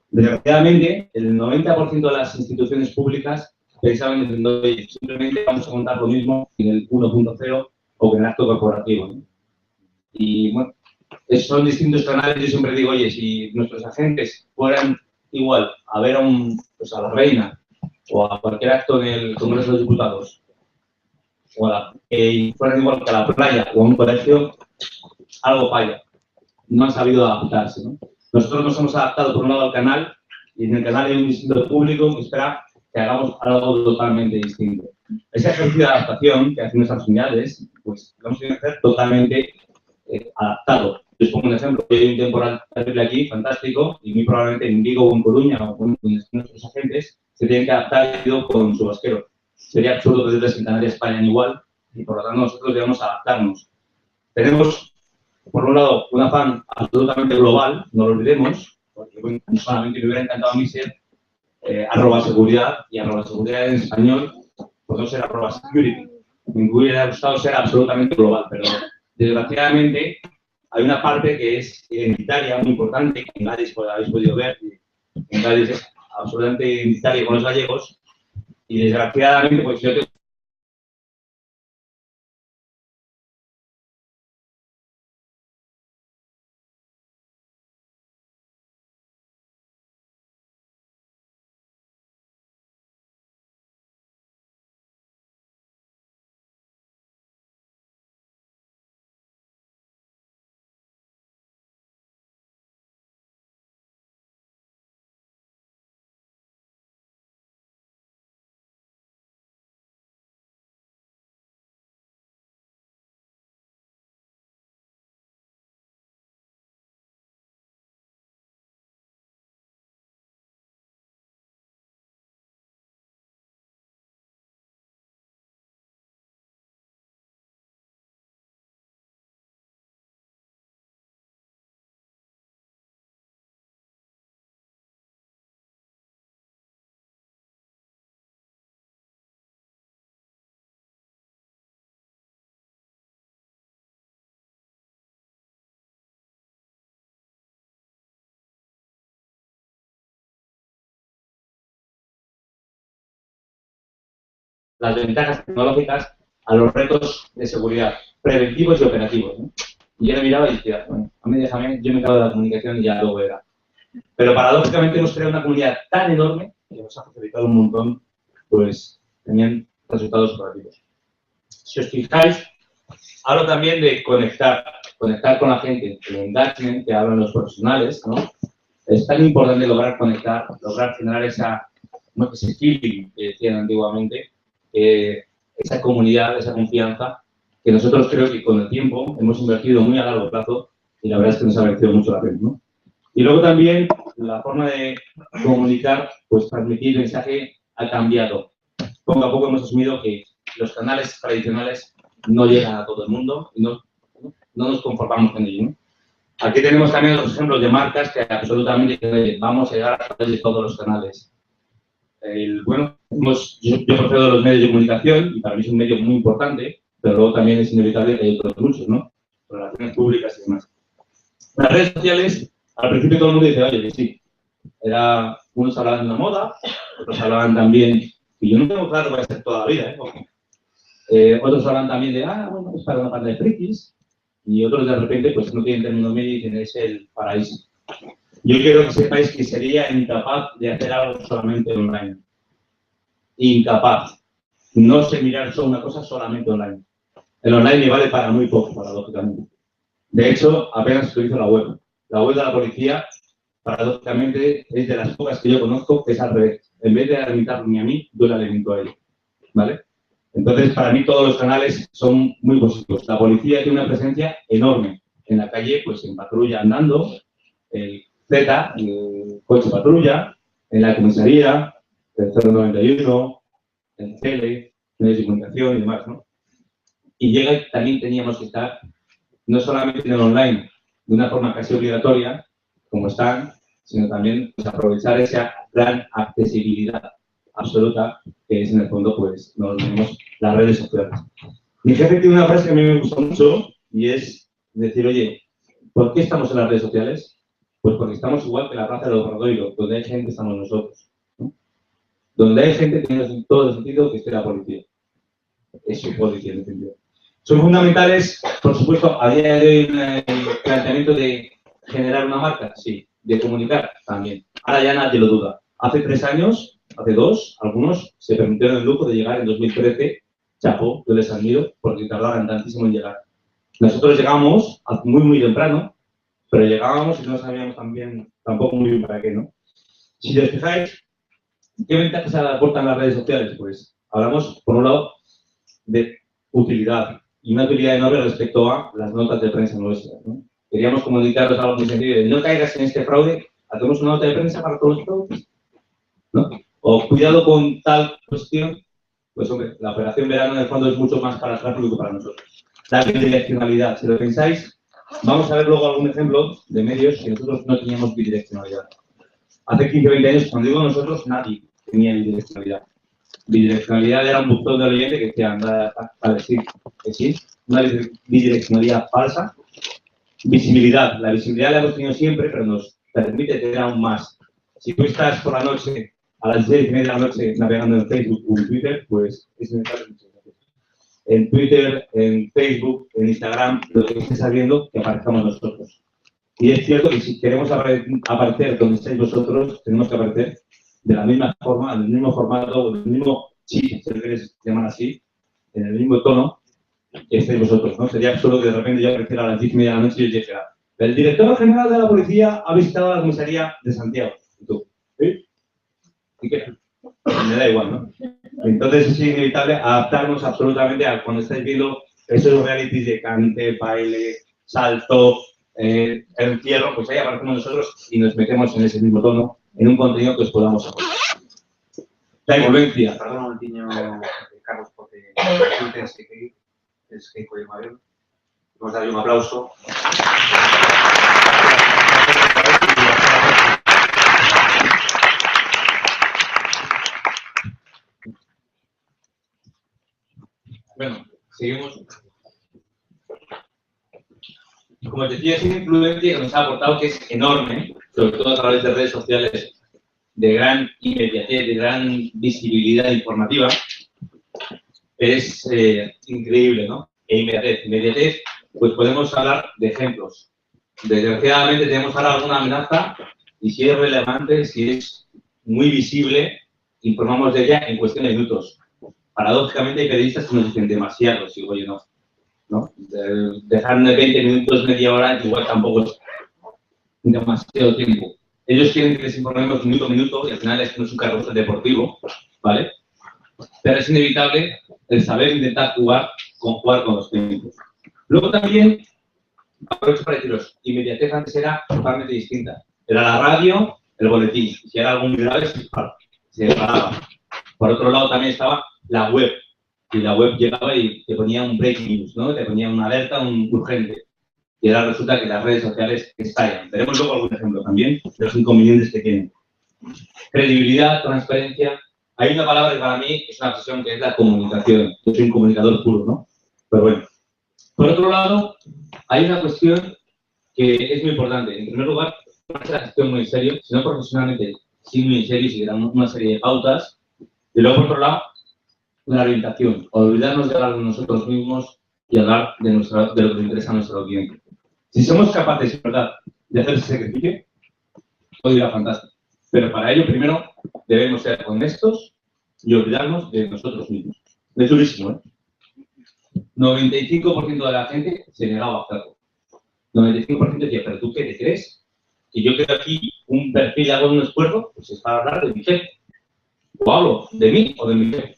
Desgraciadamente, el 90% de las instituciones públicas pensaban diciendo, oye, simplemente vamos a contar lo mismo en el 1.0 o en el acto corporativo, ¿no? Y bueno, son distintos canales. Yo siempre digo, oye, si nuestros agentes fueran igual a ver pues a la reina o a cualquier acto en el Congreso de los Diputados, o fueran igual que a la playa o a un colegio, algo falla. No han sabido adaptarse, ¿no? Nosotros nos hemos adaptado por un lado al canal, y en el canal hay un distinto público que espera que hagamos algo totalmente distinto. Ese ejercicio de adaptación que hacen nuestras unidades, pues lo hemos tenido que hacer totalmente adaptado. Les pongo un ejemplo. Hay un temporal terrible aquí, fantástico, y muy probablemente en Vigo o en Coruña o con nuestros agentes se tienen que adaptar con su vasquero. Sería absurdo pedirles que en Canarias vayan igual, y por lo tanto nosotros debemos adaptarnos. Tenemos, por un lado, un afán absolutamente global, no lo olvidemos, porque bueno, solamente me hubiera encantado a mí ser @seguridad, y @seguridad en español, por no ser @security. Me hubiera gustado ser absolutamente global, pero desgraciadamente hay una parte que es identitaria, muy importante, que en Cádiz habéis podido ver, en Cádiz es absolutamente identitaria con los gallegos, y desgraciadamente, pues yo tengo las ventajas tecnológicas a los retos de seguridad, preventivos y operativos, ¿no? Y yo le miraba y decía, bueno, a mí déjame, yo me encargo de la comunicación y ya luego verá. Pero paradójicamente hemos creado una comunidad tan enorme que nos ha facilitado un montón, pues, tenían resultados operativos. Si os fijáis, hablo también de conectar con la gente, el engagement que hablan los profesionales, ¿no? Es tan importante lograr conectar, lograr generar ese feeling que decían antiguamente, esa comunidad, esa confianza, que nosotros creo que con el tiempo hemos invertido muy a largo plazo y la verdad es que nos ha merecido mucho la pena, ¿no? Y luego también la forma de comunicar, pues transmitir el mensaje ha cambiado. Poco a poco hemos asumido que los canales tradicionales no llegan a todo el mundo y no nos conformamos con ello, ¿no? Aquí tenemos también otros ejemplos de marcas que absolutamente vamos a llegar a través de todos los canales. Bueno, yo procedo de los medios de comunicación y para mí es un medio muy importante, pero luego también es inevitable que hay otros muchos, ¿no? Relaciones públicas y demás. Las redes sociales, al principio todo el mundo dice, oye, que sí. Unos hablaban de una moda, otros hablaban también, y yo no tengo claro que va a ser toda la vida, otros hablan también de, bueno, es para una banda de frikis, y otros de repente, pues no tienen término medio y dicen, es el paraíso. Yo quiero que sepáis que sería incapaz de hacer algo solamente online. Incapaz. No sé mirar solo una cosa solamente online. El online me vale para muy poco, paradójicamente. De hecho, apenas utilizo la web. La web de la policía, paradójicamente, es de las pocas que yo conozco que es al revés. En vez de limitarme a mí, yo la limito a él. ¿Vale? Entonces, para mí todos los canales son muy positivos. La policía tiene una presencia enorme. En la calle, pues en patrulla andando, el Z, el coche patrulla, en la comisaría, el 091, el CELE, medios de comunicación y demás, ¿no? Y también teníamos que estar no solamente en el online, de una forma casi obligatoria, como están, sino también pues, aprovechar esa gran accesibilidad absoluta que es en el fondo, pues, no olvidemos las redes sociales. Mi jefe tiene una frase que a mí me gusta mucho y es decir, oye, ¿Por qué estamos en las redes sociales? Pues porque estamos igual que la Plaza de los Obradoiro, donde hay gente, estamos nosotros, ¿no? Donde hay gente, tiene todo el sentido que esté la policía. Es su policía, en el sentido. Son fundamentales, por supuesto, a día de hoy el planteamiento de generar una marca, sí, de comunicar también. Ahora ya nadie lo duda. Hace 3 años, hace 2, algunos se permitieron el lujo de llegar en 2013, chapó, yo les admiro, porque tardaban tantísimo en llegar. Nosotros llegamos muy temprano, pero llegábamos y no sabíamos tampoco muy bien para qué, ¿no? Si os fijáis, ¿qué ventajas aportan las redes sociales? Pues hablamos, por un lado, de utilidad, y una utilidad enorme respecto a las notas de prensa nuestras, ¿no? Queríamos comunicaros algo muy sencillo, de no caigas en este fraude, hacemos una nota de prensa para todos los fraudes, ¿no? O cuidado con tal cuestión, pues hombre, la operación verano en el fondo es mucho más para el tráfico que para nosotros. La bidireccionalidad, si lo pensáis, vamos a ver luego algún ejemplo de medios que nosotros no teníamos bidireccionalidad. Hace 15 o 20 años, cuando digo nosotros, nadie tenía bidireccionalidad. Bidireccionalidad era un botón de oyente que decía, anda a decir que sí, una bidireccionalidad falsa. Visibilidad, la visibilidad la hemos tenido siempre, pero nos permite tener aún más. Si tú estás por la noche, a las 10:30 de la noche, navegando en Facebook o en Twitter, pues es necesario. En Twitter, en Facebook, en Instagram, lo que estés sabiendo, que aparezcamos nosotros. Y es cierto que si queremos aparecer donde estáis vosotros, tenemos que aparecer de la misma forma, en el mismo formato, en el mismo chip, si lo queréis llamar así, en el mismo tono que estáis vosotros, ¿no? Sería absurdo que de repente yo apareciera a las 10:30 de la noche y os dijera, el director general de la policía ha visitado la comisaría de Santiago. Y tú, ¿sí? ¿Y qué? Me da igual, ¿no? Entonces es inevitable adaptarnos absolutamente a cuando estáis viendo esos realities de cante, baile, salto, encierro, pues ahí aparecemos nosotros y nos metemos en ese mismo tono, en un contenido que os podamos apoyar. La envolvencia. Perdón un momentiño, Carlos, porque es que Coy Madrid. Vamos a darle un aplauso. Bueno, seguimos. Como os decía, es una influencia que nos ha aportado que es enorme, sobre todo a través de redes sociales de gran inmediatez, de gran visibilidad informativa. Es increíble, ¿no? Inmediatez, pues podemos hablar de ejemplos. Desgraciadamente tenemos ahora alguna amenaza y si es relevante, si es muy visible, informamos de ella en cuestión de minutos. Paradójicamente hay periodistas que nos dicen demasiado, si digo yo no. Dejarme 20 minutos, media hora, igual tampoco es demasiado tiempo. Ellos quieren que les informemos minuto a minuto y al final es que no es un carrusel deportivo, ¿vale? Pero es inevitable el saber intentar jugar con los tiempos. Luego también, aprovecho para deciros, inmediatez antes era totalmente distinta. Era la radio, el boletín. Si era algo muy grave, se paraba. Por otro lado también estaba la web. Y la web llegaba y te ponía un breaking news, ¿no? Te ponía una alerta, un urgente. Y ahora resulta que las redes sociales estallan. Veremos luego algún ejemplo también de los inconvenientes que tienen. Credibilidad, transparencia. Hay una palabra que para mí es una obsesión, que es la comunicación. Yo soy un comunicador puro, ¿no? Pero bueno. Por otro lado, hay una cuestión que es muy importante. En primer lugar, no es la gestión muy en serio, sino profesionalmente, sí muy en serio, y seguirán una serie de pautas. Y luego, por otro lado, la orientación. Olvidarnos de hablar de nosotros mismos y hablar de lo que nos interesa a nuestro audiencia. Si somos capaces, en verdad, de hacer ese ejercicio, todo irá fantástico. Pero para ello, primero, debemos ser honestos y olvidarnos de nosotros mismos. Es durísimo, ¿eh? 95% de la gente se negaba a hacerlo. 95% decía, ¿pero tú qué te crees? Que yo creo aquí un perfil y hago un esfuerzo, pues es para hablar de mi jefe. O hablo de mí o de mi jefe.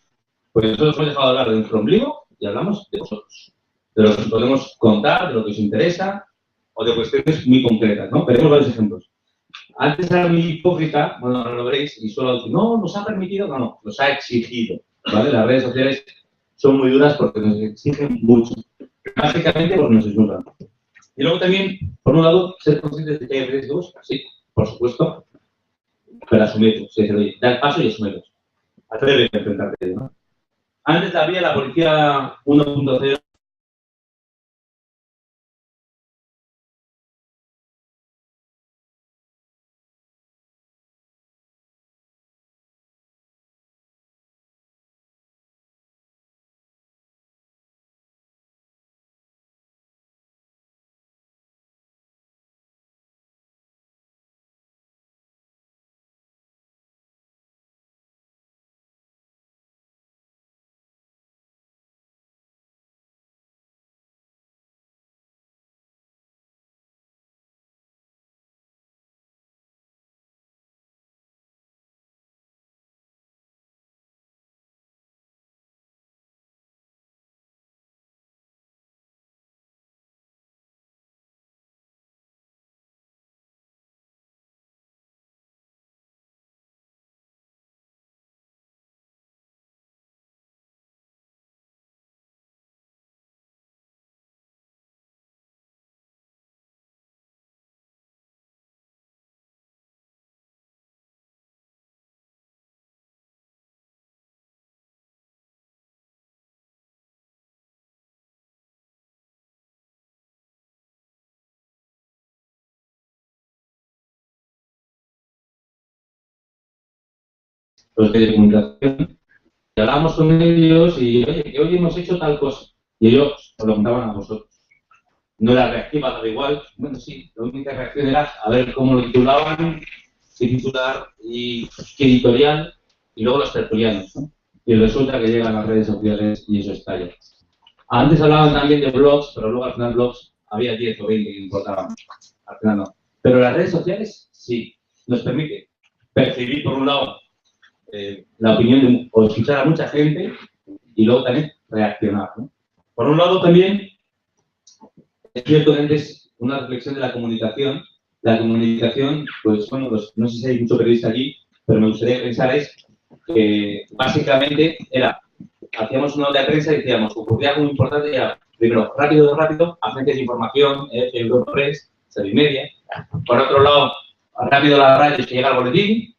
Pues nosotros hemos dejado de hablar de nuestro ombligo y hablamos de vosotros. De lo que podemos contar, de lo que os interesa o de cuestiones muy concretas, ¿no? Veremos varios ejemplos. Antes era muy hipócrita, bueno, ahora lo veréis, y solo decir, no, nos ha permitido, no, nos ha exigido, ¿vale? Las redes sociales son muy duras porque nos exigen mucho. Básicamente porque nos desnudan. Y luego también, por un lado, ser conscientes de que hay riesgos, sí, por supuesto, pero asumirlos. Es decir, oye, da el paso y asumirlos. Atrévete a enfrentarte, ¿no? Antes había la policía 1.0 los medios de comunicación, y hablábamos con ellos y, oye, que hoy hemos hecho tal cosa. Y ellos os lo contaban a vosotros. No era reactiva, daba igual. Bueno, sí, la única reacción era a ver cómo lo titulaban, qué titular y qué editorial, y luego los tertulianos, ¿no? Y resulta que llegan las redes sociales y eso estalla. Antes hablaban también de blogs, pero luego al final blogs había 10 o 20 que importaban. Al final no. Pero las redes sociales sí, nos permite percibir por un lado la opinión o escuchar a mucha gente y luego también reaccionar, ¿no? Por un lado también es cierto que antes una reflexión de la comunicación. La comunicación, pues bueno, no sé si hay mucho periodista aquí, pero me gustaría pensar es que básicamente era, hacíamos una nota de prensa y decíamos, ocurría algo muy importante y era, primero, rápido, agencias de información, Europress, Servimedia. Por otro lado, rápido la radio que llega al boletín,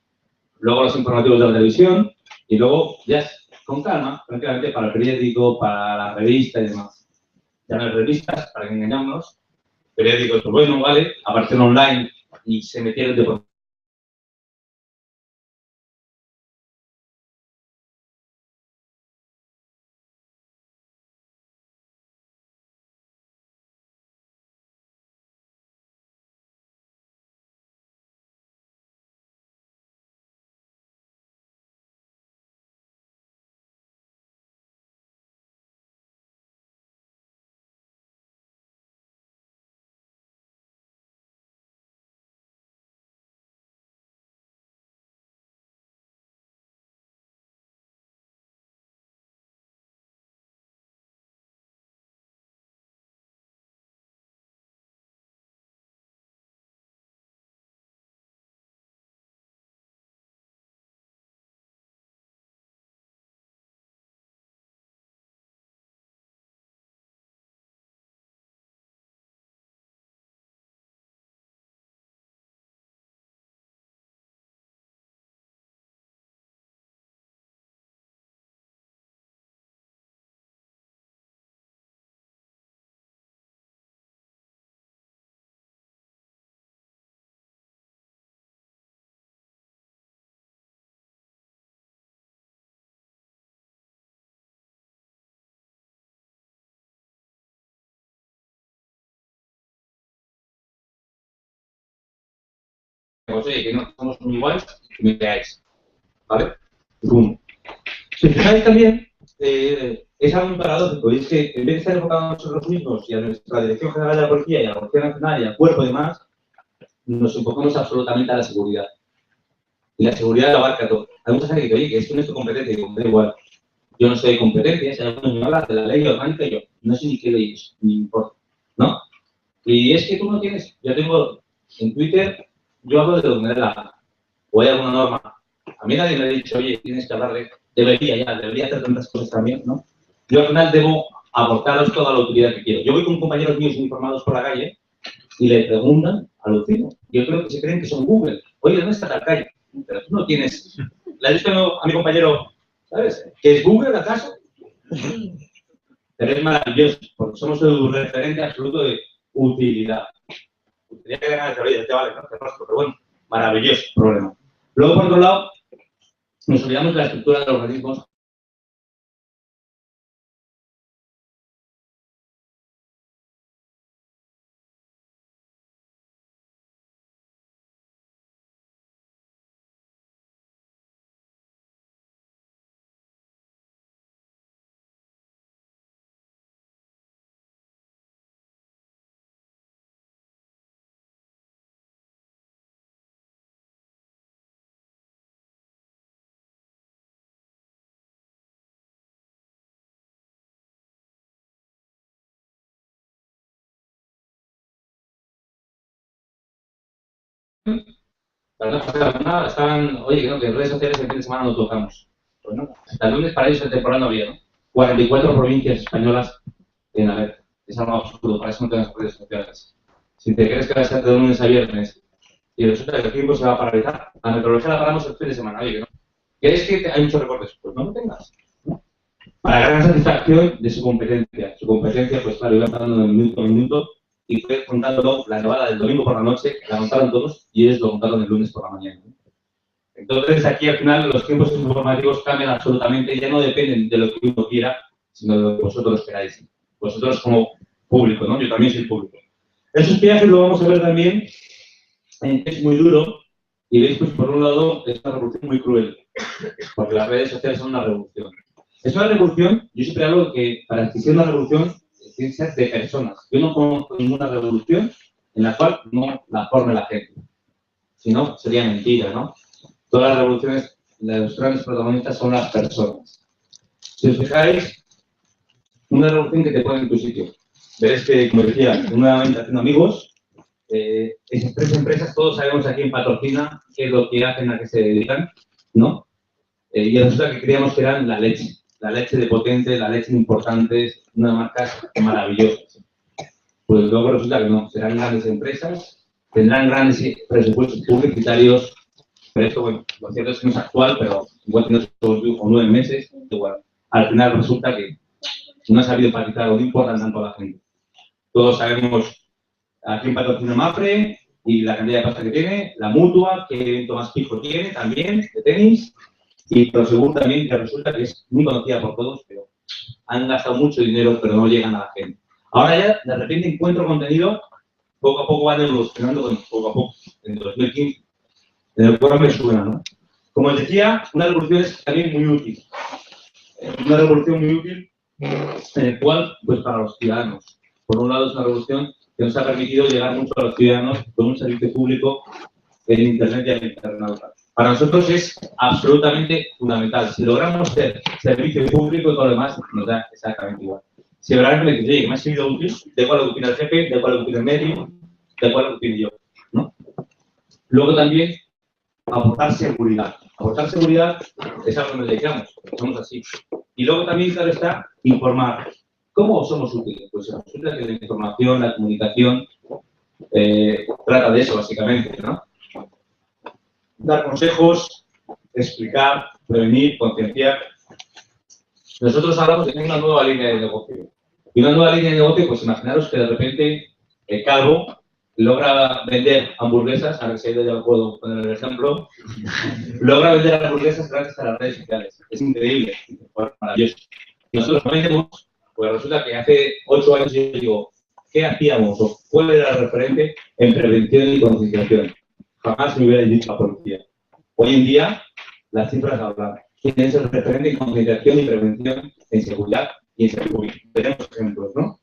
luego los informativos de la televisión y luego ya con calma, tranquilamente, para el periódico, para la revista y demás. Ya no hay revistas, para que engañarnos, periódicos, pues bueno, vale, aparecieron online y se metieron de por... Oye, que no somos muy iguales, que me veáis, ¿vale? ¡Pum! Si fijáis también, es algo muy paradójico, y es que en vez de estar enfocados a nosotros mismos y a nuestra Dirección General de la Policía y a la Policía Nacional y al cuerpo y demás, nos enfocamos absolutamente a la seguridad. Y la seguridad lo abarca todo. Hay mucha gente que dice, oye, que esto no es tu competencia, y digo, da igual. Yo no soy de competencia, si alguno me habla de la ley orgánica, yo no sé ni qué ley es, ni importa, ¿no? Y es que tú no tienes, yo tengo en Twitter, yo hablo de lo que me dé la gana. O hay alguna norma. A mí nadie me ha dicho, oye, tienes que hablar de... Debería hacer tantas cosas también, ¿no? Yo al final debo aportaros toda la utilidad que quiero. Yo voy con compañeros míos informados por la calle y le preguntan, alucino. Yo creo que se creen que son Google. Oye, ¿dónde está la calle? Pero tú no tienes... ¿Le has visto a mi compañero, ¿sabes? ¿Que es Google acaso? Pero es maravilloso, porque somos un referente absoluto de utilidad. Tenía que ganar de oye, te vale, no te rastro, pero bueno, maravilloso problema. Luego, por otro lado, nos olvidamos de la estructura de los organismos. Nada, estaban, oye, que no, que en redes sociales el fin de semana no tocamos. Pues no, hasta el lunes para ellos el temporal no había, ¿no? 44 provincias españolas en alerta. Es algo absurdo, para eso no tenemos redes sociales. Si te crees que va a ser de lunes a viernes y resulta que el tiempo se va a paralizar, la meteorología la paramos el fin de semana, oye, que no. ¿Quieres que hay muchos recortes? Pues no lo tengas, ¿no? Para la gran satisfacción de su competencia. Su competencia, pues claro, iba pasando de minuto a minuto y fue contándolo la nevada del domingo por la noche, la contaron todos y ellos lo contaron el lunes por la mañana, ¿no? Entonces, aquí al final los tiempos informativos cambian absolutamente, ya no dependen de lo que uno quiera, sino de lo que vosotros queráis. Vosotros como público, ¿no? Yo también soy público. Esos viajes lo vamos a ver también, es muy duro, y veis, pues por un lado, es una revolución muy cruel, porque las redes sociales son una revolución. Es una revolución, yo siempre hablo que para que sea una revolución, tiene que ser de personas. Yo no conozco ninguna revolución en la cual no la forme la gente. Si no, sería mentira, ¿no? Todas las revoluciones, los grandes protagonistas son las personas. Si os fijáis, una revolución que te pone en tu sitio. Veréis que, como decía, una venta haciendo amigos, esas tres empresas, todos sabemos a quién patrocina, qué es lo que hacen, a qué se dedican, ¿no? Y resulta que creíamos que eran la leche de potente, la leche de importantes, unas marcas maravillosas. Pues luego resulta que no, serán grandes empresas, tendrán grandes presupuestos publicitarios, pero esto, bueno, lo cierto es que no es actual, pero igual tiene 8 o 9 meses, igual. Al final resulta que no ha sabido empatizar o no importan tanto a la gente. Todos sabemos a quién patrocina Mapfre y la cantidad de pasta que tiene, la Mutua, qué evento más pijo tiene también, de tenis, y Prosegur también, que resulta que es muy conocida por todos, pero han gastado mucho dinero, pero no llegan a la gente. Ahora ya, de repente, encuentro contenido, poco a poco van evolucionando, poco a poco, en 2015, en el cual me suena, ¿no? Como os decía, una revolución es también muy útil. Una revolución muy útil en el cual, pues para los ciudadanos. Por un lado, es una revolución que nos ha permitido llegar mucho a los ciudadanos con un servicio público en Internet y en Internet. Para nosotros es absolutamente fundamental. Si logramos ser servicio público y todo lo demás, nos da exactamente igual. Si verdaderamente me dice, oye, que me ha sido útil, de cuál lo que opina el jefe, de cuál lo que opina el medio, de cuál lo que opine yo, ¿no? Luego también, aportar seguridad. Aportar seguridad es algo que nos dedicamos, somos así. Y luego también, claro está, informar. ¿Cómo somos útiles? Pues resulta que la información, la comunicación, trata de eso, básicamente, ¿no? Dar consejos, explicar, prevenir, concienciar. Nosotros hablamos de una nueva línea de negocio. Y una nueva línea de negocio, pues imaginaros que de repente Calvo logra vender hamburguesas, ahora que se ha ido ya puedo poner el ejemplo, logra vender hamburguesas gracias a las redes sociales. Es increíble, maravilloso. Y nosotros no vendemos, pues resulta que hace 8 años yo digo, ¿qué hacíamos o cuál era el referente en prevención y concienciación? Jamás me hubiera dicho la policía. Hoy en día, las cifras hablan. ¿Quién es el referente en concienciación y prevención en seguridad y en salud? Tenemos ejemplos, ¿no?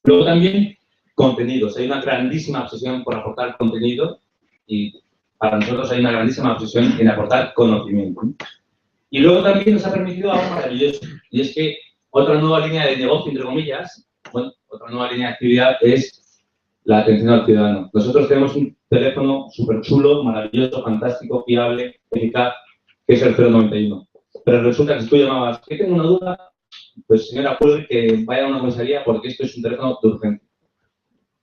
Luego también, contenidos. Hay una grandísima obsesión por aportar contenido y para nosotros hay una grandísima obsesión en aportar conocimiento. Y luego también nos ha permitido algo maravilloso, y es que otra nueva línea de negocio, entre comillas, bueno, otra nueva línea de actividad es la atención al ciudadano. Nosotros tenemos un teléfono súper chulo, maravilloso, fantástico, fiable, eficaz, que es el 091. Pero resulta que si tú llamabas, ¿qué tengo una duda? Pues señora, puede que vaya a una comisaría porque esto es un teléfono de urgencia.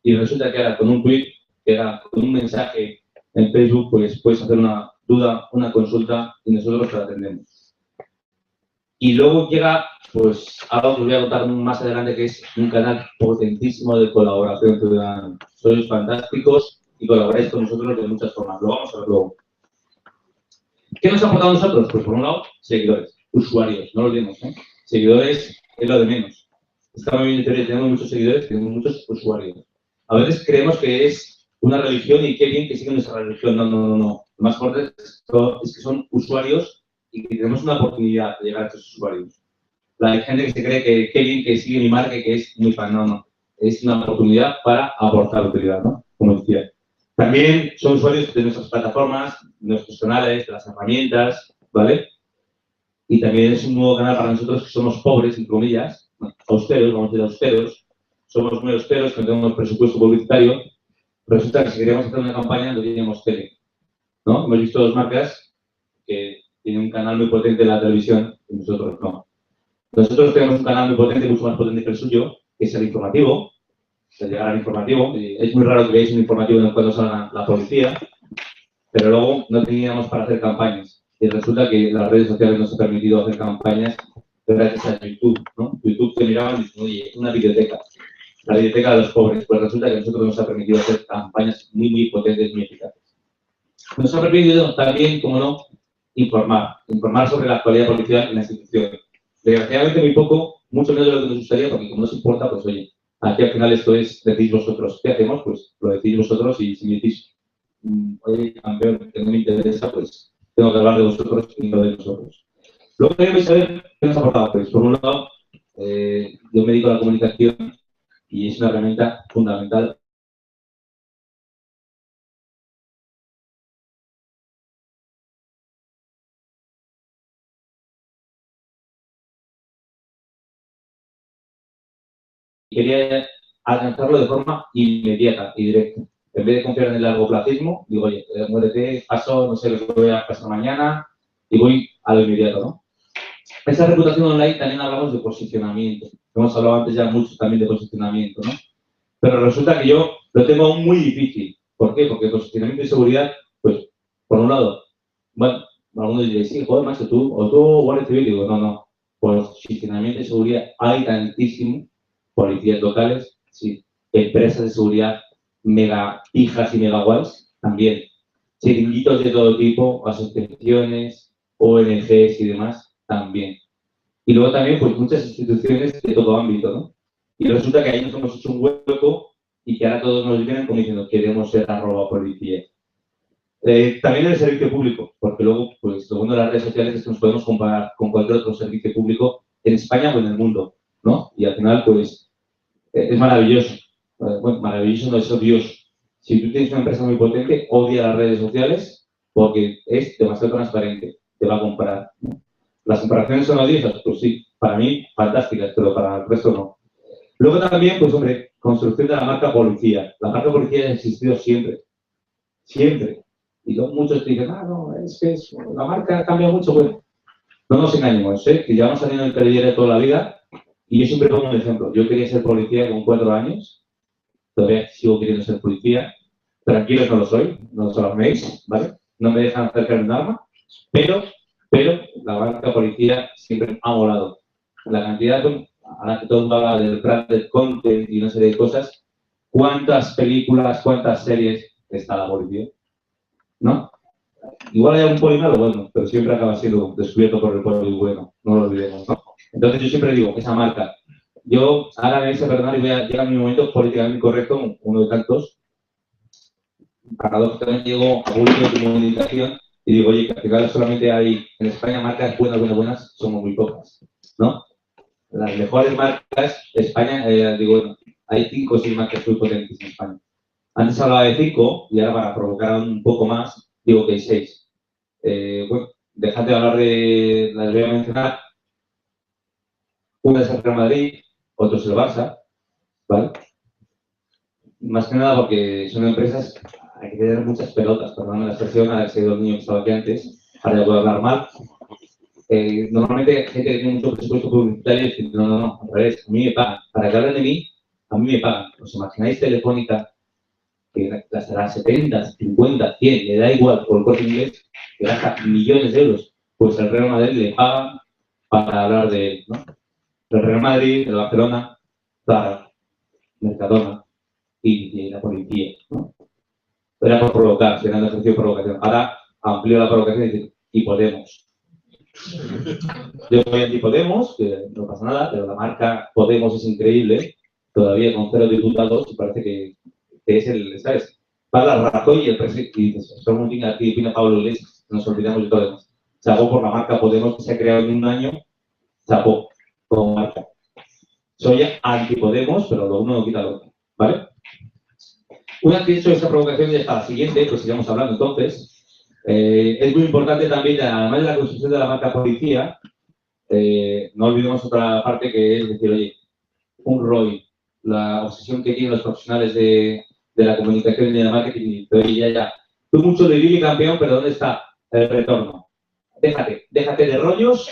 Y resulta que ahora con un tweet, que era con un mensaje en Facebook, pues puedes hacer una duda, una consulta y nosotros te la atendemos. Y luego llega, pues, algo que os voy a contar más adelante, que es un canal potentísimo de colaboración ciudadana. Sois fantásticos y colaboráis con nosotros de muchas formas. Lo vamos a ver luego. ¿Qué nos ha aportado a nosotros? Pues, por un lado, seguidores, usuarios, no lo olvidemos, ¿eh? Seguidores es lo de menos. Está muy bien en teoría, tenemos muchos seguidores, tenemos muchos usuarios. A veces creemos que es una religión y qué bien que siguen esa religión. No. Lo más fuerte es que son usuarios y que tenemos una oportunidad de llegar a estos usuarios. Hay gente que se cree que qué bien que sigue mi marca y que es muy fan. No. Es una oportunidad para aportar utilidad, ¿no? Como decía. También son usuarios de nuestras plataformas, de nuestros canales, de las herramientas, ¿vale? Y también es un nuevo canal para nosotros que somos pobres, entre comillas, austeros, vamos a decir austeros. Somos muy austeros, que no tenemos presupuesto publicitario. Resulta que si queríamos hacer una campaña, no teníamos tele, ¿no? Hemos visto dos marcas que tienen un canal muy potente en la televisión y nosotros no. Nosotros tenemos un canal muy potente, mucho más potente que el suyo, que es el informativo, el llegar al informativo. Es muy raro que veáis un informativo en el cual salga la policía, pero luego no teníamos para hacer campañas. Y resulta que las redes sociales nos han permitido hacer campañas gracias a YouTube, ¿no? YouTube te miraban y dicen, oye, una biblioteca, la biblioteca de los pobres. Pues resulta que a nosotros nos ha permitido hacer campañas muy potentes, muy eficaces. Nos ha permitido también, como no, informar sobre la actualidad policial en la institución. Desgraciadamente muy poco, mucho menos de lo que nos gustaría, porque como nos importa, pues oye, aquí al final esto es, decís vosotros, ¿qué hacemos? Pues lo decís vosotros y si me decís, oye, campeón, que no me interesa, pues tengo que hablar de vosotros y no de nosotros. Luego también vais a ver qué nos ha aportado. Pues por un lado, yo me dedico a la comunicación y es una herramienta fundamental. Quería alcanzarlo de forma inmediata y directa. En vez de confiar en el largoplacismo, digo, oye, muérete, paso, no sé, lo que voy a pasar mañana y voy a lo inmediato, ¿no? Esa reputación online también hablamos de posicionamiento. Hemos hablado antes ya mucho también de posicionamiento, ¿no? Pero resulta que yo lo tengo muy difícil. ¿Por qué? Porque posicionamiento y seguridad, pues, por un lado, bueno, algunos diréis, sí, joder, macho, tú Guardia Civil, digo, no, posicionamiento y seguridad hay tantísimo. Policías locales, sí. Empresas de seguridad mega pijas y mega guays, también. Chiringuitos de todo tipo, asociaciones, ONGs y demás, también. Y luego también, pues, muchas instituciones de todo ámbito, ¿no? Y resulta que ahí nos hemos hecho un hueco y que ahora todos nos vienen como diciendo, queremos ser @policía. También el servicio público, porque luego, pues, según las redes sociales, es que nos podemos comparar con cualquier otro servicio público en España o en el mundo, ¿no? Y al final, pues, es maravilloso. Bueno, maravilloso no es odioso. Si tú tienes una empresa muy potente, odia las redes sociales porque es demasiado transparente. Te va a comprar, ¿no? ¿Las comparaciones son odiosas? Pues sí, para mí fantásticas, pero para el resto no. Luego también, pues hombre, construcción de la marca policía. La marca policía ha existido siempre. Siempre. Y luego muchos te dicen, no, es que la marca ha cambiado mucho. Bueno, no nos engañemos, que llevamos saliendo en el telediario toda la vida. Y yo siempre pongo un ejemplo. Yo quería ser policía con 4 años. Todavía sigo queriendo ser policía. Tranquilos, no lo soy. No os alarméis, ¿vale? No me dejan acercar un arma. Pero la marca policía siempre ha volado. La cantidad, ahora que todo el mundo habla del branded content y una serie de cosas, ¿cuántas películas, cuántas series está la policía? ¿No? Igual hay algún poli malo, bueno, pero siempre acaba siendo descubierto por el poli bueno. No lo olvidemos, ¿no? Entonces yo siempre digo, esa marca, yo ahora me vais a perdonar y voy a llegar a mi momento políticamente correcto, uno de tantos. Paradójicamente llego a público de comunicación y digo, oye, que al final solamente hay en España marcas buenas, somos muy pocas, ¿no? Las mejores marcas, España, digo, hay 5 o 6 marcas muy potentes en España. Antes hablaba de 5 y ahora para provocar un poco más, digo que hay 6. Bueno, dejad de hablar de, las voy a mencionar. Una es el Real Madrid, otro es el Barça, ¿vale? Más que nada porque son empresas, hay que tener muchas pelotas, perdóname la expresión, haber sido el niño que estaba aquí antes, ahora ya puedo hablar mal. Normalmente gente que tiene mucho presupuesto publicitario dice, no, al revés, a mí me pagan. Para que hablen de mí, a mí me pagan. ¿Os imagináis Telefónica, que gastará 70, 50, 100, le da igual por el Corte Inglés, que gasta millones de euros? Pues el Real Madrid le pagan para hablar de él, ¿no? El Real Madrid, el Barcelona, Zara, Mercadona y la policía, ¿no? Era por provocar, era un ejercicio de provocación. Ahora amplío la provocación y dice, y Podemos. Yo soy anti-Podemos, que no pasa nada, pero la marca Podemos es increíble, todavía con 0 diputados, y parece que es el, ¿sabes? Para Rajoy y el presidente, y dices, espera un momentito, aquí opina Pablo Iglesias, nos olvidamos de todo. Chapó por la marca Podemos que se ha creado en un año, chapó como marca. Soy anti-Podemos, pero lo uno no quita lo otro, ¿vale? Una vez que he hecho esta provocación, ya está la siguiente, pues sigamos hablando entonces. Es muy importante también, además de la construcción de la marca policía, no olvidemos otra parte que es decir, oye, un ROI, la obsesión que tienen los profesionales de la comunicación y del marketing, pero ya. Tú mucho de Billy campeón, pero ¿dónde está el retorno? Déjate de rollos,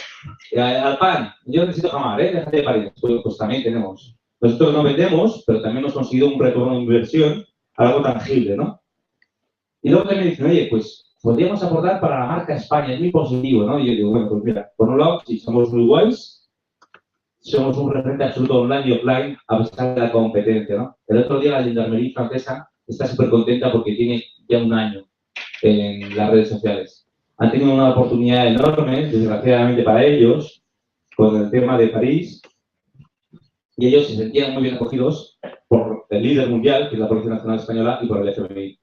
al pan, yo necesito jamar, déjate de parientes. Pues también tenemos. Nosotros no vendemos, pero también hemos conseguido un retorno de inversión, algo tangible, ¿no? Y luego también dicen, oye, pues podríamos aportar para la marca España, es muy positivo, ¿no? Y yo digo, bueno, pues mira, por un lado, sí, somos muy guays, somos un referente absoluto online y offline a pesar de la competencia, ¿no? El otro día la gendarmería francesa está súper contenta porque tiene ya un año en las redes sociales. Han tenido una oportunidad enorme, desgraciadamente para ellos, con el tema de París, y ellos se sentían muy bien acogidos por el líder mundial, que es la Policía Nacional Española, y por el FBI.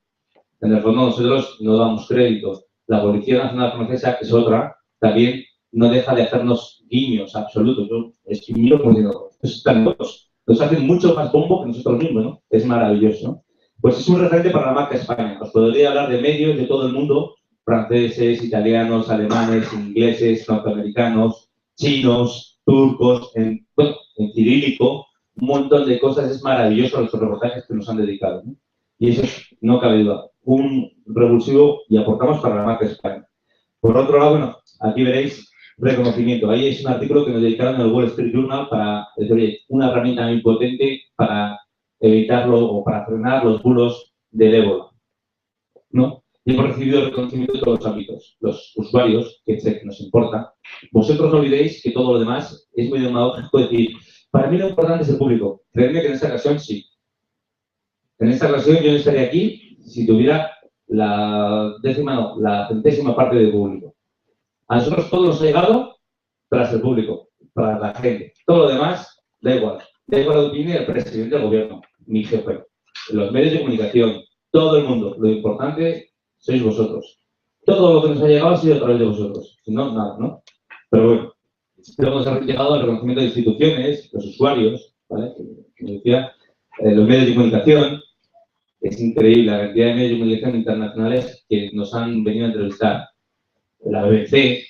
En el fondo, nosotros no damos crédito. La Policía Nacional Francesa, que es otra, también no deja de hacernos guiños absolutos. Yo es que miro como digo, están locos. Nos hacen mucho más bombo que nosotros mismos, ¿no? Es maravilloso, ¿no? Pues es un referente para la marca España. Os podría hablar de medios de todo el mundo, franceses, italianos, alemanes, ingleses, norteamericanos, chinos, turcos, en cirílico, un montón de cosas. Es maravilloso los reportajes que nos han dedicado, ¿no? Y eso no cabe duda, un revulsivo y aportamos para la marca España. Por otro lado, bueno, aquí veréis reconocimiento. Ahí es un artículo que nos dedicaron en el Wall Street Journal para decir, oye, una herramienta muy potente para evitarlo o para frenar los bulos del ébola, ¿no? Y hemos recibido el reconocimiento de todos los ámbitos, los usuarios, que sé que nos importa. Vosotros no olvidéis que todo lo demás es muy demagógico decir, para mí lo importante es el público. Creedme que en esta ocasión sí. En esta ocasión yo no estaría aquí si tuviera la centésima parte del público. A nosotros todo nos ha llegado tras el público, para la gente. Todo lo demás da igual. Da igual la opinión del presidente del gobierno, mi jefe, los medios de comunicación, todo el mundo. Lo importante sois vosotros. Todo lo que nos ha llegado ha sido a través de vosotros. Si no, nada, ¿no? Pero bueno, luego nos ha llegado el reconocimiento de instituciones, los usuarios, ¿vale? Como decía, los medios de comunicación. Es increíble la cantidad de medios de comunicación internacionales que nos han venido a entrevistar. La BBC,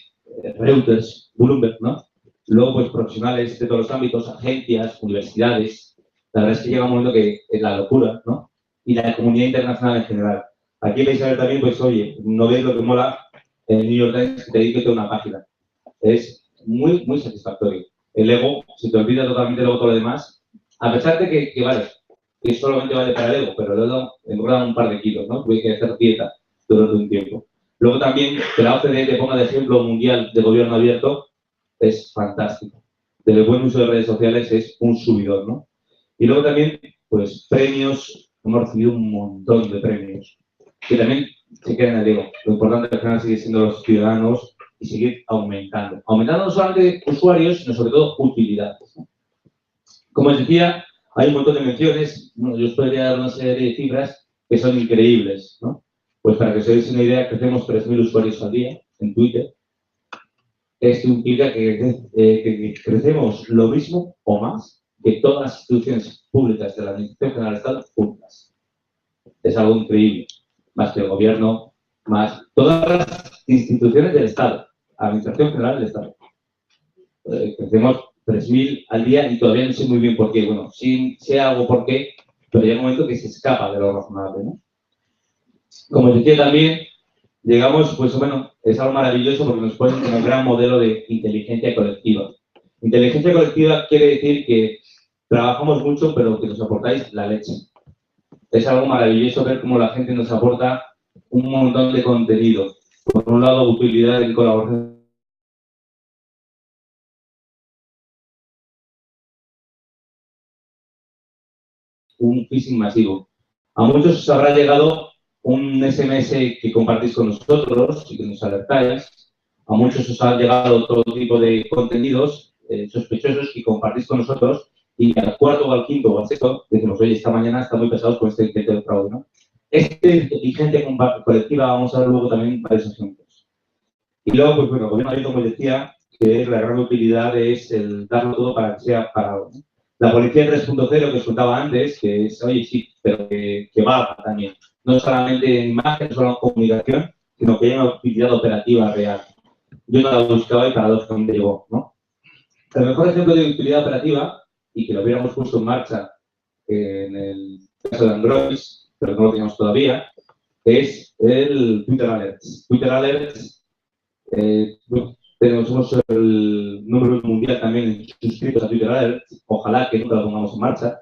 Reuters, Bloomberg, ¿no? Luego, pues, profesionales de todos los ámbitos, agencias, universidades. La verdad es que llega un momento que es la locura, ¿no? Y la comunidad internacional en general. Aquí vais a ver también, pues, oye, no veis lo que mola el New York Times que te dedique toda una página. Es muy, muy satisfactorio. El ego, se te olvida totalmente luego todo lo demás, a pesar de que vale, que solamente vale para el ego, pero luego engorda un par de kilos, ¿no? Tuve que hacer dieta durante un tiempo. Luego también que la OCDE te ponga de ejemplo mundial de gobierno abierto es fantástico. Del buen uso de redes sociales es un subidón, ¿no? Y luego también, pues, premios, hemos recibido un montón de premios, que también se quedan en el ego. Lo importante al final sigue siendo los ciudadanos y seguir aumentando. Aumentando no solamente usuarios, sino sobre todo utilidades, ¿no? Como os decía, hay un montón de menciones. Bueno, yo os podría dar una serie de cifras que son increíbles, ¿no? Pues para que os deis una idea, crecemos 3.000 usuarios al día en Twitter. Esto implica que crecemos lo mismo o más que todas las instituciones públicas de la Administración General del Estado juntas. Es algo increíble. Más que el gobierno, más todas las instituciones del Estado, Administración General del Estado. Crecemos 3.000 al día y todavía no sé muy bien por qué. Bueno, sí sé algo por qué, pero llega un momento que se escapa de lo razonable, ¿no? Como os decía también, llegamos, pues bueno, es algo maravilloso porque nos ponen como un gran modelo de inteligencia colectiva. Inteligencia colectiva quiere decir que trabajamos mucho, pero que nos aportáis la leche. Es algo maravilloso ver cómo la gente nos aporta un montón de contenido. Por un lado, utilidad en colaboración. Un phishing masivo. A muchos os habrá llegado un SMS que compartís con nosotros y que nos alertáis. A muchos os ha llegado todo tipo de contenidos sospechosos que compartís con nosotros y al cuarto o al quinto o al sexto decimos, oye, esta mañana están muy pesados con este intento de fraude, ¿no? Inteligencia colectiva vamos a ver luego también varios ejemplos. Y luego, pues bueno, gobierno abierto, como decía, que la gran utilidad es el darlo todo para que sea parado, ¿no? La policía 3.0 que os contaba antes, que es, oye, sí, pero que valga también. No solamente en imagen, no solo en comunicación, sino que haya una utilidad operativa real. Yo no la buscaba y paradójicamente llegó, ¿no? El mejor ejemplo de utilidad operativa, y que lo hubiéramos puesto en marcha en el caso de Android, pero no lo teníamos todavía, es el Twitter Alerts. Twitter Alerts, tenemos el número mundial también suscritos a Twitter Alerts. Ojalá que nunca lo pongamos en marcha.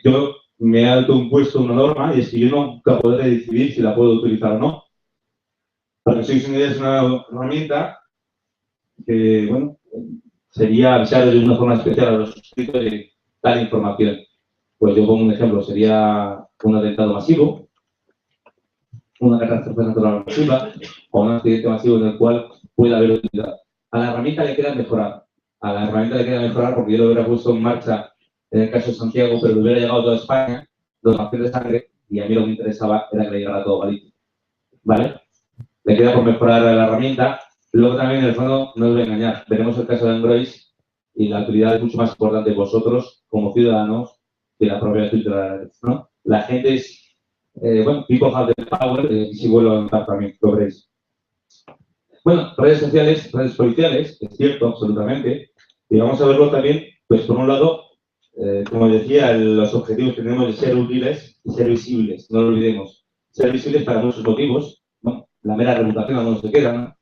Yo me he autoimpuesto una norma y es que yo nunca podré decidir si la puedo utilizar o no. Para que os hagáis una idea, es una herramienta que, bueno, sería avisar de una forma especial a los suscritos de tal información. Pues yo pongo un ejemplo, sería un atentado masivo, una catástrofe natural masiva o un accidente masivo en el cual pueda haber utilidad. A la herramienta le queda mejorar. A la herramienta le queda mejorar porque yo lo hubiera puesto en marcha en el caso de Santiago, pero lo hubiera llegado a toda España, donación de sangre, y a mí lo que me interesaba era que le llegara a todo Galicia. ¿Vale? Le queda por mejorar la herramienta. Luego también, en el fondo, no os voy a engañar. Veremos el caso de Android y la utilidad es mucho más importante vosotros como ciudadanos que la propia cultura, ¿no? La gente es, bueno, people have the power, si vuelvo a notar también, lo veréis. Bueno, redes sociales, redes policiales, es cierto, absolutamente. Y vamos a verlo también, pues por un lado, como decía, los objetivos que tenemos de ser útiles y ser visibles, no lo olvidemos. Ser visibles para muchos motivos, ¿no? La mera reputación no se queda, ¿no?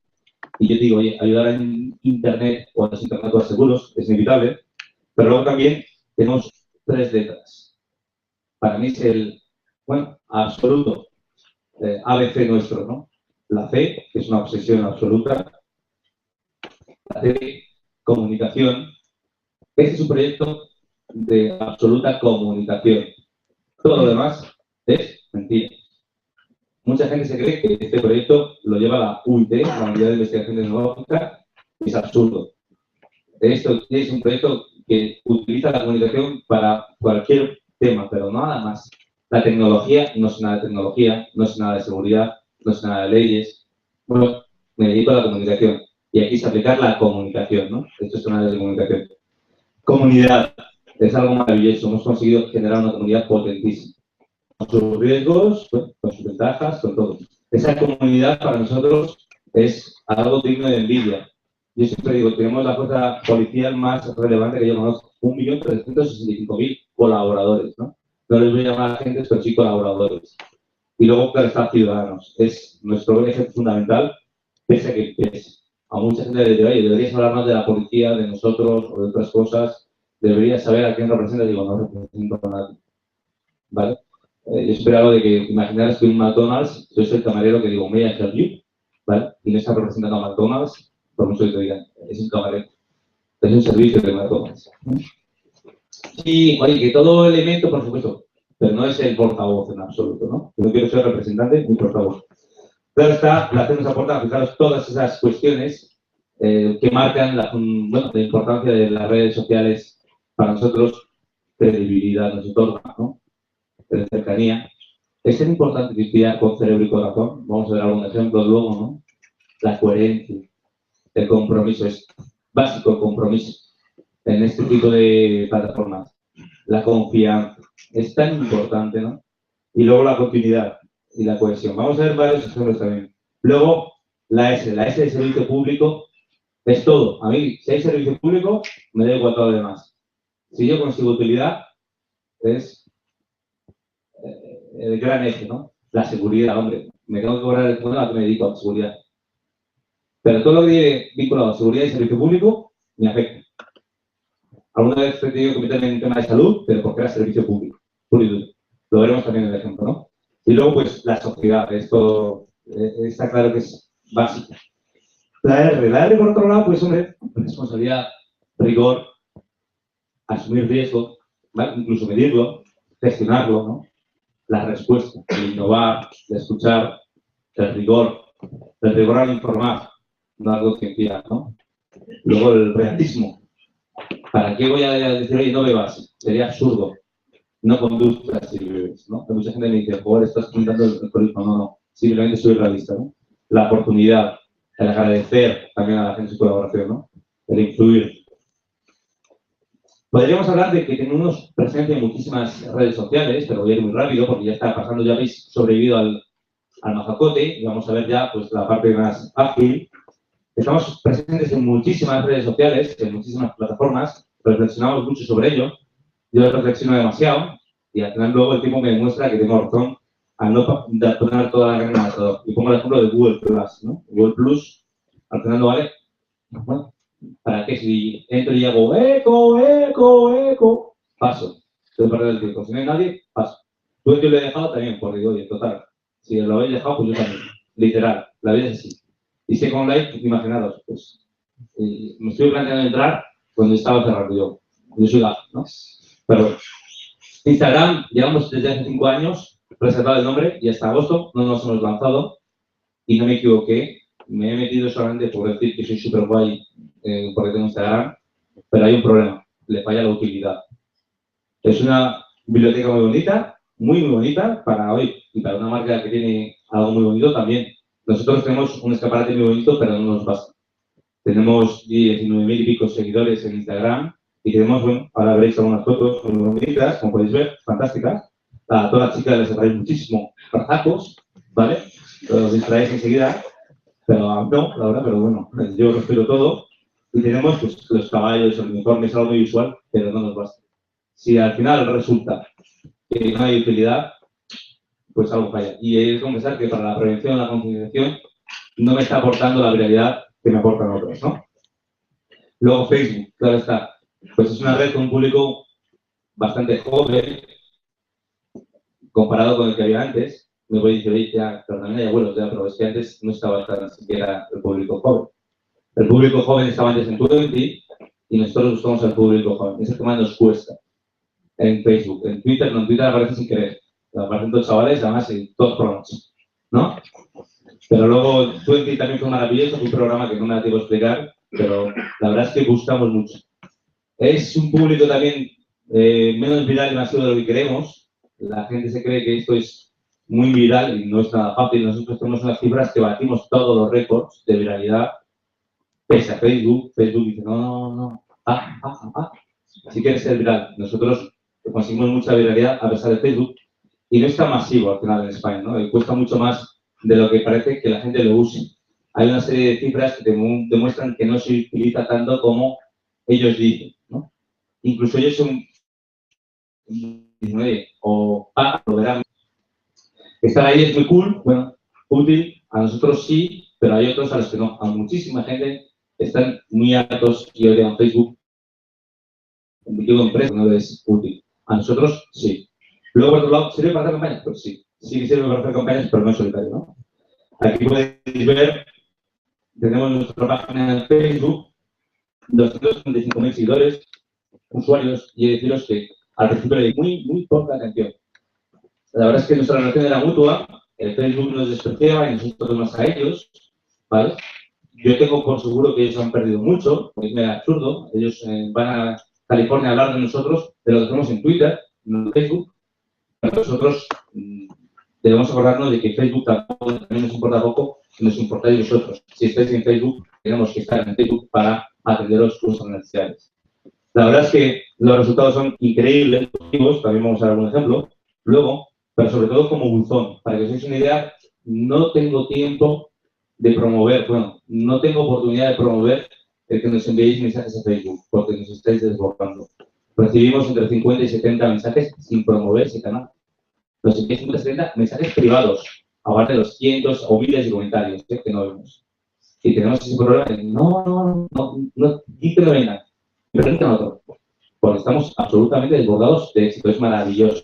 Y yo digo, oye, ayudar en Internet o a los internatos seguros es inevitable, pero luego también tenemos 3 letras. Para mí es el, bueno, absoluto, ABC nuestro, ¿no? La C, que es una obsesión absoluta. La C, comunicación. Este es un proyecto de absoluta comunicación. Todo lo demás es mentira. Mucha gente se cree que este proyecto lo lleva la UIT, la Unidad de Investigación Tecnológica, y es absurdo. Esto es un proyecto que utiliza la comunicación para cualquier tema, pero nada más. La tecnología, no sé nada de tecnología, no sé nada de seguridad, no sé nada de leyes. Bueno, me dedico a la comunicación. Y aquí es aplicar la comunicación, ¿no? Esto es una área de comunicación. Comunidad. Es algo maravilloso. Hemos conseguido generar una comunidad potentísima. Con sus riesgos, con sus ventajas, con todo. Esa comunidad para nosotros es algo digno de envidia. Yo siempre digo, tenemos la fuerza policial más relevante que yo conozco. 1.365.000 colaboradores, ¿no? No les voy a llamar agentes, pero sí colaboradores. Y luego, claro, están ciudadanos. Es nuestro eje fundamental, pese a que a mucha gente le dice, oye, deberías hablar más de la policía, de nosotros o de otras cosas. Deberías saber a quién representa. Digo, no represento a nadie. ¿Vale? Yo siempre hablo de que imaginaros que un McDonald's, yo soy el camarero que digo, may I help you, ¿vale? Y no está representando a McDonald's, por mucho que te digan, es un camarero. Es un servicio de McDonald's. Sí, oye, que todo elemento, por supuesto, pero no es el portavoz en absoluto, ¿no? Yo no quiero ser representante ni portavoz. Claro está, la CEN nos aporta, fijaros, todas esas cuestiones que marcan la importancia de las redes sociales para nosotros, credibilidad nos otorga, ¿no? De cercanía. Es tan importante que estudiar con cerebro y corazón. Vamos a ver algún ejemplo luego, ¿no? La coherencia, el compromiso, es básico el compromiso en este tipo de plataformas. La confianza, es tan importante, ¿no? Y luego la continuidad y la cohesión. Vamos a ver varios ejemplos también. Luego, la S de servicio público, es todo. A mí, si hay servicio público, me da igual todo lo demás. Si yo consigo utilidad, es el gran eje, ¿no? La seguridad, hombre. Me tengo que cobrar el fondo a que me dedico a la seguridad. Pero todo lo que lleve vinculado a seguridad y servicio público, me afecta. Alguna vez he tenido que meterme en un tema de salud, pero porque era servicio público. Lo veremos también en el ejemplo, ¿no? Y luego, pues, la sociedad. Esto está claro que es básico. La R por otro lado, pues, hombre, responsabilidad, rigor, asumir riesgo, ¿vale? Incluso medirlo, gestionarlo, ¿no? La respuesta, el innovar, el escuchar, el rigor al informar, no algo científico, ¿no? Luego el realismo. ¿Para qué voy a decir, oye, no bebas? Sería absurdo. No conduzcas si bebes, ¿no? Hay mucha gente me dice, joder, estás comentando el alcoholismo. No. Simplemente soy realista, ¿no? La oportunidad, el agradecer también a la gente su colaboración, ¿no? El influir. Podríamos hablar de que tenemos presencia en muchísimas redes sociales, pero voy a ir muy rápido porque ya está pasando, ya habéis sobrevivido al mazacote y vamos a ver ya pues, la parte más ágil. Estamos presentes en muchísimas redes sociales, en muchísimas plataformas, reflexionamos mucho sobre ello. Yo reflexiono demasiado y al final luego el tiempo me demuestra que tengo razón al no poner toda la carne en el asador. Y pongo el ejemplo de Google Plus, ¿no? Google Plus, al final no vale. Bueno, ¿para qué? Si entro y hago eco, paso. Estoy perdiendo el tiempo. Si no hay nadie, paso. Tú que lo he dejado también, porque digo, oye, total. Si lo habéis dejado, pues yo también. Literal, la vida es así. Y Second Life, imaginaros, pues, me estoy planteando entrar cuando estaba cerrado yo. Yo soy gato, ¿no? Pero Instagram, llevamos desde hace 5 años reservado el nombre y hasta agosto no nos hemos lanzado y no me equivoqué. Me he metido solamente por decir que soy súper guay porque tengo Instagram, pero hay un problema, le falla la utilidad. Es una biblioteca muy bonita, muy bonita para hoy y para una marca que tiene algo muy bonito también. Nosotros tenemos un escaparate muy bonito, pero no nos basta. Tenemos 19.000 y pico seguidores en Instagram y tenemos, bueno, ahora veréis algunas fotos muy bonitas, como podéis ver, fantásticas. A todas las chicas les atrae muchísimo brazos, ¿vale? Los distraéis enseguida, pero no, la verdad, pero bueno, yo respeto todo. Y tenemos pues, los caballos, el uniforme, es algo muy visual, pero no nos basta. Si al final resulta que no hay utilidad, pues algo falla. Y he de confesar que para la prevención y la concienciación no me está aportando la viralidad que me aportan otros, ¿no? Luego Facebook, claro está. Pues es una red con un público bastante joven comparado con el que había antes. Me voy a decir, oye, ya, pero también hay abuelos, ya, pero es que antes no estaba tan siquiera el público joven. El público joven estaba antes en Twenty y nosotros buscamos al público joven. Ese tema nos cuesta en Facebook. En Twitter, no, en Twitter aparece sin querer. Aparecen todos chavales, además, y todos pronos, ¿no? Pero luego Twenty también fue maravilloso, fue un programa que no me da tiempo a explicar, pero la verdad es que buscamos mucho. Es un público también menos viral y masivo de lo que queremos. La gente se cree que esto es muy viral y no es nada fácil. Nosotros tenemos unas cifras que batimos todos los récords de viralidad, pese a Facebook. Facebook dice, no, si quieres ser viral. Nosotros conseguimos mucha viralidad a pesar de Facebook y no es tan masivo al final en España, ¿no? Y cuesta mucho más de lo que parece que la gente lo use. Hay una serie de cifras que demuestran que no se utiliza tanto como ellos dicen, ¿no? Incluso ellos son 19 o lo verán. Estar ahí es muy cool, bueno, útil, a nosotros sí, pero hay otros a los que no. A muchísima gente están muy altos y odian Facebook. Digo, empresa no es útil. A nosotros sí. Luego, por otro lado, ¿sirve para hacer campañas? Pues sí. Sí sirve para hacer campañas, pero no es solitario, ¿no? Aquí podéis ver, tenemos nuestra página en Facebook, 235.000 seguidores, usuarios, y deciros que al principio le di muy poca atención. La verdad es que nuestra relación era mutua, el Facebook nos despreciaba y nosotros más a ellos, ¿vale? Yo tengo por seguro que ellos han perdido mucho, porque es absurdo, ellos van a California a hablar de nosotros, de lo que hacemos en Twitter, en Facebook, pero nosotros debemos acordarnos de que Facebook también nos importa poco, nos importáis vosotros. Si estáis en Facebook, tenemos que estar en Facebook para atenderos vuestras necesidades. La verdad es que los resultados son increíbles, también vamos a dar un ejemplo, luego, pero sobre todo como buzón. Para que os hagáis una idea, no tengo tiempo de promover, bueno, no tengo oportunidad de promover el que nos enviéis mensajes a Facebook, porque nos estáis desbordando. Recibimos entre 50 y 70 mensajes sin promover ese canal. Nos enviáis 50 y 70 mensajes privados, aparte de los cientos o miles de comentarios que no vemos. Y tenemos ese problema de no, di que no vengan, preguntan otro. Porque estamos absolutamente desbordados de éxito, es maravilloso.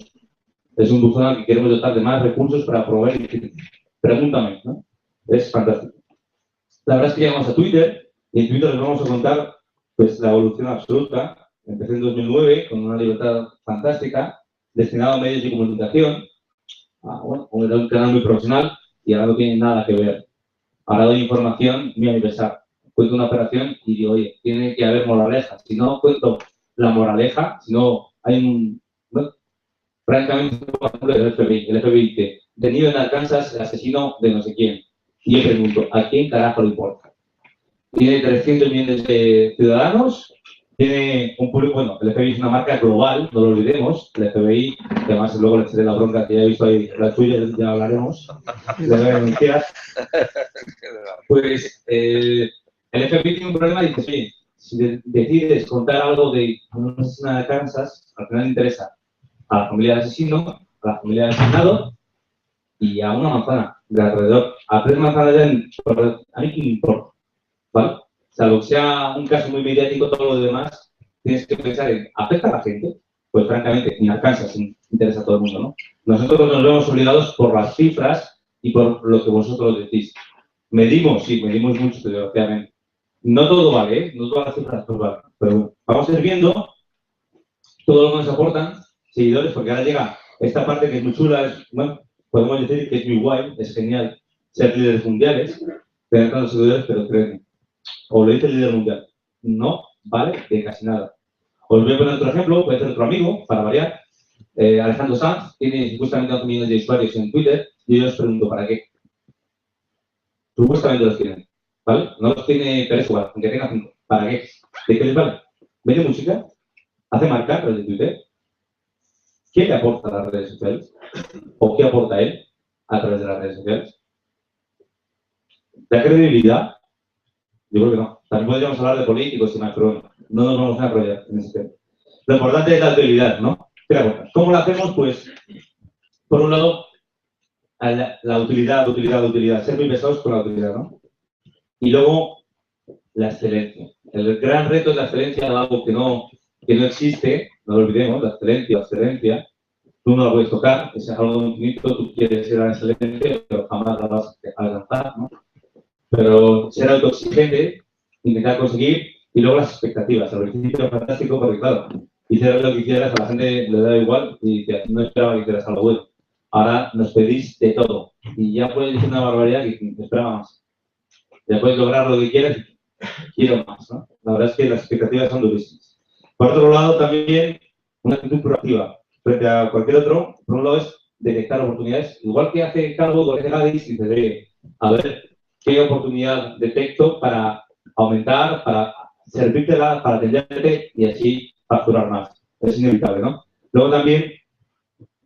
Es un buzón al que queremos dotar de más recursos para promover y decir, pregúntame, ¿no? Es fantástico. La verdad es que llegamos a Twitter y en Twitter les vamos a contar pues, la evolución absoluta. Empecé en 2009 con una libertad fantástica, destinado a medios de comunicación. Bueno, era un canal muy profesional y ahora no tiene nada que ver. Ahora doy información muy a mi pesar. Cuento una operación y digo, oye, tiene que haber moraleja. Si no cuento la moraleja, si no hay un... Bueno, francamente, por ejemplo, el FBI dice, detenido en Arkansas el asesino de no sé quién. Y yo pregunto, ¿a quién carajo le importa? Tiene 300 millones de ciudadanos, tiene un público, bueno, el FBI es una marca global, no lo olvidemos, el FBI, que además luego le echaré la bronca que ya he visto ahí, la tuya, ya hablaremos, de mentiras. Pues el FBI tiene un problema y dice, oye, si decides contar algo de una asesina de Kansas, al final le interesa a la familia del asesino, a la familia del asesinado y a una manzana de alrededor. A 3 manzanas a mí qué me importa, ¿vale? Salvo que sea un caso muy mediático, todo lo demás tienes que pensar en, ¿afecta a la gente? Pues francamente, ni alcanza, interesa a todo el mundo, ¿no? Nosotros nos vemos obligados por las cifras y por lo que vosotros decís. Medimos, sí, medimos mucho, desgraciadamente. No todo vale, ¿eh? No todas las cifras pues valen. Pero bueno, vamos a ir viendo todo lo que nos aportan seguidores, porque ahora llega esta parte que es muy chula, es, bueno, podemos decir que es muy guay, es genial ser líderes mundiales, tener tantos seguidores, pero créeme, o lo dice el líder mundial, no vale de casi nada. Os voy a poner otro ejemplo, puede ser otro amigo, para variar. Alejandro Sanz tiene supuestamente 11 millones de usuarios en Twitter y yo os pregunto, ¿para qué? Supuestamente los tienen, ¿vale? No los tiene, pero es igual, aunque tenga 5. ¿Para qué? ¿De qué les vale? ¿Vende música? ¿Hace marca a través de Twitter? ¿Qué le aporta a las redes sociales? ¿O qué aporta él a través de las redes sociales? ¿La credibilidad? Yo creo que no. También podríamos hablar de políticos y más, pero bueno, no nos vamos a enrollar en ese tema. Lo importante es la utilidad, ¿no? ¿Qué le aporta? ¿Cómo lo hacemos? Pues, por un lado, la utilidad, ser muy pesados con la utilidad, ¿no? Y luego, la excelencia. El gran reto es la excelencia, algo que no existe, no lo olvidemos, la excelencia, tú no la puedes tocar, es algo infinito, tú quieres ser excelente, pero jamás la vas a alcanzar, ¿no? Pero ser autoexigente, intentar conseguir, y luego las expectativas. Al principio es fantástico porque, claro, hicieras lo que hicieras, a la gente le da igual y dice, no esperaba que hicieras algo bueno. Ahora nos pedís de todo. Y ya puedes decir una barbaridad que te esperaba más. Ya puedes lograr lo que quieras y quiero más, ¿no? La verdad es que las expectativas son durísimas. Por otro lado, también una actitud proactiva frente a cualquier otro. Por un lado es detectar oportunidades. Igual que hace Calvo con Gadis, y dice, a ver qué oportunidad detecto para aumentar, para servírtela, para atenderte y así facturar más. Es inevitable, ¿no? Luego también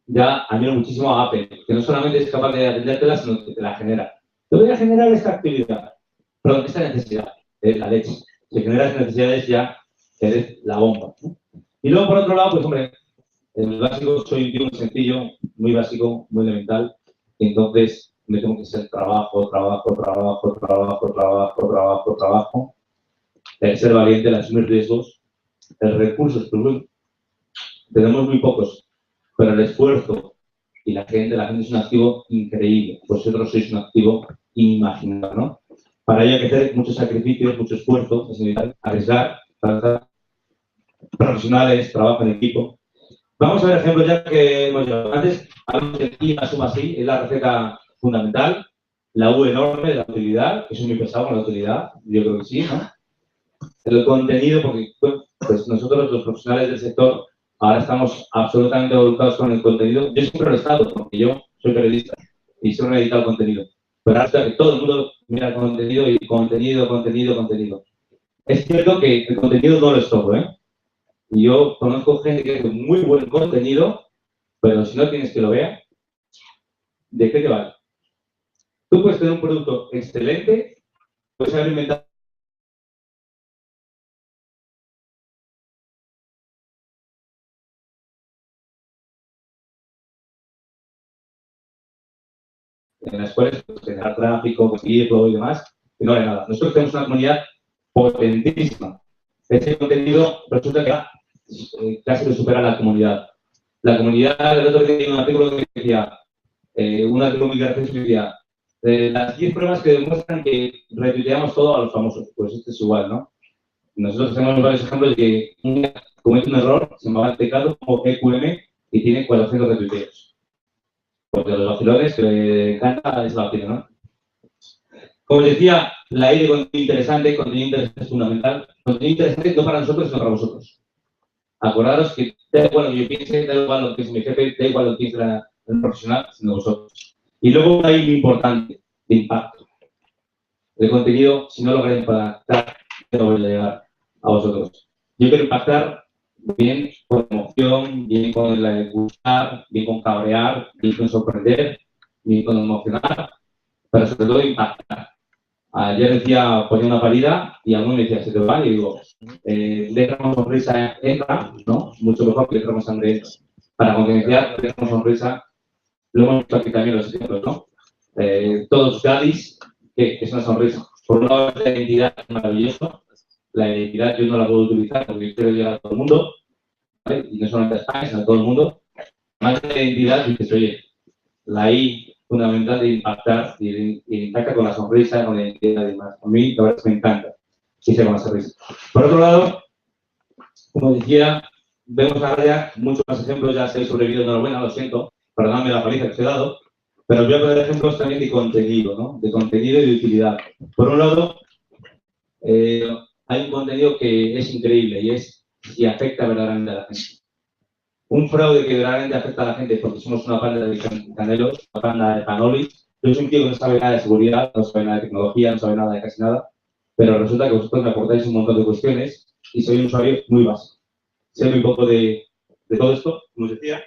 ya admiro muchísimo a Apple, que no solamente es capaz de atendértela, sino que te la genera. Te voy a generar esta actividad, perdón, esta necesidad, la leche. Si generas necesidades ya eres la bomba, ¿no? Y luego, por otro lado, pues hombre, en el básico soy un tío muy sencillo, muy básico, muy elemental, y entonces me tengo que ser trabajo, el ser valiente, el asumir riesgos, el recurso es problema. Tenemos muy pocos, pero el esfuerzo y la gente es un activo increíble. Vosotros sois un activo inimaginable, ¿no? Para ello hay que hacer muchos sacrificios, mucho esfuerzo, es necesario arriesgar, profesionales, trabajo en equipo. Vamos a ver ejemplos ya que hemos llevado antes. Hablamos de I más U más I, es la receta fundamental. La U enorme de la utilidad, que soy muy pesado con la utilidad, yo creo que sí, ¿no? El contenido, porque pues nosotros los profesionales del sector ahora estamos absolutamente volcados con el contenido. Yo siempre lo he estado, porque yo soy periodista y siempre he editado contenido. Pero ahora está que todo el mundo mira el contenido y contenido. Es cierto que el contenido no lo es todo, ¿eh? Y yo conozco gente que hace muy buen contenido, pero si no tienes que lo vea, ¿de qué te vale? Tú puedes tener un producto excelente, puedes haber inventado en las cuales pues, generar tráfico, conseguirlo y demás, y no hay nada. Nosotros tenemos una comunidad potentísima. Ese contenido resulta que casi lo supera la comunidad. La comunidad, el otro día tenía un artículo que decía, un artículo muy gracioso que decía, las 10 pruebas que demuestran que retuiteamos todo a los famosos. Pues esto es igual, ¿no? Nosotros tenemos varios ejemplos de que comete un error, se llama el teclado como EQM y tiene 400 retuiteos. Porque los vacilones que le encanta es la vacila, ¿no? Como les decía, la I de contenido interesante es fundamental. Contenido interesante no para nosotros, sino para vosotros. Acordaros que da igual lo que yo piense, da igual lo que piense mi jefe, da igual lo que piense el profesional, sino vosotros. Y luego una I importante, de impacto. El contenido, si no lográis impactar, no voy a llegar a vosotros. Yo quiero impactar bien con emoción, bien con el gustar, bien con cabrear, bien con sorprender, bien con emocionar, pero sobre todo impactar. Ayer decía, ponía una parida y alguno me decía, se te va, y digo, déjame sonrisa, entra, ¿no? Mucho mejor que déjame sangre, entra. Para concienciar, déjame sonrisa, lo hemos visto aquí también los ejemplos, ¿no? Todos Gadis, que es una sonrisa. Por un lado, la identidad es maravilloso. La identidad yo no la puedo utilizar porque quiero llegar a todo el mundo, ¿vale? Y no solamente a España, sino a todo el mundo. Más de la identidad, dices, oye, la I fundamental de impactar y impacta con la sonrisa, con la identidad y demás. A mí, la verdad es que me encanta que sea con la sonrisa. Por otro lado, como decía, vemos ahora ya muchos más ejemplos, ya se he sobrevivido, enhorabuena, lo siento, perdóname la paliza que os he dado, pero os voy a poner ejemplos también de contenido, ¿no? De contenido y de utilidad. Por un lado, hay un contenido que es increíble y es si afecta verdaderamente a la gente. Un fraude que verdaderamente afecta a la gente porque somos una banda de canelos, una banda de panolis. Yo soy un tío que no sabe nada de seguridad, no sabe nada de tecnología, no sabe nada de casi nada, pero resulta que vosotros me aportáis un montón de cuestiones y soy un usuario muy básico. Sé muy poco de todo esto, como os decía.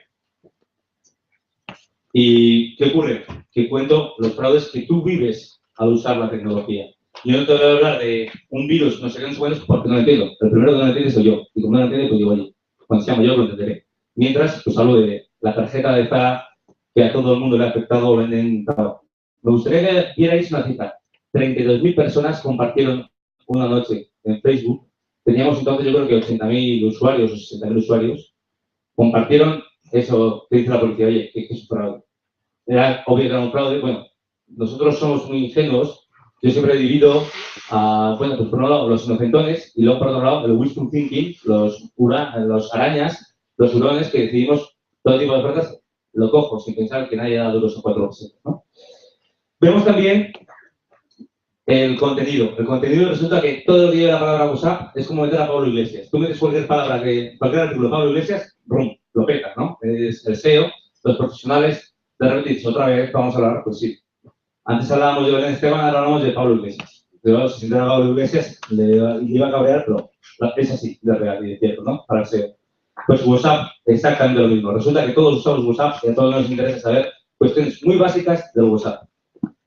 ¿Y qué ocurre? Que cuento los fraudes que tú vives al usar la tecnología. Yo no te voy a hablar de un virus, no sé qué, no sé cuáles, porque no lo entiendo. El primero que no lo entiende soy yo. Y como no lo entiende, pues digo, oye, cuando sea mayor lo entenderé. Mientras, pues hablo de la tarjeta de Zara que a todo el mundo le ha afectado o venden tabaco. Me gustaría que vierais una cifra. 32.000 personas compartieron una noche en Facebook. Teníamos entonces, yo creo que 80.000 usuarios o 60.000 usuarios. Compartieron eso que dice la policía, oye, que es un fraude. Era obvio que era un fraude. Bueno, nosotros somos muy ingenuos. Yo siempre he dividido a, bueno, pues por un lado los inocentones y luego por otro lado el wishful thinking, los arañas, los hurones que decidimos todo tipo de ofertas, lo cojo sin pensar que nadie da duros o 4%, ¿no? Vemos también el contenido. El contenido resulta que todo lo que lleva la palabra WhatsApp es como meter a Pablo Iglesias. Tú metes cualquier palabra, cualquier artículo de Pablo Iglesias, ¡brum!, lo petas, ¿no? Es el SEO, los profesionales, de repente dices, otra vez vamos a hablar, pues sí. Antes hablábamos de Belén Esteban, ahora hablamos de Pablo Iglesias. Pero si se entera a Pablo Iglesias, le iba a cabrear, pero es así, de real y de cierto, ¿no? Para el SEO. Pues WhatsApp, exactamente lo mismo. Resulta que todos usamos WhatsApp y a todos nos interesa saber cuestiones muy básicas del WhatsApp.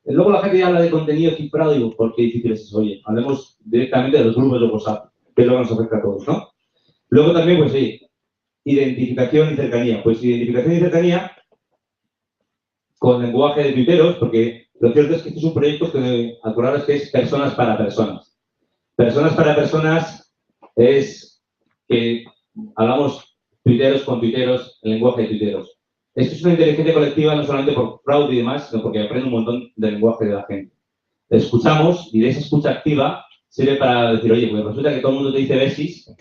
Luego la gente ya habla de contenido cifrado y digo, ¿por qué difícil es eso? Oye, hablemos directamente de los grupos de WhatsApp, que es lo que nos afecta a todos, ¿no? Luego también, pues sí, identificación y cercanía. Pues identificación y cercanía con lenguaje de tuiteros, porque lo cierto es que este es un proyecto que, acordaros que es personas para personas. Personas para personas es que hablamos tuiteros con tuiteros, el lenguaje de tuiteros. Esto es una inteligencia colectiva no solamente por fraude y demás, sino porque aprende un montón del lenguaje de la gente. Escuchamos y de esa escucha activa sirve para decir, oye, pues resulta que todo el mundo te dice besis,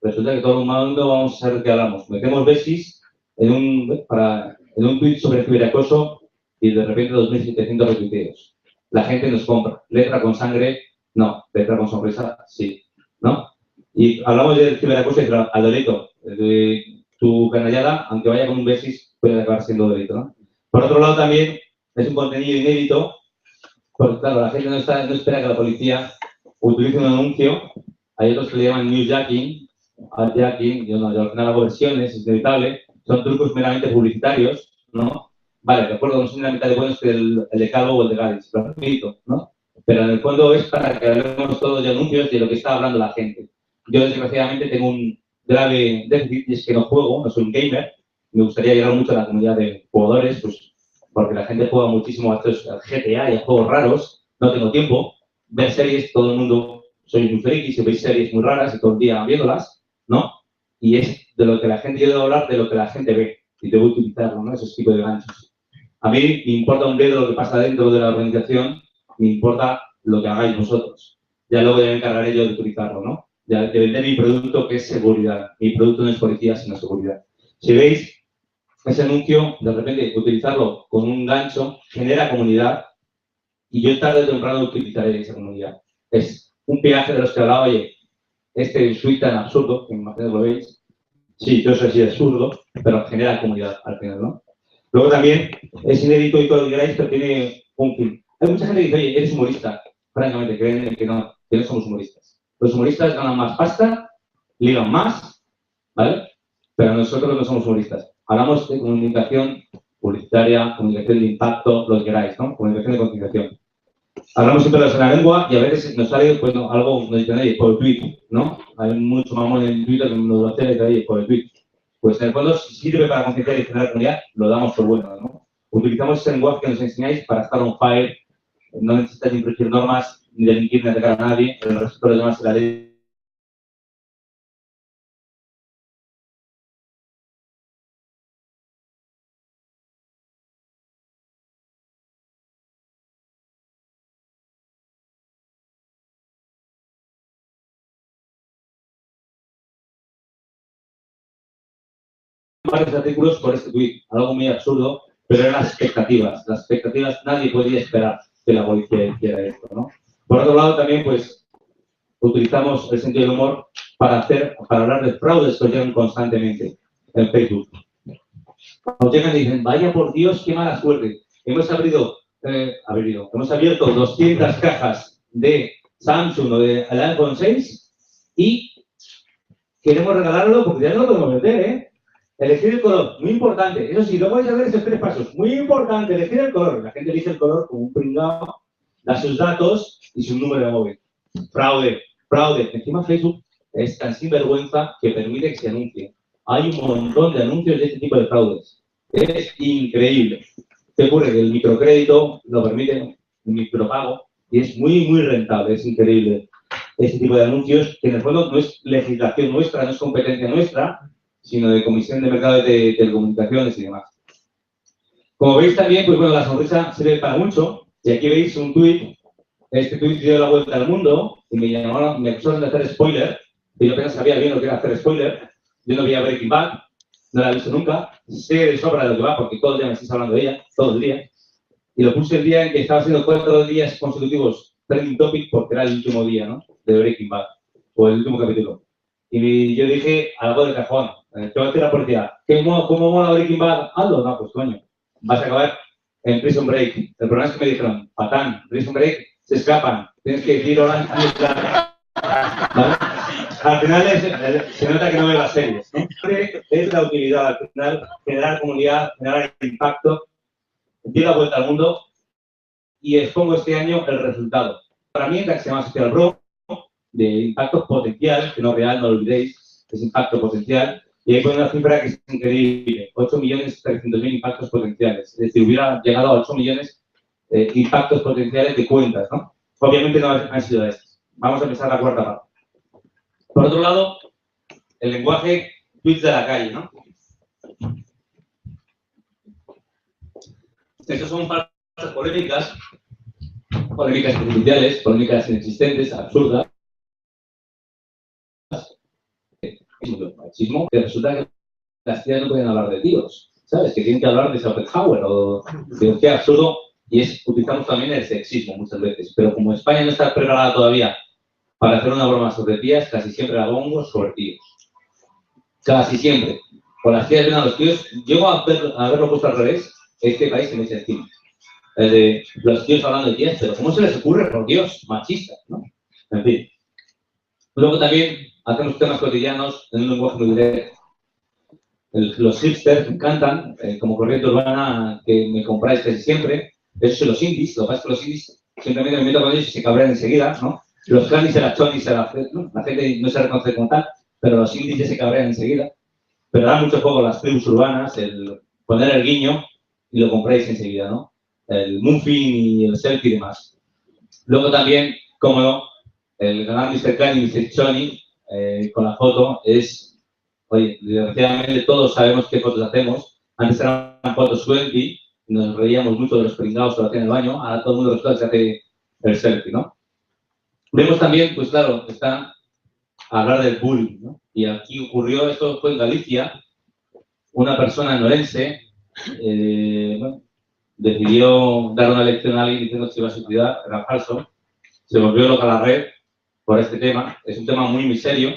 resulta que todo el mundo vamos a saber de qué hablamos. Metemos besis en un tweet sobre ciberacoso y de repente 2.700 retuiteos. La gente nos compra. Letra con sangre, no. Letra con sonrisa, sí. ¿No? Y hablamos del ciberacoso y al delito. Tu canallada, aunque vaya con un besis, puede acabar siendo delito, ¿no? Por otro lado, también es un contenido inédito, porque claro, la gente no espera que la policía utilice un anuncio. Hay otros que le llaman newsjacking, adjacking, yo al final hago versiones, es inevitable. Son trucos meramente publicitarios, ¿no? Vale, de acuerdo, no son la mitad de buenos que el de Calvo o el de Gadis, lo repito, ¿no? Pero en el fondo es para que hablemos todos de anuncios de lo que está hablando la gente. Yo, desgraciadamente, tengo un grave déficit y es que no juego, no soy un gamer. Me gustaría llegar mucho a la comunidad de jugadores, pues, porque la gente juega muchísimo a estos GTA y a juegos raros. No tengo tiempo. Ver series, todo el mundo, soy muy friki, si veis series muy raras y todo el día viéndolas, ¿no? Y es de lo que la gente, yo debo hablar de lo que la gente ve y debo utilizarlo, ¿no? Esos tipos de ganchos. A mí me importa un dedo lo que pasa dentro de la organización, me importa lo que hagáis vosotros. Ya luego ya me encargaré yo de utilizarlo, ¿no? De vender mi producto, que es seguridad. Mi producto no es policía, sino seguridad. Si veis ese anuncio, de repente utilizarlo con un gancho genera comunidad y yo tarde o temprano utilizaré esa comunidad. Es un peaje de los que hablaba, oye, este tweet tan absurdo, que me imagino que lo veis, sí, yo sé si es absurdo, pero genera comunidad al final, ¿no? Luego también es inédito y todo lo que queráis, pero tiene un fin. Hay mucha gente que dice, oye, eres humorista. Francamente, creen que no somos humoristas. Los humoristas ganan más pasta, ligan más, ¿vale? Pero nosotros no somos humoristas. Hablamos de comunicación publicitaria, comunicación de impacto, lo que queráis, ¿no? Comunicación de concienciación. Hablamos siempre de la lengua y a veces nos sale, pues, no, algo, nos dicen, oye, por el tweet, ¿no? Hay mucho mamón en Twitter que nos lo hace, oye, por el tweet. Pues en el fondo, si sirve para concienciar y generar comunidad, lo damos por bueno, ¿no? Utilizamos ese lenguaje que nos enseñáis para estar on fire, no necesitáis infringir normas, ni delinquir ni atacar a nadie, el respeto de los demás y la ley varios artículos por este tuit, algo muy absurdo, pero eran las expectativas. Las expectativas, nadie podía esperar que la policía hiciera esto, ¿no? Por otro lado, también, pues, utilizamos el sentido del humor para hablar de fraudes que nos llegan constantemente en Facebook. Nos llegan y dicen, vaya por Dios, qué mala suerte. Hemos abierto 200 cajas de Samsung o de iPhone 6 y queremos regalarlo porque ya no lo podemos vender, ¿eh? Elegir el color, muy importante. Eso sí, luego vais a ver esos 3 pasos. Muy importante, elegir el color. La gente elige el color como un pringao, da sus datos y su número de móvil. Fraude, fraude. Encima Facebook es tan sinvergüenza que permite que se anuncie. Hay un montón de anuncios de este tipo de fraudes. Es increíble. ¿Qué ocurre? Que el microcrédito lo permite, el micropago, y es muy, muy rentable. Es increíble este tipo de anuncios, que en el fondo no es legislación nuestra, no es competencia nuestra, sino de Comisión de Mercado de Telecomunicaciones y demás. Como veis también, pues bueno, la sonrisa sirve para mucho, y aquí veis un tuit. Este tuit dio la vuelta al mundo y me acusaron de hacer spoiler, y yo apenas sabía bien lo que era hacer spoiler. Yo no veía Breaking Bad, no la he visto nunca, sé de sobra de lo que va, porque todo el día me estáis hablando de ella, todo el día. Y lo puse el día en que estaba haciendo 4 días consecutivos trending topic, porque era el último día, ¿no?, de Breaking Bad, o el último capítulo. Y yo dije algo de cajón, te va a decir la policía, ¿cómo mola Breaking Bad? Hazlo, no, pues coño, vas a acabar en Prison Break. El problema es que me dijeron, patán, Prison Break, se escapan, tienes que decir hola, ¿vale? Al final se nota que no veo las series, ¿no? Es la utilidad, al final, generar comunidad, generar impacto, di la vuelta al mundo y expongo este año el resultado. Para mí, se llama Social Pro, de impacto potencial, que no real, no lo olvidéis, es impacto potencial, y ahí pone una cifra que es increíble, 8.300.000 impactos potenciales. Es decir, hubiera llegado a 8 millones impactos potenciales de cuentas, ¿no? Obviamente no han sido estos. Vamos a empezar la cuarta parte. Por otro lado, el lenguaje tweets de la calle, ¿no? Estas son falsas polémicas artificiales, polémicas inexistentes, absurdas. Machismo, que resulta que las tías no pueden hablar de tíos, ¿sabes? Que tienen que hablar de Schopenhauer o de qué absurdo, y utilizamos también el sexismo muchas veces. Pero como España no está preparada todavía para hacer una broma sobre tías, casi siempre la pongo sobre tíos. Casi siempre. Con las tías ven a los tíos, llego a verlo puesto al revés, este país se me echa encima. El de los tíos hablando de tías, pero ¿cómo se les ocurre, por Dios, machistas, ¿no? En fin. Luego también hacemos temas cotidianos en un lenguaje muy directo. Los hipsters me encantan, como corriente urbana que me compráis casi siempre. Esos son los indies, lo que pasa es que los indies simplemente me meto con ellos y se cabrean enseguida, ¿no? Los canis y las chonis, la gente no se reconoce como tal, pero los indies ya se cabrean enseguida. Pero da mucho juego las tribus urbanas, el poner el guiño y lo compráis enseguida, ¿no? El muffin y el selfie y demás. Luego también, como no, el canal Mr. Cani y Mr. Choni, con la foto, es, oye, desgraciadamente todos sabemos qué fotos hacemos. Antes eran fotos selfie, nos reíamos mucho de los pringados que lo hacían en el baño, ahora todo el mundo resulta que se hace el selfie, ¿no? Vemos también, pues claro, está a hablar del bullying, ¿no? Y aquí ocurrió, esto fue en Galicia, una persona en Orense, bueno, decidió dar una lección a alguien diciendo que se iba a suicidar, era falso, se volvió loca la red por este tema, es un tema muy, muy serio,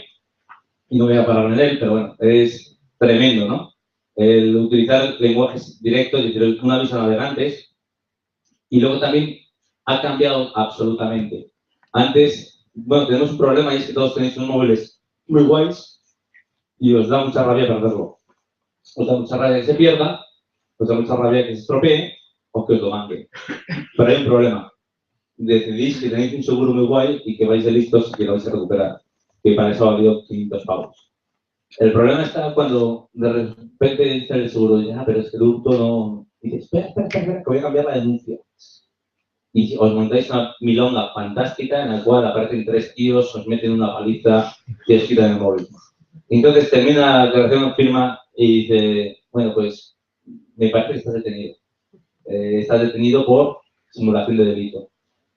y no voy a parar en él, pero bueno, es tremendo, ¿no? El utilizar lenguajes directos, es decir, un aviso a navegantes, y luego también ha cambiado absolutamente. Antes, bueno, tenemos un problema y es que todos tenéis unos móviles muy guays y os da mucha rabia perderlo. Os da mucha rabia que se pierda, os da mucha rabia que se estropee o que os lo manque. Pero hay un problema. Decidís que tenéis un seguro muy guay y que vais de listos y que lo vais a recuperar. Que para eso ha valido 500 pavos. El problema está cuando de repente dice el seguro, ya, pero es que el hurto no... Y dices, espera, que voy a cambiar la denuncia. Y os montáis una milonga fantástica en la cual aparecen 3 tíos, os meten una paliza y os quitan el móvil. Entonces termina la declaración, firma y dice, bueno, pues me parece que estás detenido. Estás detenido por simulación de delito.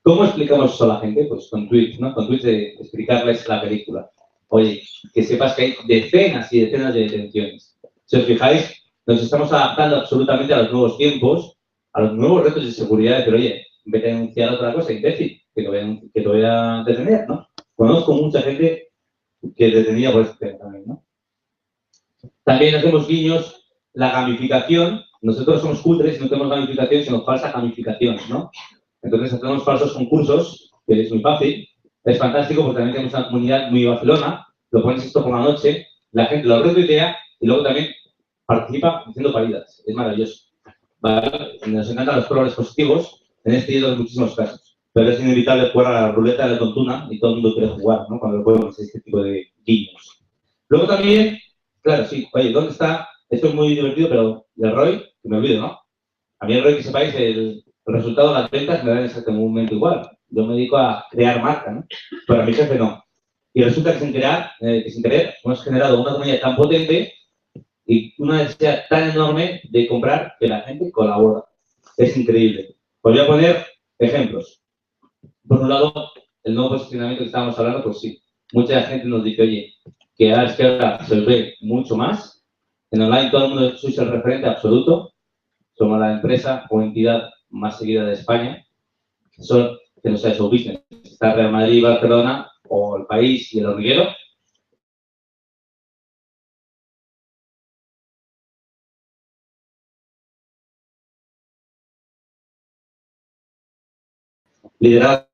¿Cómo explicamos eso a la gente? Pues con tweets, ¿no? Con tweets de explicarles la película. Oye, que sepas que hay decenas y decenas de detenciones. Si os fijáis, nos estamos adaptando absolutamente a los nuevos tiempos, a los nuevos retos de seguridad, pero oye, vete a denunciar otra cosa, imbécil, que te voy a detener, ¿no? Conozco mucha gente que detenía por este tema también, ¿no? También hacemos guiños, la gamificación. Nosotros somos cutres y no tenemos gamificación, sino falsa gamificación, ¿no? Entonces hacemos falsos concursos, que es muy fácil. Es fantástico porque también tenemos una comunidad muy Barcelona. Lo pones esto por la noche, la gente lo retuitea y luego también participa haciendo paridas. Es maravilloso. ¿Vale? Nos encantan los colores positivos. En este y en muchísimos casos. Pero es inevitable jugar a la ruleta de la tontuna y todo el mundo quiere jugar, ¿no? Cuando juegan este tipo de guiños. Luego también, claro, sí, oye, ¿dónde está? Esto es muy divertido, pero el ROI, que me olvido, ¿no? A mí el ROI, que sepáis, el resultado de las ventas me da en exactamente un momento igual. Yo me dedico a crear marca, ¿no? Pero a mi jefe no. Y resulta que sin querer hemos generado una comunidad tan potente y una necesidad tan enorme de comprar que la gente colabora. Es increíble. Os voy a poner ejemplos. Por un lado, el nuevo posicionamiento que estábamos hablando, pues sí. Mucha gente nos dice, oye, que ahora se ve mucho más. En online todo el mundo sois el referente absoluto. Somos la empresa o entidad más seguida de España. Son, que no sea show business. Está Real Madrid, Barcelona o El País y El Hormiguero. Liderado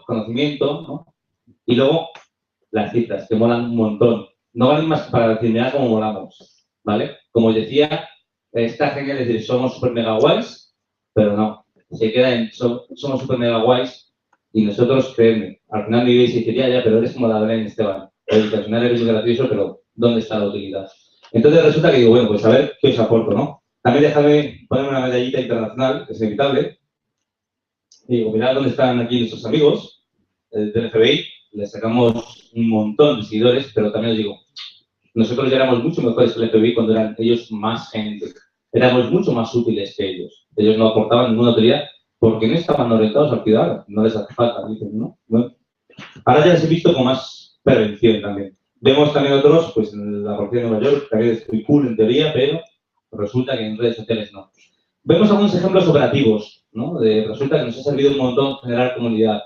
conocimiento, ¿no? Y luego las cifras, que molan un montón. No valen más para decir, mira cómo molamos, ¿vale? Como os decía, está genial decir, somos super mega guays, pero no. Se queda en, somos super mega guays y nosotros, créanme, al final me diréis y diría, ya, pero eres como la Belén Esteban. Al final eres muy gracioso, pero ¿dónde está la utilidad? Entonces resulta que digo, bueno, pues a ver qué os aporto, ¿no? También déjame poner una medallita internacional, que es inevitable. Y digo, mirad dónde están aquí nuestros amigos del FBI. Les sacamos un montón de seguidores, pero también os digo, nosotros ya éramos mucho mejores que el FBI cuando eran ellos más gente. Éramos mucho más útiles que ellos. Ellos no aportaban ninguna utilidad porque no estaban orientados al ciudadano. No les hace falta, dicen, ¿no? Bueno, ahora ya les he visto con más prevención también. Vemos también otros, pues en la Policía de Nueva York, también es muy cool en teoría, pero resulta que en redes sociales no. Vemos algunos ejemplos operativos, ¿no? Resulta que nos ha servido un montón generar comunidad.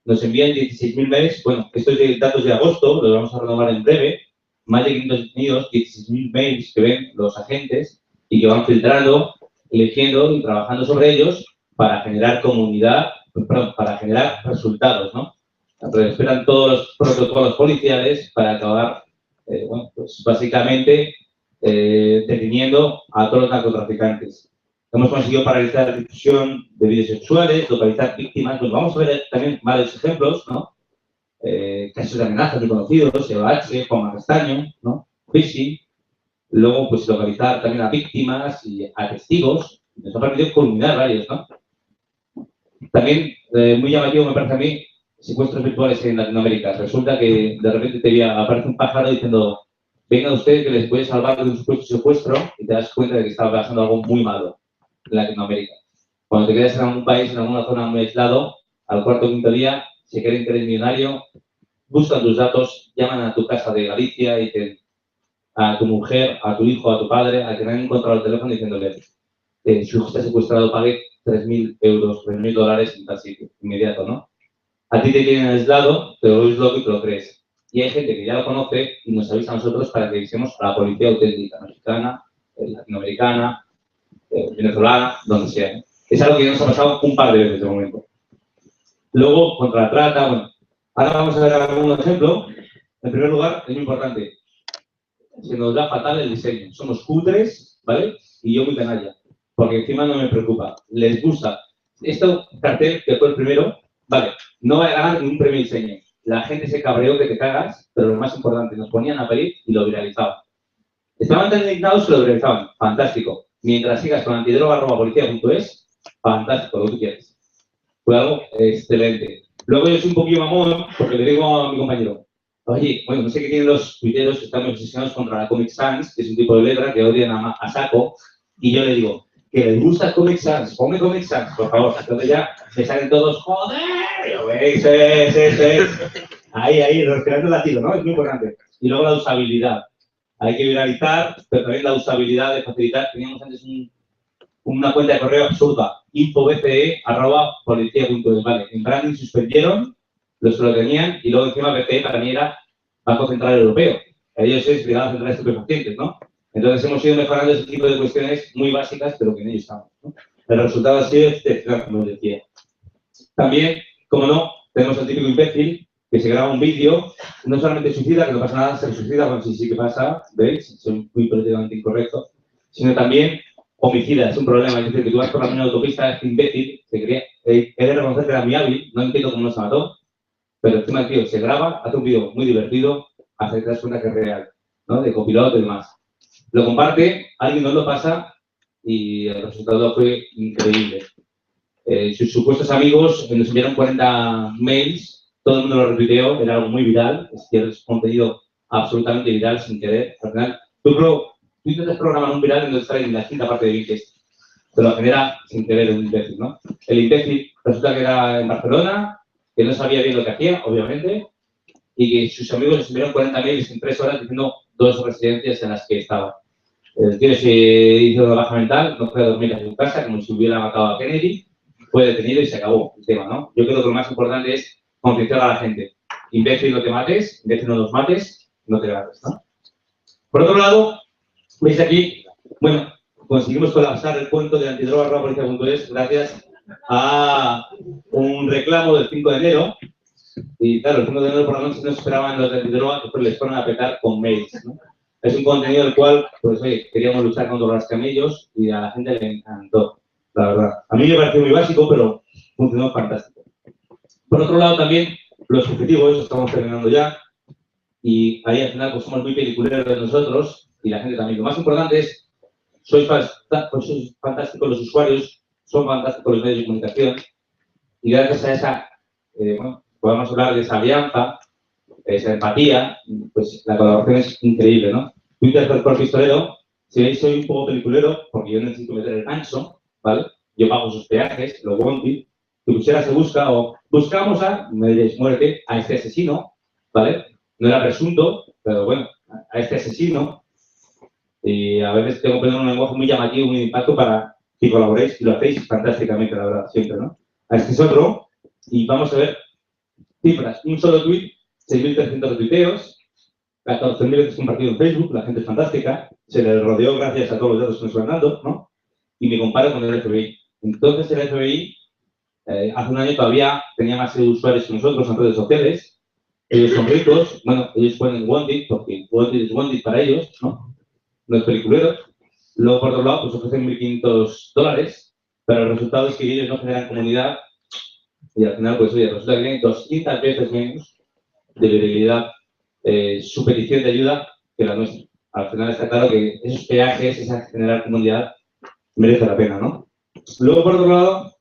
Nos envían 16.000 mails, bueno, esto es de datos de agosto, lo vamos a renovar en breve, más de 500 detenidos, 16.000 mails que ven los agentes y que van filtrando, eligiendo y trabajando sobre ellos para generar comunidad, perdón, para generar resultados, ¿no? Respetan todos los protocolos policiales para acabar, bueno, pues básicamente deteniendo a todos los narcotraficantes. Hemos conseguido paralizar la difusión de vídeos sexuales, localizar víctimas. Pues vamos a ver también varios ejemplos, ¿no? Casos de amenazas muy conocidos, EOH, Juan Castaño, ¿no? Phishing. Luego, pues localizar también a víctimas y a testigos. Nos ha permitido culminar varios, ¿no? También, muy llamativo me parece a mí, secuestros virtuales en Latinoamérica. Resulta que de repente aparece un pájaro diciendo, venga usted que les puede salvar de un supuesto secuestro y te das cuenta de que está pasando algo muy malo en Latinoamérica. Cuando te quedas en algún país, en alguna zona muy aislado, al cuarto o quinto día, si creen que eres millonario, buscan tus datos, llaman a tu casa de Galicia y dicen a tu mujer, a tu hijo, a tu padre, a que no han encontrado el teléfono diciéndole su hijo está secuestrado, pague 3.000 euros, 3.000 dólares en tal sitio, inmediato, ¿no? A ti te tienen aislado, te lo vuelves loco y te lo crees. Y hay gente que ya lo conoce y nos avisa a nosotros para que avisemos a la policía auténtica, mexicana, latinoamericana, venezolana, donde sea. Es algo que ya nos ha pasado un par de veces de momento. Luego, contra la trata, bueno. Ahora vamos a ver algún ejemplo. En primer lugar, es muy importante. Se nos da fatal el diseño. Somos cutres, ¿vale? Y yo muy canalla. Porque encima no me preocupa. Les gusta. Este cartel, que fue el primero, vale, no va a ganar ningún premio de diseño. La gente se cabreó que te cagas, pero lo más importante, nos ponían a pedir y lo viralizaban. Estaban tan indignados que lo viralizaban. Fantástico. Mientras sigas con antidroga@policía.es, fantástico, lo que tú quieres. Fue algo excelente. Luego yo soy un poquillo mamón porque le digo a mi compañero, oye, bueno, no sé qué tienen los tuiteros que están obsesionados contra la Comic Sans, que es un tipo de letra que odian a saco, y yo le digo, que les gusta Comic Sans, ponme Comic Sans, por favor. Entonces ya me salen todos, joder, yo, sí. Ahí, respirando el latido, ¿no? Es muy importante. Y luego la usabilidad. Hay que viralizar, pero también la usabilidad de facilitar. Teníamos antes una cuenta de correo absurda, infobce@policia.es, ¿vale? En branding suspendieron los que lo tenían y luego encima BCE para mí era Banco Central Europeo. Ellos es Brigada Central de Estupefacientes, ¿no? Entonces hemos ido mejorando ese tipo de cuestiones muy básicas, pero que en ellos estamos, ¿no? El resultado ha sido excepcional, como os decía. También, como no, tenemos el típico imbécil que se graba un vídeo, no solamente suicida, que no pasa nada, se suicida, bueno, sí que pasa, ¿veis? Soy muy políticamente incorrecto, sino también homicida, es un problema. Es decir, que tú vas por la misma autopista, este imbécil, se cree, he de reconocer que era muy hábil, no entiendo cómo no se mató, pero encima el tío se graba, hace un vídeo muy divertido, hasta que te das cuenta que es real, ¿no? De copiloto y demás. Lo comparte, alguien nos lo pasa y el resultado fue increíble. Sus supuestos amigos nos enviaron 40 mails, todo el mundo lo retuiteó, era algo muy viral, es decir, es contenido absolutamente viral sin querer. Al final, tú intentas programar un viral en donde está en la quinta parte de bits, te lo genera sin querer un imbécil, ¿no? El imbécil resulta que era en Barcelona, que no sabía bien lo que hacía, obviamente, y que sus amigos les enviaron 40 mails en 3 horas diciendo 2 residencias en las que estaba. El tío se hizo una baja mental, no fue a dormir en su casa, como si hubiera matado a Kennedy, fue detenido y se acabó el tema, ¿no? Yo creo que lo más importante es concienciar a la gente. Imbécil, no te mates, imbécil, no los mates, no te mates, ¿no? Por otro lado, veis aquí, bueno, conseguimos colapsar el cuento de antidroga.policia.es gracias a un reclamo del 5 de enero. Y claro, el 5 de enero por la noche no esperaban los de antidroga, que pues les fueron a petar con mails, ¿no? Es un contenido del cual, pues oye, queríamos luchar contra los camellos y a la gente le encantó, la verdad. A mí me pareció muy básico, pero funcionó fantástico. Por otro lado, también los objetivos, estamos terminando ya, y ahí al final pues somos muy peliculeros nosotros y la gente también. Lo más importante es, sois fantásticos los usuarios, son fantásticos los medios de comunicación, y gracias a esa, bueno, podemos hablar de esa alianza, esa empatía, pues la colaboración es increíble, ¿no? Twitter por pistolero, si veis soy un poco peliculero, porque yo necesito meter el gancho, ¿vale? Yo pago sus peajes, los bounty, que pusiera se busca, o buscamos a, me diréis, muérete, a este asesino, ¿vale? No era presunto, pero bueno, a este asesino, y a veces tengo que poner un lenguaje muy llamativo, muy de impacto para que colaboréis, y lo hacéis fantásticamente, la verdad, siempre, ¿no? A este es otro, y vamos a ver cifras, un solo tweet, 6.300 retuiteos, 14.000 veces compartido en Facebook, la gente es fantástica, se le rodeó gracias a todos los datos que nos van dando, ¿no? Y me comparo con el FBI. Entonces el FBI, hace un año todavía tenía más usuarios que nosotros en redes sociales, ellos son ricos, bueno, ellos ponen Wanted, porque Wanted es Wanted para ellos, ¿no? No es peliculero. Luego, por otro lado, pues ofrecen $1.500, pero el resultado es que ellos no generan comunidad y al final, pues oye, resulta que tienen 200 veces menos de visibilidad su petición de ayuda que la nuestra. Al final está claro que esos peajes, esa generar comunidad, merece la pena, ¿no? Luego, por otro lado,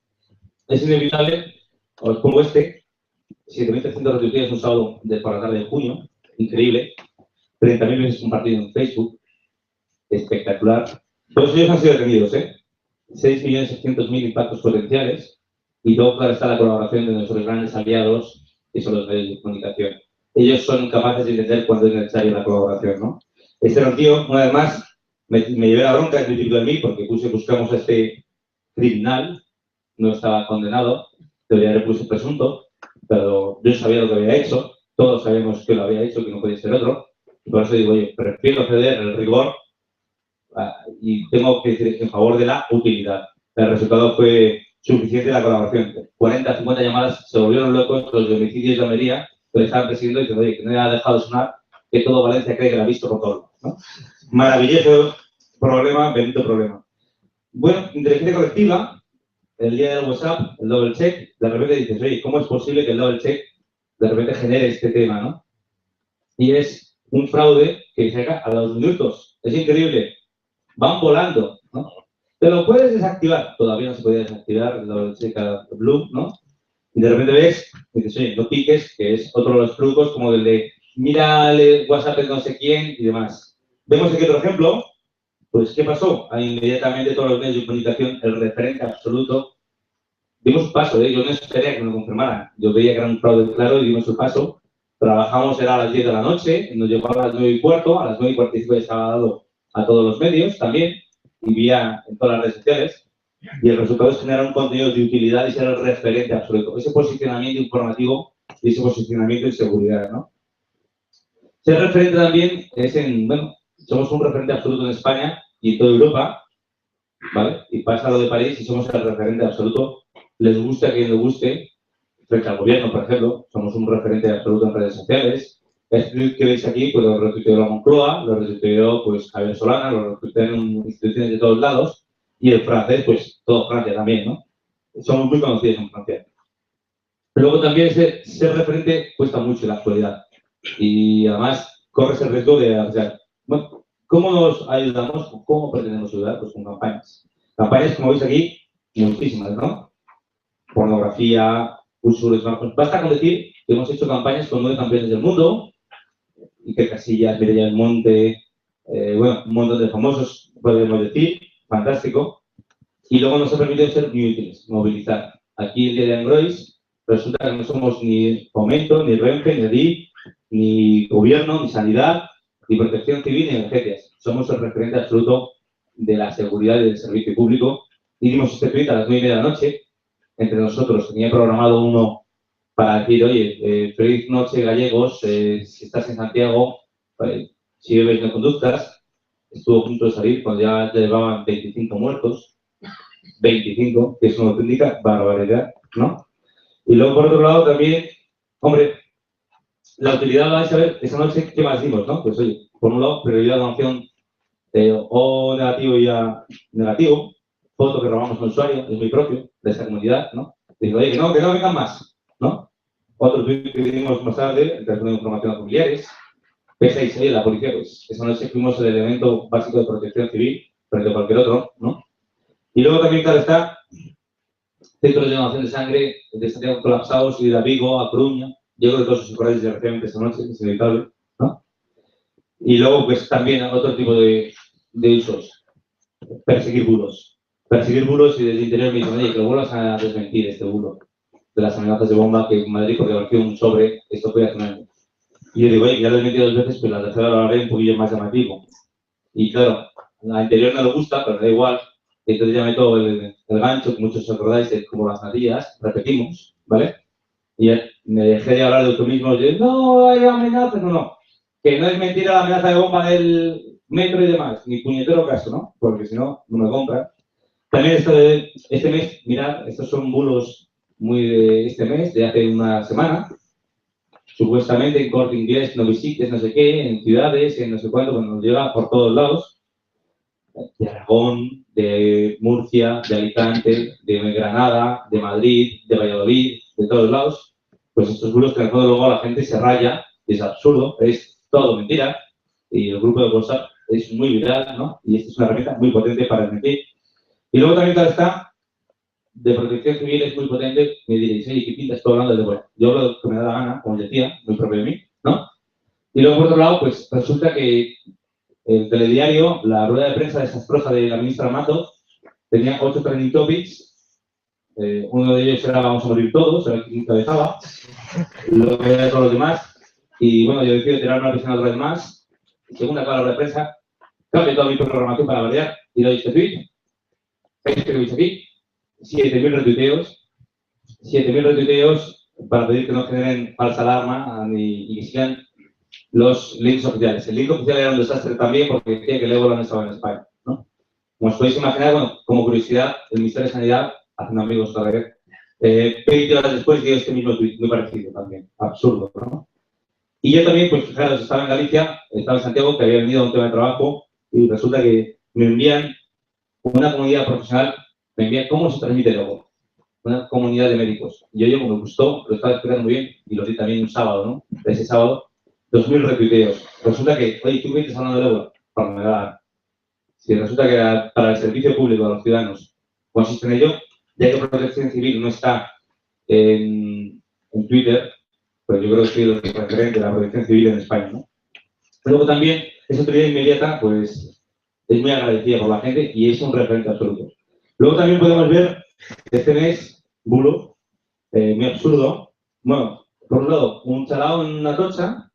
es inevitable, os pongo 7.300 retuiteos un sábado por la tarde de junio, increíble, 30.000 veces compartido en Facebook, espectacular. Todos ellos han sido detenidos, 6.600.000 impactos potenciales, y luego, claro, está la colaboración de nuestros grandes aliados, que son los medios de comunicación. Ellos son capaces de entender cuándo es necesaria la colaboración, ¿no? Este era un tío, una vez más, me llevé la bronca, es muy típico de mí, porque buscamos a este criminal, no estaba condenado, debería haber puesto presunto, pero yo sabía lo que había hecho, todos sabemos que lo había hecho, que no podía ser otro, y por eso digo, oye, prefiero ceder el rigor y tengo que decir en favor de la utilidad. El resultado fue suficiente la colaboración. 40, 50 llamadas, se volvieron locos los de homicidios de Almería, que le estaban persiguiendo y diciendo, oye, que no ha dejado de sonar, que todo Valencia cree que lo ha visto por todo, ¿no? Maravilloso problema, bendito problema. Bueno, inteligencia colectiva, el día del WhatsApp, el double check, de repente dices, oye, ¿cómo es posible que el double check de repente genere este tema, ¿no? Y es un fraude que llega a los minutos. Es increíble. Van volando, ¿no? Te lo puedes desactivar. Todavía no se podía desactivar el double check a Blue, ¿no? Y de repente ves, y dices, oye, no piques, que es otro de los trucos como el de mira el WhatsApp de no sé quién y demás. Vemos aquí otro ejemplo. Pues, ¿qué pasó? Ahí inmediatamente todos los medios de comunicación, el referente absoluto, dimos un paso, yo no esperé a que me lo confirmaran. Yo veía que era un fraude claro y dimos el paso. Trabajamos, era a las 10 de la noche, nos llegó a las 9:15, a las 9:45 ya estaba dado a todos los medios también, y vía en todas las redes sociales. Y el resultado es generar un contenido de utilidad y ser el referente absoluto. Ese posicionamiento informativo y ese posicionamiento en seguridad, ¿no? Ser referente también es bueno, somos un referente absoluto en España y en toda Europa, ¿vale? Y pasa lo de París y somos el referente absoluto. Les guste a quien le guste, frente al gobierno, por ejemplo, somos un referente absoluto en redes sociales. Este tweet que veis aquí, pues lo retuiteó la Moncloa, lo retuiteó pues Javier Solana, lo retuiteó en instituciones de todos lados, y el francés, pues todo Francia también, ¿no? Somos muy conocidos en Francia. Luego también ser referente cuesta mucho en la actualidad. Y además corres el riesgo de, o sea, bueno, ¿cómo nos ayudamos? ¿Cómo pretendemos ayudar? Pues con campañas. Campañas, como veis aquí, muchísimas, ¿no? Pornografía, uso de smartphones. Basta con decir que hemos hecho campañas con 9 campeones del mundo, Iker Casillas, Mireia del Monte, bueno, un montón de famosos, podemos decir, fantástico. Y luego nos ha permitido ser muy útiles, movilizar. Aquí el día de Angrois resulta que no somos ni Fomento, ni Renfe, ni ADIF, ni Gobierno, ni Sanidad, ni Protección Civil, ni Emergencias. Somos el referente absoluto de la seguridad y del servicio público. Y dimos este tweet a las 9:30 de la noche. Entre nosotros tenía programado uno para decir, oye, feliz noche gallegos, si estás en Santiago, si bebes no conduzcas. Estuvo a punto de salir cuando ya llevaban 25 muertos. 25, que es una auténtica barbaridad, ¿no? Y luego, por otro lado, también, hombre, la utilidad vais a ver esa noche, ¿qué más dimos, no? Pues oye, por un lado, prioridad de donación O negativo y A negativo, foto que robamos al usuario, es muy propio de esta comunidad, ¿no? Digo, oye, que no vengan más, ¿no? Otro tweet que dimos más tarde, el teléfono de información a familiares, P6, oye, la policía, pues esa noche fuimos el elemento básico de protección civil frente a cualquier otro, ¿no? Y luego también, claro está, centros de donación de sangre de Santiago colapsados, ir a Vigo, a Coruña. Yo creo que todos os acordáis desgraciadamente esta noche, es inevitable, ¿no? Y luego, pues también otro tipo de usos. Perseguir bulos. Perseguir bulos y desde el interior me dicen, oye, que lo vuelvas a desmentir este bulo de las amenazas de bomba que en Madrid, porque apareció un sobre, esto fue hace un año. Y yo digo, oye, ya lo he desmentido 2 veces, pues la tercera lo haré un poquillo más llamativo. Y claro, la anterior no le gusta, pero da igual. Entonces ya meto el gancho, que muchos os acordáis, de como las natillas, repetimos, ¿vale? Y me dejé de hablar de eufemismos, de no hay amenazas, no. Que no es mentira la amenaza de bomba del metro y demás, ni puñetero caso, ¿no? Porque si no, no me compran. También este mes, mirad, estos son bulos muy de este mes, de hace una semana. Supuestamente en Corte Inglés, no visites, no sé qué, en ciudades, en no sé cuánto, bueno, nos llega por todos lados. De Aragón, de Murcia, de Alicante, de Granada, de Madrid, de Valladolid, de todos lados, pues estos bulos que en el fondo luego la gente se raya, es absurdo, es todo mentira, y el grupo de WhatsApp es muy viral, ¿no? Y esta es una herramienta muy potente para desmentir. Y luego también está de protección civil, es muy potente, me diréis, oye, ¿qué pintas tú hablando de bueno? Yo hablo de lo que me da la gana, como decía, muy propio de mí, ¿no? Y luego, por otro lado, pues resulta que el telediario, la rueda de prensa desastrosa de la ministra Mato, tenía 8 trending topics. Uno de ellos era vamos a morir todos, era el que encabezaba. Luego era todos los demás. Y bueno, yo decido tirar una presión otra vez más. Según acaba la rueda de prensa, cambio toda mi programación para variar y doy este tweet. Este que veis aquí, 7.000 retuiteos. 7.000 retuiteos para pedir que no generen falsa alarma y que sigan los links oficiales. El link oficial era un desastre también porque decía que el ébola no estaba en España, ¿no? Como os podéis imaginar, bueno, como curiosidad, el Ministerio de Sanidad, haciendo amigos otra vez, 20 horas después dio este mismo tweet, muy parecido también, absurdo, ¿no? Y yo también, pues fijaros, estaba en Galicia, estaba en Santiago, que había venido a un tema de trabajo, y resulta que me envían una comunidad profesional, me envían cómo se transmite el ébola, una comunidad de médicos. Y yo, como me gustó, lo estaba explicando muy bien, y lo vi también un sábado, ¿no? Ese sábado, 2.000 retuiteos. Resulta que, oye, ¿tú qué estás hablando de ébola? Para me da. Si resulta que para el servicio público de los ciudadanos consiste en ello, ya que Protección Civil no está en Twitter, pues yo creo que soy el referente de la Protección Civil en España, ¿no? Luego también, esa autoridad inmediata, pues, es muy agradecida por la gente y es un referente absoluto. Luego también podemos ver este mes, bulo, muy absurdo. Bueno, por un lado, un chalao en una tocha.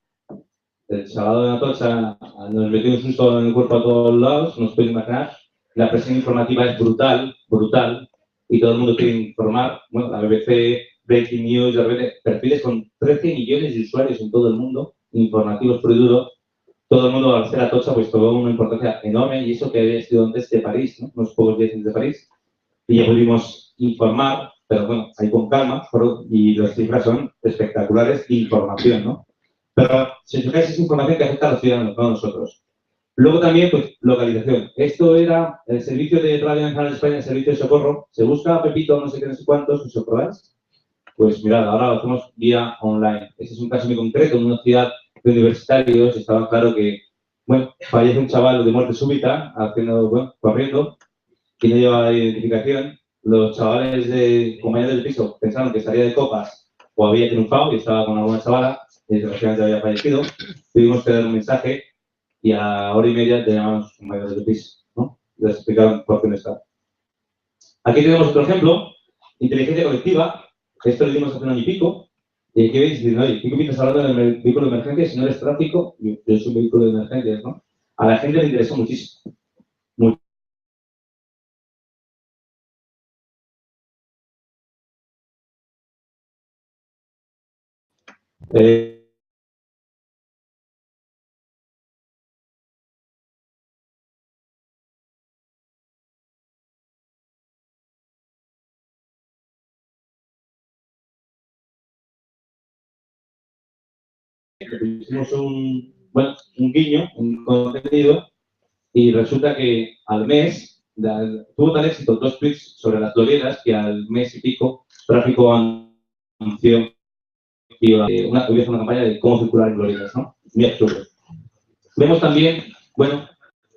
El chalao en la tocha nos metió un susto en el cuerpo a todos lados, nos pueden imaginar. La presión informativa es brutal, brutal, y todo el mundo quiere informar. Bueno, la BBC, Breaking News, de repente, perfiles con 13 millones de usuarios en todo el mundo, informativos puro y duro. Todo el mundo, al ser Atocha, pues tomó una importancia enorme, y eso que había sido antes de París, ¿no? Unos pocos días antes de París, y ya pudimos informar, pero bueno, ahí con calma, y las cifras son espectaculares, información, ¿no? Pero si os fijáis, es información que afecta a los ciudadanos, no a nosotros. Luego también, pues, localización. Esto era el servicio de Radio Nacional de España, el servicio de socorro. Se busca Pepito, no sé qué, no sé cuántos, ¿os acordáis? Pues mirad, ahora lo hacemos vía online. Este es un caso muy concreto, en una ciudad de universitarios. Estaba claro que, bueno, fallece un chaval de muerte súbita, haciendo, bueno, corriendo, y no llevaba identificación. Los chavales de compañeros del piso pensaron que salía de copas o había triunfado y estaba con alguna chavala, y desgraciadamente había fallecido. Tuvimos que dar un mensaje y a hora y media te llamaron los compañeros del piso, ¿no? Les explicaron por qué no está. Aquí tenemos otro ejemplo, inteligencia colectiva. Esto lo dimos hace un año y pico. Y aquí veis, dicen, oye, ¿qué piensas hablando del vehículo de emergencia si no eres tráfico? Yo soy un vehículo de emergencias, ¿no? A la gente le interesó muchísimo. Mucho. Hicimos un guiño, un contenido, y resulta que al mes tuvo tal éxito 2 tweets sobre las glorietas que al mes y pico Tráfico anunció que iba a hacer una campaña de cómo circular en glorietas, ¿no? Muy absurdo. Vemos también, bueno,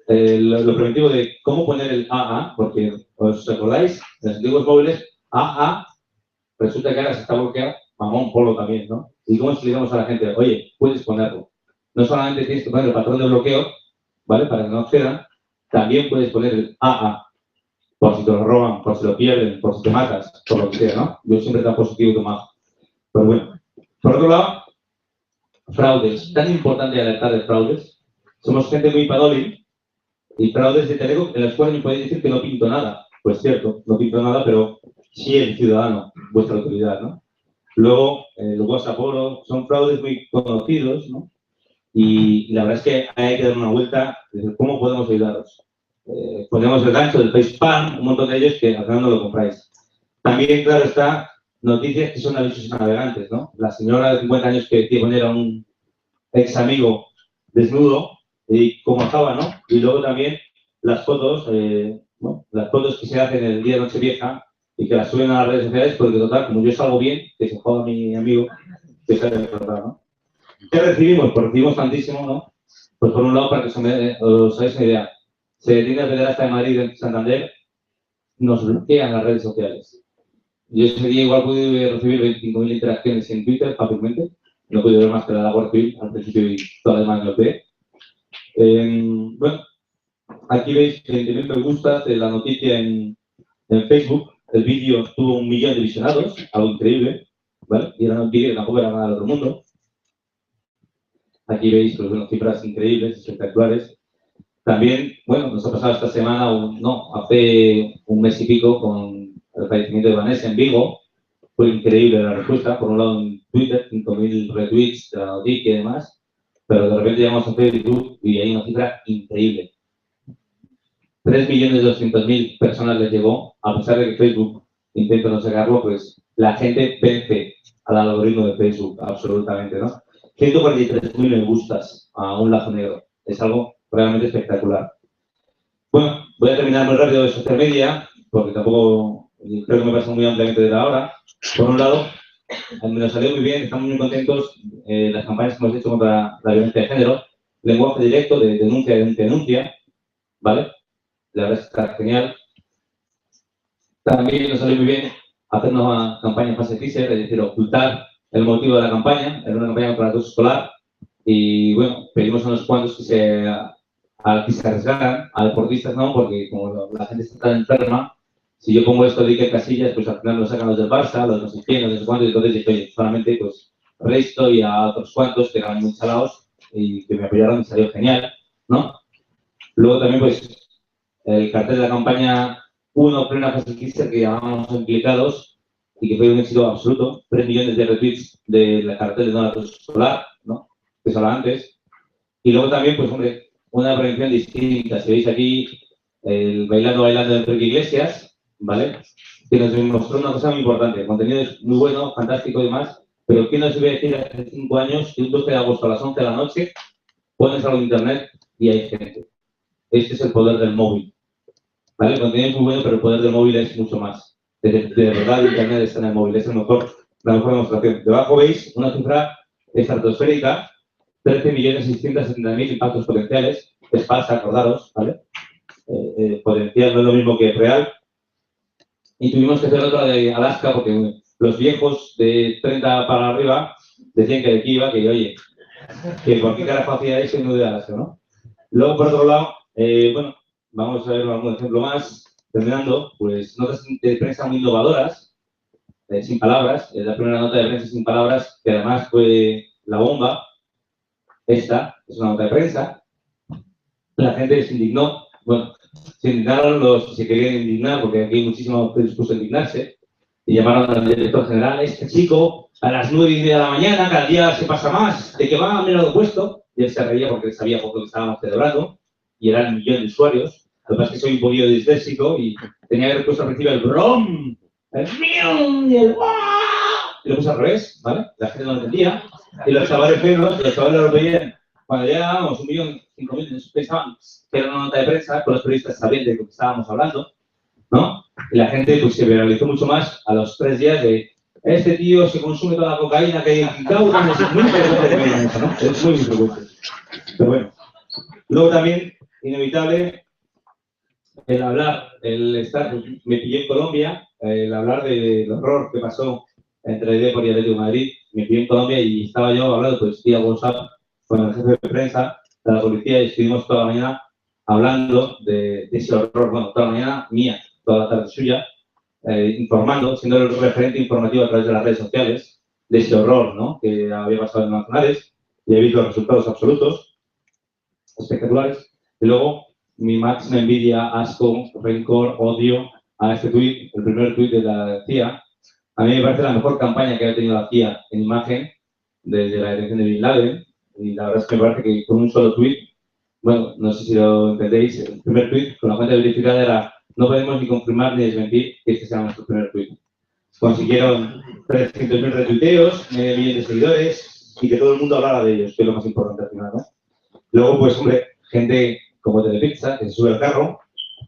lo preventivo de cómo poner el AA, porque os acordáis, en los antiguos móviles, AA, resulta que ahora se está bloqueado, mamón polo también, ¿no? Y cómo explicamos a la gente, oye, puedes ponerlo. No solamente tienes que poner el patrón de bloqueo, ¿vale? Para que no accedan, también puedes poner el AA, por si te lo roban, por si lo pierden, por si te matas, por lo que sea, ¿no? Yo siempre tan positivo que más. Pero bueno, por otro lado, fraudes. Tan importante alertar de fraudes. Somos gente muy padoli y fraudes de Teleco en los cuales me podéis decir que no pinto nada. Pues cierto, no pinto nada, pero sí el ciudadano, vuestra autoridad, ¿no? Luego, el WhatsApp Oro, son fraudes muy conocidos, ¿no? Y la verdad es que hay que dar una vuelta, decir, ¿cómo podemos ayudaros? Ponemos el gancho del FacePam, un montón de ellos que al final no lo compráis. También, claro, está noticias que son avisos a navegantes, ¿no? La señora de 50 años que decía poner a un ex amigo desnudo y cómo acaba, ¿no? Y luego también las fotos, bueno, las fotos que se hacen el día de Nochevieja y que las suben a las redes sociales porque, total, como yo salgo bien, que se joda mi amigo, que sale de verdad, ¿no? ¿Qué recibimos? Pues recibimos tantísimo, ¿no? Pues por un lado, para que os hagáis una idea, se detiene el pederasta de Madrid en Santander, nos bloquean las redes sociales. Yo ese día igual pude recibir 25.000 interacciones en Twitter fácilmente, no pude ver más que la de la Guardia Civil al principio y todas las demás me bloqueé. Bueno, aquí veis 20.000 me gustas de la noticia en Facebook. El vídeo tuvo 1 millón de visionados, algo increíble, ¿vale? Y era un vídeo que tampoco era nada del otro mundo. Aquí veis, pues, bueno, cifras increíbles, espectaculares. También, bueno, nos ha pasado esta semana, hace un mes y pico, con el fallecimiento de Vanessa en Vigo. Fue increíble la respuesta. Por un lado en Twitter, 5.000 retweets de la noticia y demás. Pero de repente llegamos a Facebook y hay una cifra increíble. 3.200.000 personas les llegó, a pesar de que Facebook intenta no sacarlo, pues la gente vence al algoritmo de Facebook, absolutamente, ¿no? 143.000 me gustas a un lazo negro. Es algo realmente espectacular. Bueno, voy a terminar muy rápido de social media, porque tampoco creo que me pasa muy ampliamente de la hora. Por un lado, nos salió muy bien, estamos muy contentos las campañas que hemos hecho contra la violencia de género, lenguaje directo de denuncia, ¿vale? La verdad es que está genial. También nos salió muy bien hacer una campaña en fase teaser, es decir, ocultar el motivo de la campaña. Era una campaña para el acoso escolar y, bueno, pedimos a unos cuantos que se arriesgaran, a deportistas no, porque como la gente está tan enferma, si yo pongo esto de Iker Casillas, pues al final lo sacan los del Barça, los no sé quién, los no sé cuántos, y entonces dije, oye, solamente pues Resto y a otros cuantos que eran muy salados y que me apoyaron y salió genial, ¿no? Luego también, pues, el cartel de la campaña 1, plena fase Kickstarter, que llamamos implicados y que fue un éxito absoluto, 3 millones de retweets del cartel de Donato Solar, ¿no? Que se hablaba antes. Y luego también, pues, hombre, una prevención distinta. Si veis aquí, el Bailando de Enrique Iglesias, ¿vale? Que nos mostró una cosa muy importante. El contenido es muy bueno, fantástico y demás, pero ¿quién nos iba a decir hace 5 años que un 12 de agosto a las 11 de la noche pones algo en internet y hay gente? Este es el poder del móvil. ¿Vale? El contenido es muy bueno, pero el poder del móvil es mucho más. De verdad, el internet está en el móvil, es la mejor demostración. Debajo veis una cifra estratosférica, 13.670.000 impactos potenciales. Es falsa, acordaros, ¿vale? Potencial no es lo mismo que real. Y tuvimos que hacer otra de Alaska porque los viejos de 30 para arriba decían que de aquí iba, que oye, que por qué carajo hacía eso y no de Alaska, ¿no? Luego, por otro lado, bueno, vamos a ver algún ejemplo más. Terminando, pues notas de prensa muy innovadoras, sin palabras. La primera nota de prensa sin palabras, que además fue la bomba. Esta es una nota de prensa. La gente se indignó. Bueno, se indignaron los que se querían indignar, porque aquí hay muchísimo dispuesto a indignarse. Y llamaron al director general, este chico, a las 9:30 de la mañana, cada día se pasa más, de que va a mirar lo opuesto. Y él se reía porque sabía por lo que estábamos celebrando. Y eran 1 millón de usuarios. Lo que pasa es que soy un poquillo disléxico y tenía que haber puesto al principio el brom, el mium y el guau. Y lo puse al revés, ¿vale? La gente no lo entendía. Y los chavales lo veían. Cuando llegábamos 1.000.000, pensaban que era una nota de prensa, con los periodistas sabían de lo que estábamos hablando, ¿no? Y la gente pues se viralizó mucho más a los 3 días de este tío se consume toda la cocaína que hay en Quintau, ¿no? Es muy frecuente, ¿no? Es muy frecuente. Pero bueno. Luego también, inevitable, el hablar, el estar, me pillé en Colombia, el hablar del horror que pasó entre Depor y Atlético de Madrid, me pillé en Colombia y estaba yo hablando pues vía WhatsApp con el jefe de prensa de la policía y estuvimos toda la mañana hablando de ese horror, bueno, toda la mañana mía, toda la tarde suya, informando, siendo el referente informativo a través de las redes sociales de ese horror, ¿no? Que había pasado en Nacionales y he visto los resultados absolutos, espectaculares. Y luego, mi máxima envidia, asco, rencor, odio a este tuit, el primer tuit de la CIA. A mí me parece la mejor campaña que ha tenido la CIA en imagen desde la detención de Bin Laden. Y la verdad es que me parece que con un solo tuit, bueno, no sé si lo entendéis, el primer tuit con la cuenta verificada era no podemos ni confirmar ni desmentir que este sea nuestro primer tuit. Consiguieron 300.000 retuiteos, 9 millones de seguidores y que todo el mundo hablara de ellos, que es lo más importante al final, ¿no? Luego, pues, hombre, gente como Telepizza, que se sube al carro,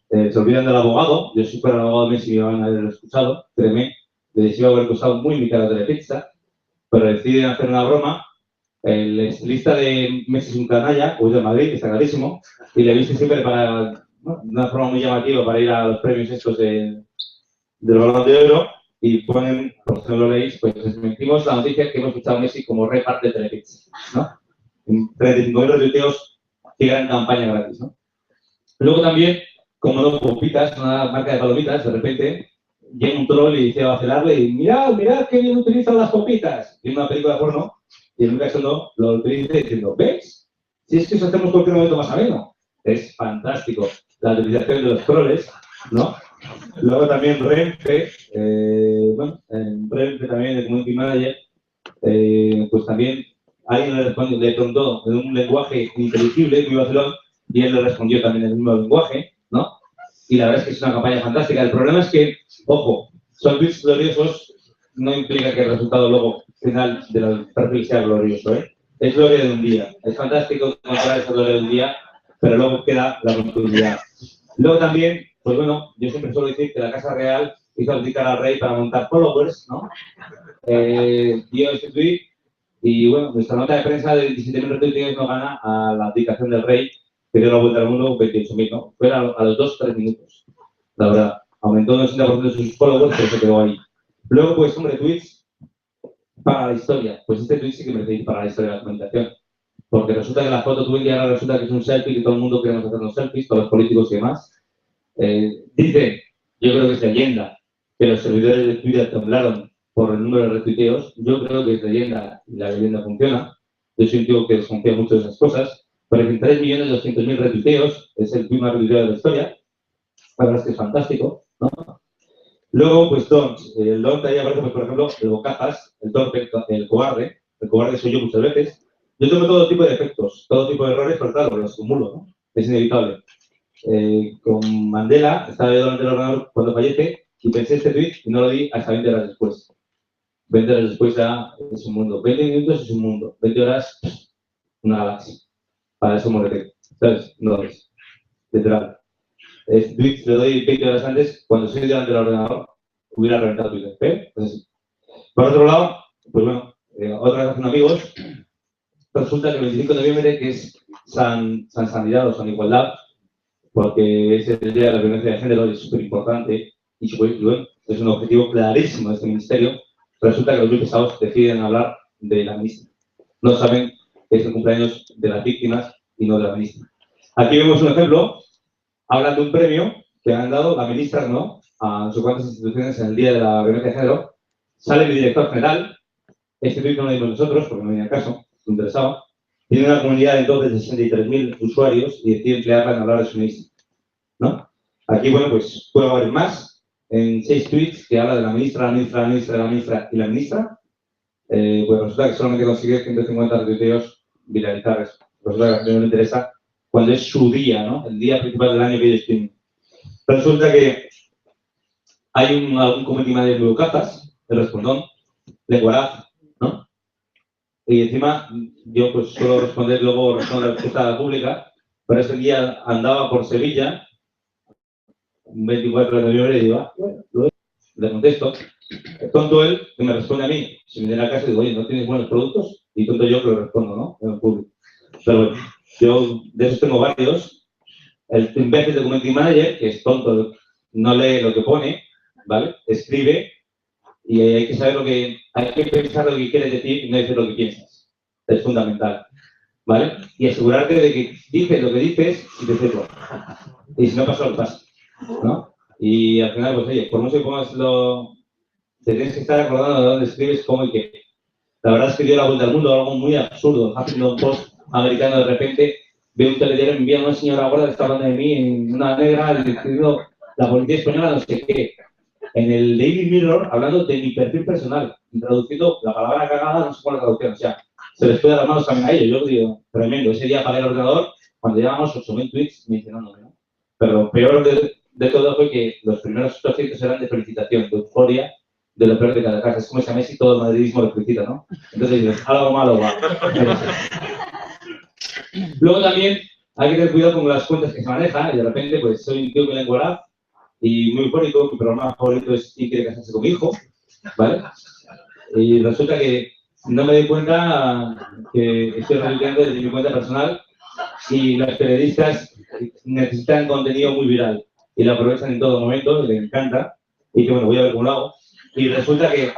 se olvidan del abogado. Yo si fuera el abogado de Messi me iban a haber escuchado, créeme, les iba a haber costado muy mi cara a Telepizza, pero deciden hacer una broma. El estilista de Messi es un canalla, o es de Madrid, que está clarísimo, y le viste siempre para, ¿no?, de una forma muy llamativa para ir a los premios estos del Balón de Oro, y ponen, por si no lo leéis, pues desmentimos la noticia que hemos fichado a Messi como rey parte de Telepizza, ¿no? 35.000 retuiteos, qué gran campaña gratis, ¿no? Luego también, como no, Popitas, una marca de palomitas, de repente llega un troll y dice a vacilarle y mirad qué bien utilizan las Popitas. Y una película de porno, y en un caso no, lo utiliza diciendo, ¿ves? Si es que eso hacemos cualquier momento más ameno. Es fantástico la utilización de los trolls, ¿no? Luego también Renfe, bueno, en Renfe también, el Community Manager, pues también alguien le preguntó en un lenguaje inteligible, muy vacilón, y él le respondió también en el mismo lenguaje, ¿no? Y la verdad es que es una campaña fantástica. El problema es que, ojo, son tweets gloriosos, no implica que el resultado luego final del perfil sea glorioso, ¿eh? Es gloria de un día. Es fantástico encontrar esa gloria de un día, pero luego queda la continuidad. Luego también, pues bueno, yo siempre suelo decir que la Casa Real hizo abdicar al rey para montar followers, ¿no? Dio este tweet y, bueno, nuestra nota de prensa de 27.000 retuiteos no gana a la abdicación del rey, que dio la vuelta al mundo 28.000, ¿no? Fue a los 2-3 minutos, la verdad. Aumentó un 80% de sus followers, pero se quedó ahí. Luego, pues, hombre, tweets para la historia. Pues este tweet sí que merece ir para la historia de la comunicación. Porque resulta que la foto tweet ahora resulta que es un selfie, que todo el mundo queremos hacernos selfies, todos los políticos y demás. Dice, yo creo que es leyenda, que los servidores de Twitter temblaron por el número de retuiteos. Yo creo que es leyenda y la leyenda funciona. Yo soy un tío que desconfía mucho de esas cosas. Pero en 3.200.000 retuiteos es el primer retuiteo de la historia. La verdad es que es fantástico, ¿no? Luego, pues Dons. El Don ahí aparece, pues, por ejemplo, el Bocazas, el torpe, el cobarde. El cobarde soy yo muchas veces. Yo tengo todo tipo de defectos, todo tipo de errores, pero claro, los acumulo, ¿no? Es inevitable. Con Mandela, estaba yo delante del ordenador cuando fallece y pensé este tweet y no lo di hasta 20 horas después. 20 horas después ya es un mundo. 20 minutos es un mundo. 20 horas, una galaxia. Para eso moriré. ¿Sabes? No es. Literal. Tweets le doy 20 horas antes, cuando estoy delante del ordenador, hubiera reventado Twitter. Pues, por otro lado, pues bueno, otra vez con amigos, resulta que el 25 de noviembre, que es San Sanidad o San Igualdad, porque es el día de la violencia de género, es súper importante y bueno, es un objetivo clarísimo de este ministerio. Resulta que los muy pesados deciden hablar de la ministra. No saben que es el cumpleaños de las víctimas y no de la ministra. Aquí vemos un ejemplo, hablan de un premio que han dado la ministra, ¿no?, a no sé cuántas instituciones en el día de la violencia de género. Sale mi director general, este tweet no lo dimos nosotros porque no venía caso, no interesaba. Tiene una comunidad entonces de 63.000 usuarios y decide emplearla en hablar de su ministra, ¿no? Aquí, bueno, pues puedo haber más, en 6 tweets que habla de la ministra, la ministra, la ministra, la ministra y la ministra. Pues resulta que solamente consigue 150 retuiteos viralizar eso. Resulta que a la gente no le interesa cuando es su día, ¿no? El día principal del año que ellos tienen. Resulta que hay algún community manager de Bocazas, el respondón, de Guaraz, ¿no? Y encima, yo pues suelo responder, luego respondo la respuesta pública, pero ese día andaba por Sevilla, un 24 de noviembre, y digo, bueno, le contesto. Tonto él, que me responde a mí. Si me viene a casa y digo, oye, ¿no tienes buenos productos? Y tonto yo que lo respondo, ¿no? En el público. Pero bueno, yo de esos tengo varios. El imbécil de community manager, que es tonto, no lee lo que pone, ¿vale? Escribe y hay que saber hay que pensar lo que quieres decir y no decir lo que piensas. Es fundamental, ¿vale? Y asegurarte de que dices lo que dices y decirlo. Y si no pasa, lo que pasa, ¿no? Y al final, pues oye, por mucho que pongas te tienes que estar acordando de dónde escribes, cómo y qué. La verdad es que dio la vuelta al mundo, algo muy absurdo. Huffington Post americano de repente ve un telediario y me envía a una señora gorda que está hablando de mí en una negra diciendo la policía española no sé qué. En el Daily Mirror, hablando de mi perfil personal, traduciendo la palabra cagada, no sé cuál es la traducción, o sea, se les puede dar manos también a ellos. Yo digo, tremendo. Ese día apagué el ordenador, cuando llevamos 8.000 tweets mencionándome, ¿no? Pero lo peor de todo fue que los primeros 800 eran de felicitación, de euforia, de lo peor de cada casa. Es como si a Messi todo el madridismo lo felicita, ¿no? Entonces dices, algo malo va. Luego también hay que tener cuidado con las cuentas que se manejan y de repente, pues soy un tío que lengua y muy eufórico, mi programa favorito es ¿Quién quiere casarse con mi hijo? ¿Vale? Y resulta que no me doy cuenta que estoy retuiteando desde mi cuenta personal y los periodistas necesitan contenido muy viral y lo aprovechan en todo momento, les encanta y que bueno, voy a ver cómo lo hago. Y resulta que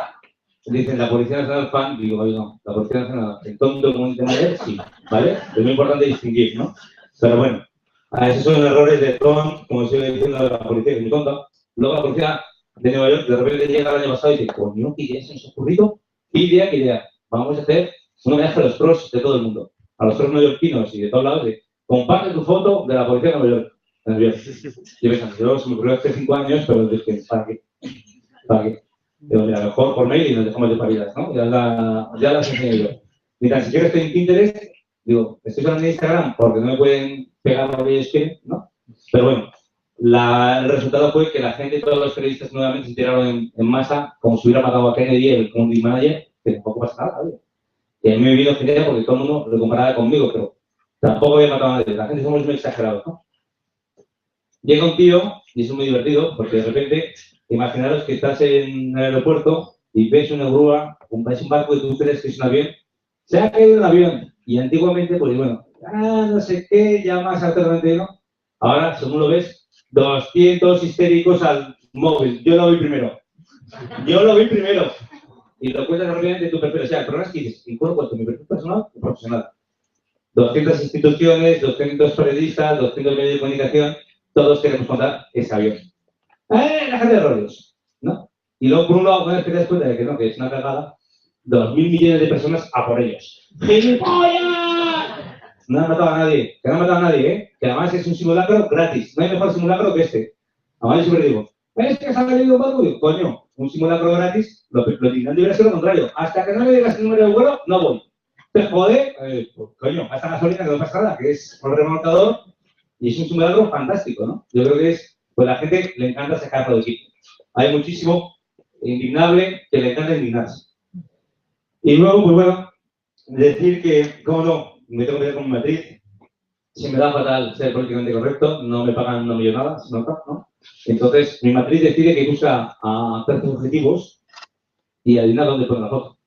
dicen la Policía Nacional fan, digo, oye, no, la Policía Nacional, el tonto como un tema de sí, ¿vale? Es muy importante distinguir, ¿no? Pero bueno, esos son errores de Trump, como sigue diciendo la policía, que es muy tonta. Luego la policía de Nueva York de repente llega el año pasado y dice, coño, ¿qué idea se nos ha ocurrido? ¿Qué idea? Vamos a hacer un homenaje a los pros de todo el mundo, a los pros neoyorquinos y de todos lados, de comparte tu foto de la policía de Nueva York. Y pensando, yo se me ocurrió hace 5 años, pero dije, ¿para qué? ¿Para qué? Digo, mira, mejor por mail y nos dejamos de paridas, ¿no? Ya las enseño yo. Ni tan siquiera estoy en Pinterest, digo, estoy hablando en Instagram porque no me pueden pegar lo que ellos quieren, ¿no? Pero bueno, el resultado fue que la gente, todos los periodistas nuevamente se tiraron en masa, como si hubiera matado a Kennedy, el community manager, que tampoco pasa nada, ¿sabes? Y a mí me vino genial porque todo el mundo lo comparaba conmigo, pero tampoco había matado a nadie. La gente somos muy exagerados, ¿no? Llega un tío, y es muy divertido, porque de repente, imaginaros que estás en el aeropuerto y ves una grúa, ves un barco y tú crees que es un avión, se ha caído un avión. Y antiguamente, pues bueno, no sé qué, ya más alternamente, ¿no? Ahora, según lo ves, 200 histéricos al móvil. Yo lo vi primero. Y lo cuentas rápidamente en tu perfil. O sea, el problema es que dices, ¿y cuál cuento? ¿Mi perfil personal o profesional? 200 instituciones, 200 periodistas, 200 medios de comunicación, todos queremos contar ese avión. La gente de rollos, ¿no? Y luego, por un lado, una vez que te das cuenta de que no, que es una cagada, 2.000 millones de personas a por ellos. ¡Gilipollas! No han matado a nadie, que no han matado a nadie, ¿eh? Que además es un simulacro gratis. No hay mejor simulacro que este. Además, yo siempre digo, ¿ves que se ha venido un barco? Coño, un simulacro gratis, lo indignante hubiera sido lo contrario. Hasta que no me digas el número de vuelo, no voy. Te jode, pues, coño, hasta gasolina que no pasa nada, que es un remolcador y es un simulacro fantástico, ¿no? Yo creo que es, pues a la gente le encanta sacar todo equipo. Hay muchísimo indignable que le encanta indignarse. Y luego, pues bueno, decir que, cómo no, me tengo que ver con mi matriz. Si me da fatal ser políticamente correcto, no me pagan una millonada, se nota, ¿no? Entonces, mi matriz decide que busca a ciertos objetivos y adivina dónde pone la foto.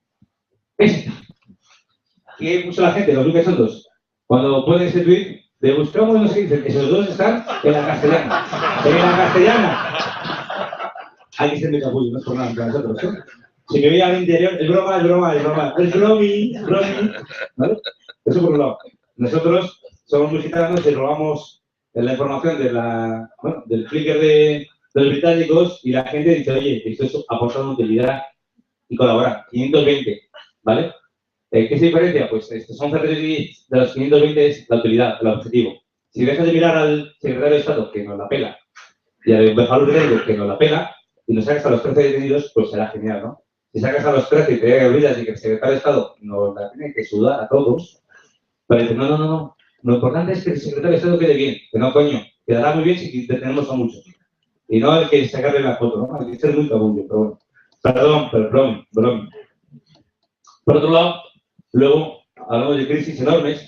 Esta. ¿Qué puso la gente? Los Lucas Santos. Cuando ponen ese tweet de buscamos, no sé qué dicen, esos dos están en la castellana. En la castellana. Hay que ser muy capullo, no es por nada para nosotros, ¿eh? Si me veía al interior, es broma, es broma, es broma. Es bromi, ¿vale? Eso por un lado. Nosotros somos muy gitanos y robamos la información de del Flickr de los británicos y la gente dice, oye, esto es aportando utilidad y colaborar. 520, ¿vale? ¿Qué se diferencia? Pues estos son CRTs de los 520 es la utilidad, el objetivo. Si dejas de mirar al secretario de Estado, que nos la pela, y al embajador británico, que nos la pela, y nos sacas a los 13 detenidos, pues será genial, ¿no? Si sacas a los 13 y te llega Gabriela y que el secretario de Estado nos la tiene que sudar a todos, pero dicen, no. Lo importante es que el secretario de Estado quede bien. Que no, coño. Quedará muy bien si detenemos a muchos. Y no hay que sacarle la foto, ¿no? Hay que ser muy cabullo, pero bueno. Perdón, pero broma. Por otro lado, luego hablamos de crisis enormes.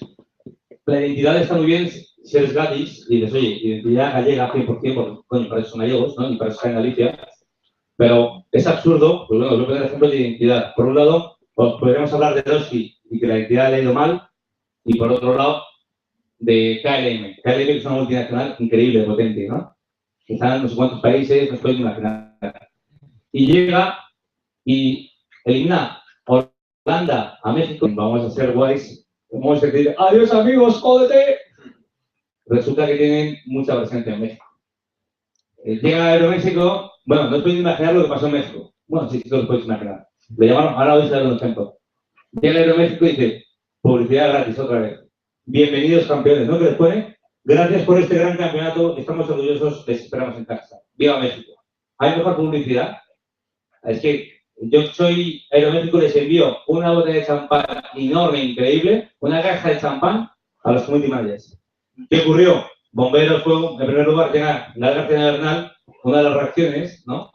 La identidad está muy bien si eres gratis y dices, oye, identidad gallega 100%, porque, coño, para eso son gallegos, ¿no? Y para eso está en Galicia. Pero es absurdo, pues bueno, os voy a poner ejemplos de identidad. Por un lado, podríamos hablar de Eroski y que la identidad le ha ido mal. Y por otro lado, de KLM. KLM es una multinacional increíble, potente, ¿no? Que está en no sé cuántos países, no os podéis imaginar. Y llega y elimina Holanda a México. Vamos a ser guays. Vamos a decir, adiós amigos, jódete. Resulta que tienen mucha presencia en México. Llega a Aeroméxico, bueno, no os podéis imaginar lo que pasó en México. Bueno, sí, os podéis imaginar. Le llamaron, ahora vais a dar un ejemplo. Llega a Aeroméxico y dice, publicidad gratis otra vez. Bienvenidos campeones, ¿no? Que les pone, gracias por este gran campeonato, estamos orgullosos, les esperamos en casa. ¡Viva México! ¿Hay mejor publicidad? Es que yo soy Aeroméxico, les envío una botella de champán enorme, increíble, una caja de champán a los community managers. ¿Qué ocurrió? Bomberos, fuego, en primer lugar, llega la García Bernal, una de las reacciones, ¿no?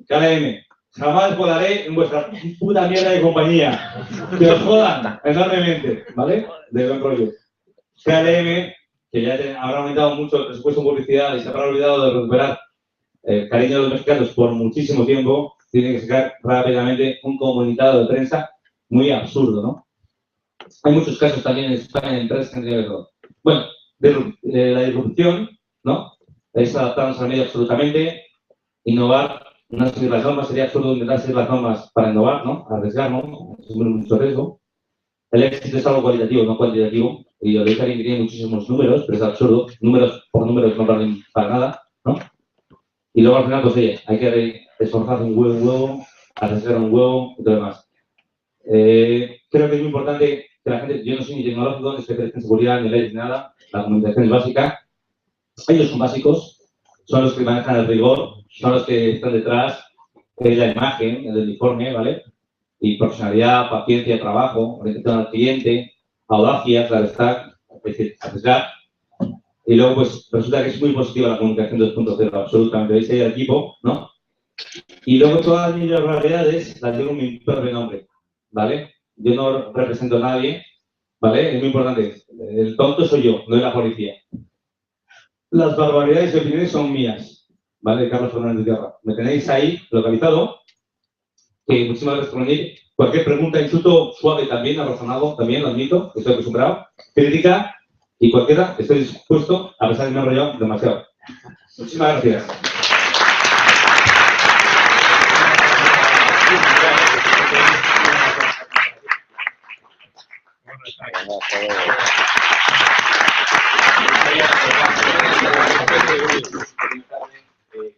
KLM. Jamás volaré en vuestra puta mierda de compañía. Que os jodan enormemente, ¿vale? De buen rollo. KLM, que ya habrá aumentado mucho el presupuesto en publicidad y se habrá olvidado de recuperar el cariño de los mexicanos por muchísimo tiempo, tiene que sacar rápidamente un comunicado de prensa muy absurdo, ¿no? Hay muchos casos también en España de empresas que han tenido todo. Bueno, de la disrupción, ¿no? Es adaptarnos al medio absolutamente, innovar. No seguir las normas, sería absurdo intentar seguir las normas para innovar, ¿no? Arriesgar, ¿no? Es mucho riesgo. El éxito es algo cualitativo, no cuantitativo. Y lo dice alguien que tiene muchísimos números, pero es absurdo. Números por números no valen para nada, ¿no? Y luego al final, pues oye, hay que esforzarse un huevo, arriesgar un huevo y todo lo demás. Creo que es muy importante que la gente, yo no soy ni tecnológico, ni especialista en seguridad, ni leyes, ni nada. La comunicación es básica. Ellos son básicos, son los que manejan el rigor, son los que están detrás de la imagen, el uniforme, ¿vale? Y profesionalidad, paciencia, trabajo, orientación al cliente, audacia, claro está, es decir, arriesgar. Y luego, pues, resulta que es muy positiva la comunicación 2.0, absolutamente. Veis ahí el equipo, ¿no? Y luego todas las irregularidades las digo en mi propio nombre, ¿vale? Yo no represento a nadie, ¿vale? Es muy importante. El tonto soy yo, no es la policía. Las barbaridades y opiniones son mías, ¿vale? Carlos Fernández de Tierra. Me tenéis ahí localizado. Muchísimas gracias por venir. Cualquier pregunta, insulto suave también, razonado también, lo admito, estoy acostumbrado. Crítica y cualquiera, estoy dispuesto, a pesar de que me he enrollado demasiado. Muchísimas gracias.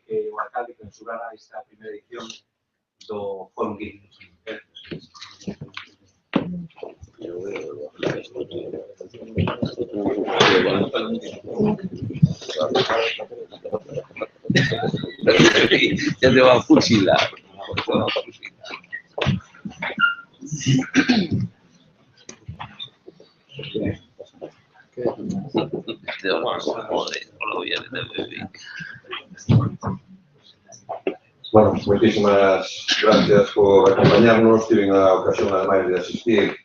Que el alcalde censurara esta primera edición Fórum 15. Ya te va a fusilar. Bueno, muchísimas gracias por acompañarnos. Tiven a ocasión, además, de asistir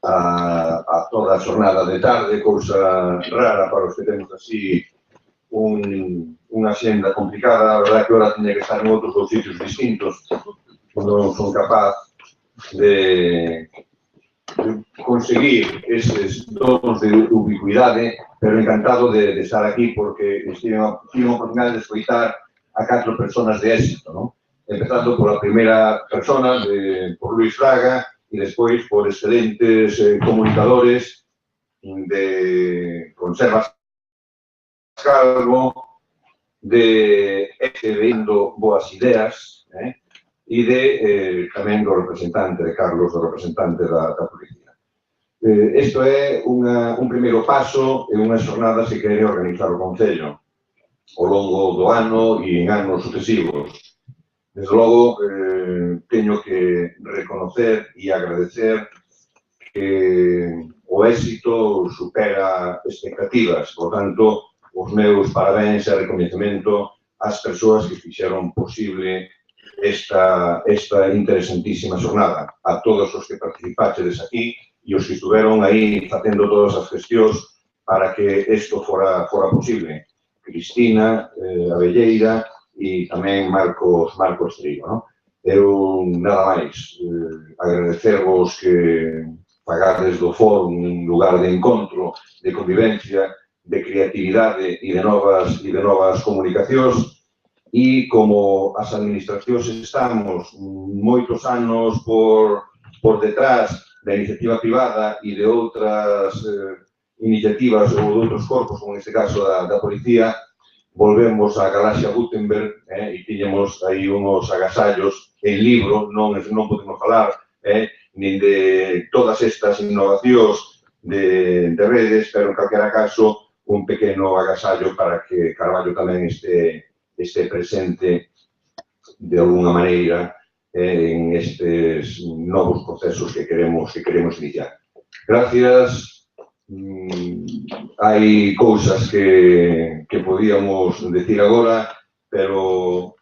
a toda a jornada de tarde, cousa rara para os que temos así unha xenda complicada. A verdade que ahora teña que estar en outros dous sitios distintos, non son capaz de conseguir eses dons de ubicuidade, pero encantado de estar aquí porque tive a oportunidade de escoitar a 4 personas de éxito, ¿no? Empezando por a primeira persona, por Luis Fraga, y despois por excelentes comunicadores de Conservas Calvo, de Vendo Boas Ideas, e tamén do representante de Carlos, do representante da policía. Isto é un primeiro paso en unhas jornadas que quere organizar o Concello ao longo do ano e en anos sucesivos. Desde logo, teño que reconocer e agradecer que o éxito supera expectativas. Por tanto, os meus parabéns e reconhecimento ás persoas que fixeron posible esta interesantísima jornada. A todos os que participaxedes aquí e os que estuveron aí facendo todas as gestións para que isto fora posible. Cristina Abelleira e tamén Marcos Trigo, ¿no? Eu, nada máis, agradecervos que pagades do foro un lugar de encontro, de convivencia, de creatividade e de novas comunicacións, e como as administracións estamos moitos anos por detrás da iniciativa privada e de outras iniciativas ou de outros corpos, como neste caso da policía, volvemos a Galaxia Gutenberg e tiñamos aí unos agasallos en libro, non podemos falar nin de todas estas innovacións de redes, pero en calquera caso un pequeno agasallo para que Carballo tamén este presente de alguna maneira en estes novos procesos que queremos iniciar. Gracias. Hai cousas que podíamos decir agora, pero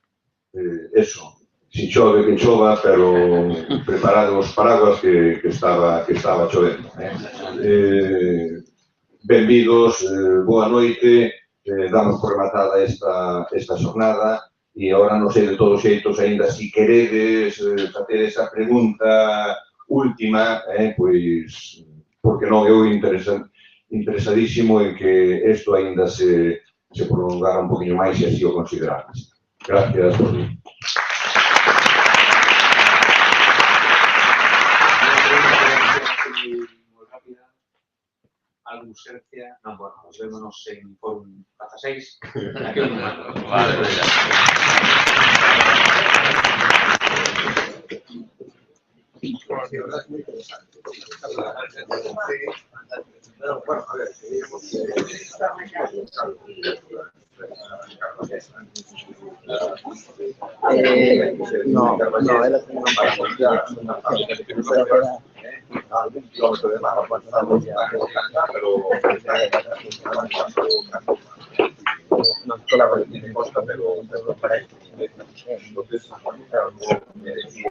eso, si chove que chova, pero preparados os paraguas que estaba chovendo. Benvidos, boa noite, damos por rematada esta jornada e agora non sei de todos xeitos, aínda si queredes facer esa pregunta última, pois, porque non, eu interesadísimo en que isto aínda se prolongara un poquinho máis e así o consideramos. Gracias por mí. Algo urgencia, non, bueno, nos vémonos en Fórum 16. Vale, Bueno, a ver, no, él ha tenido un kilómetro de mar, no toda la tiene costa, pero para esto. Entonces, me decía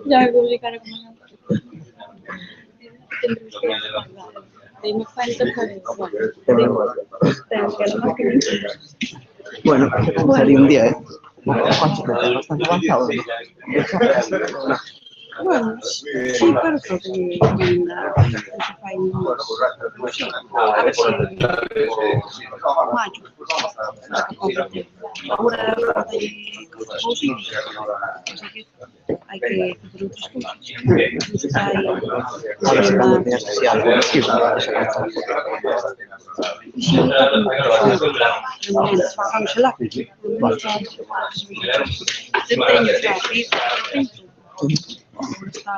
Ya me publicaré como bueno, sería un día, bastante avanzado, ¿no? Bueno, sí, claro que ainda se fai sí, a ver se maio, agora hai cousiñas, así que hai que facer outras cousas. Está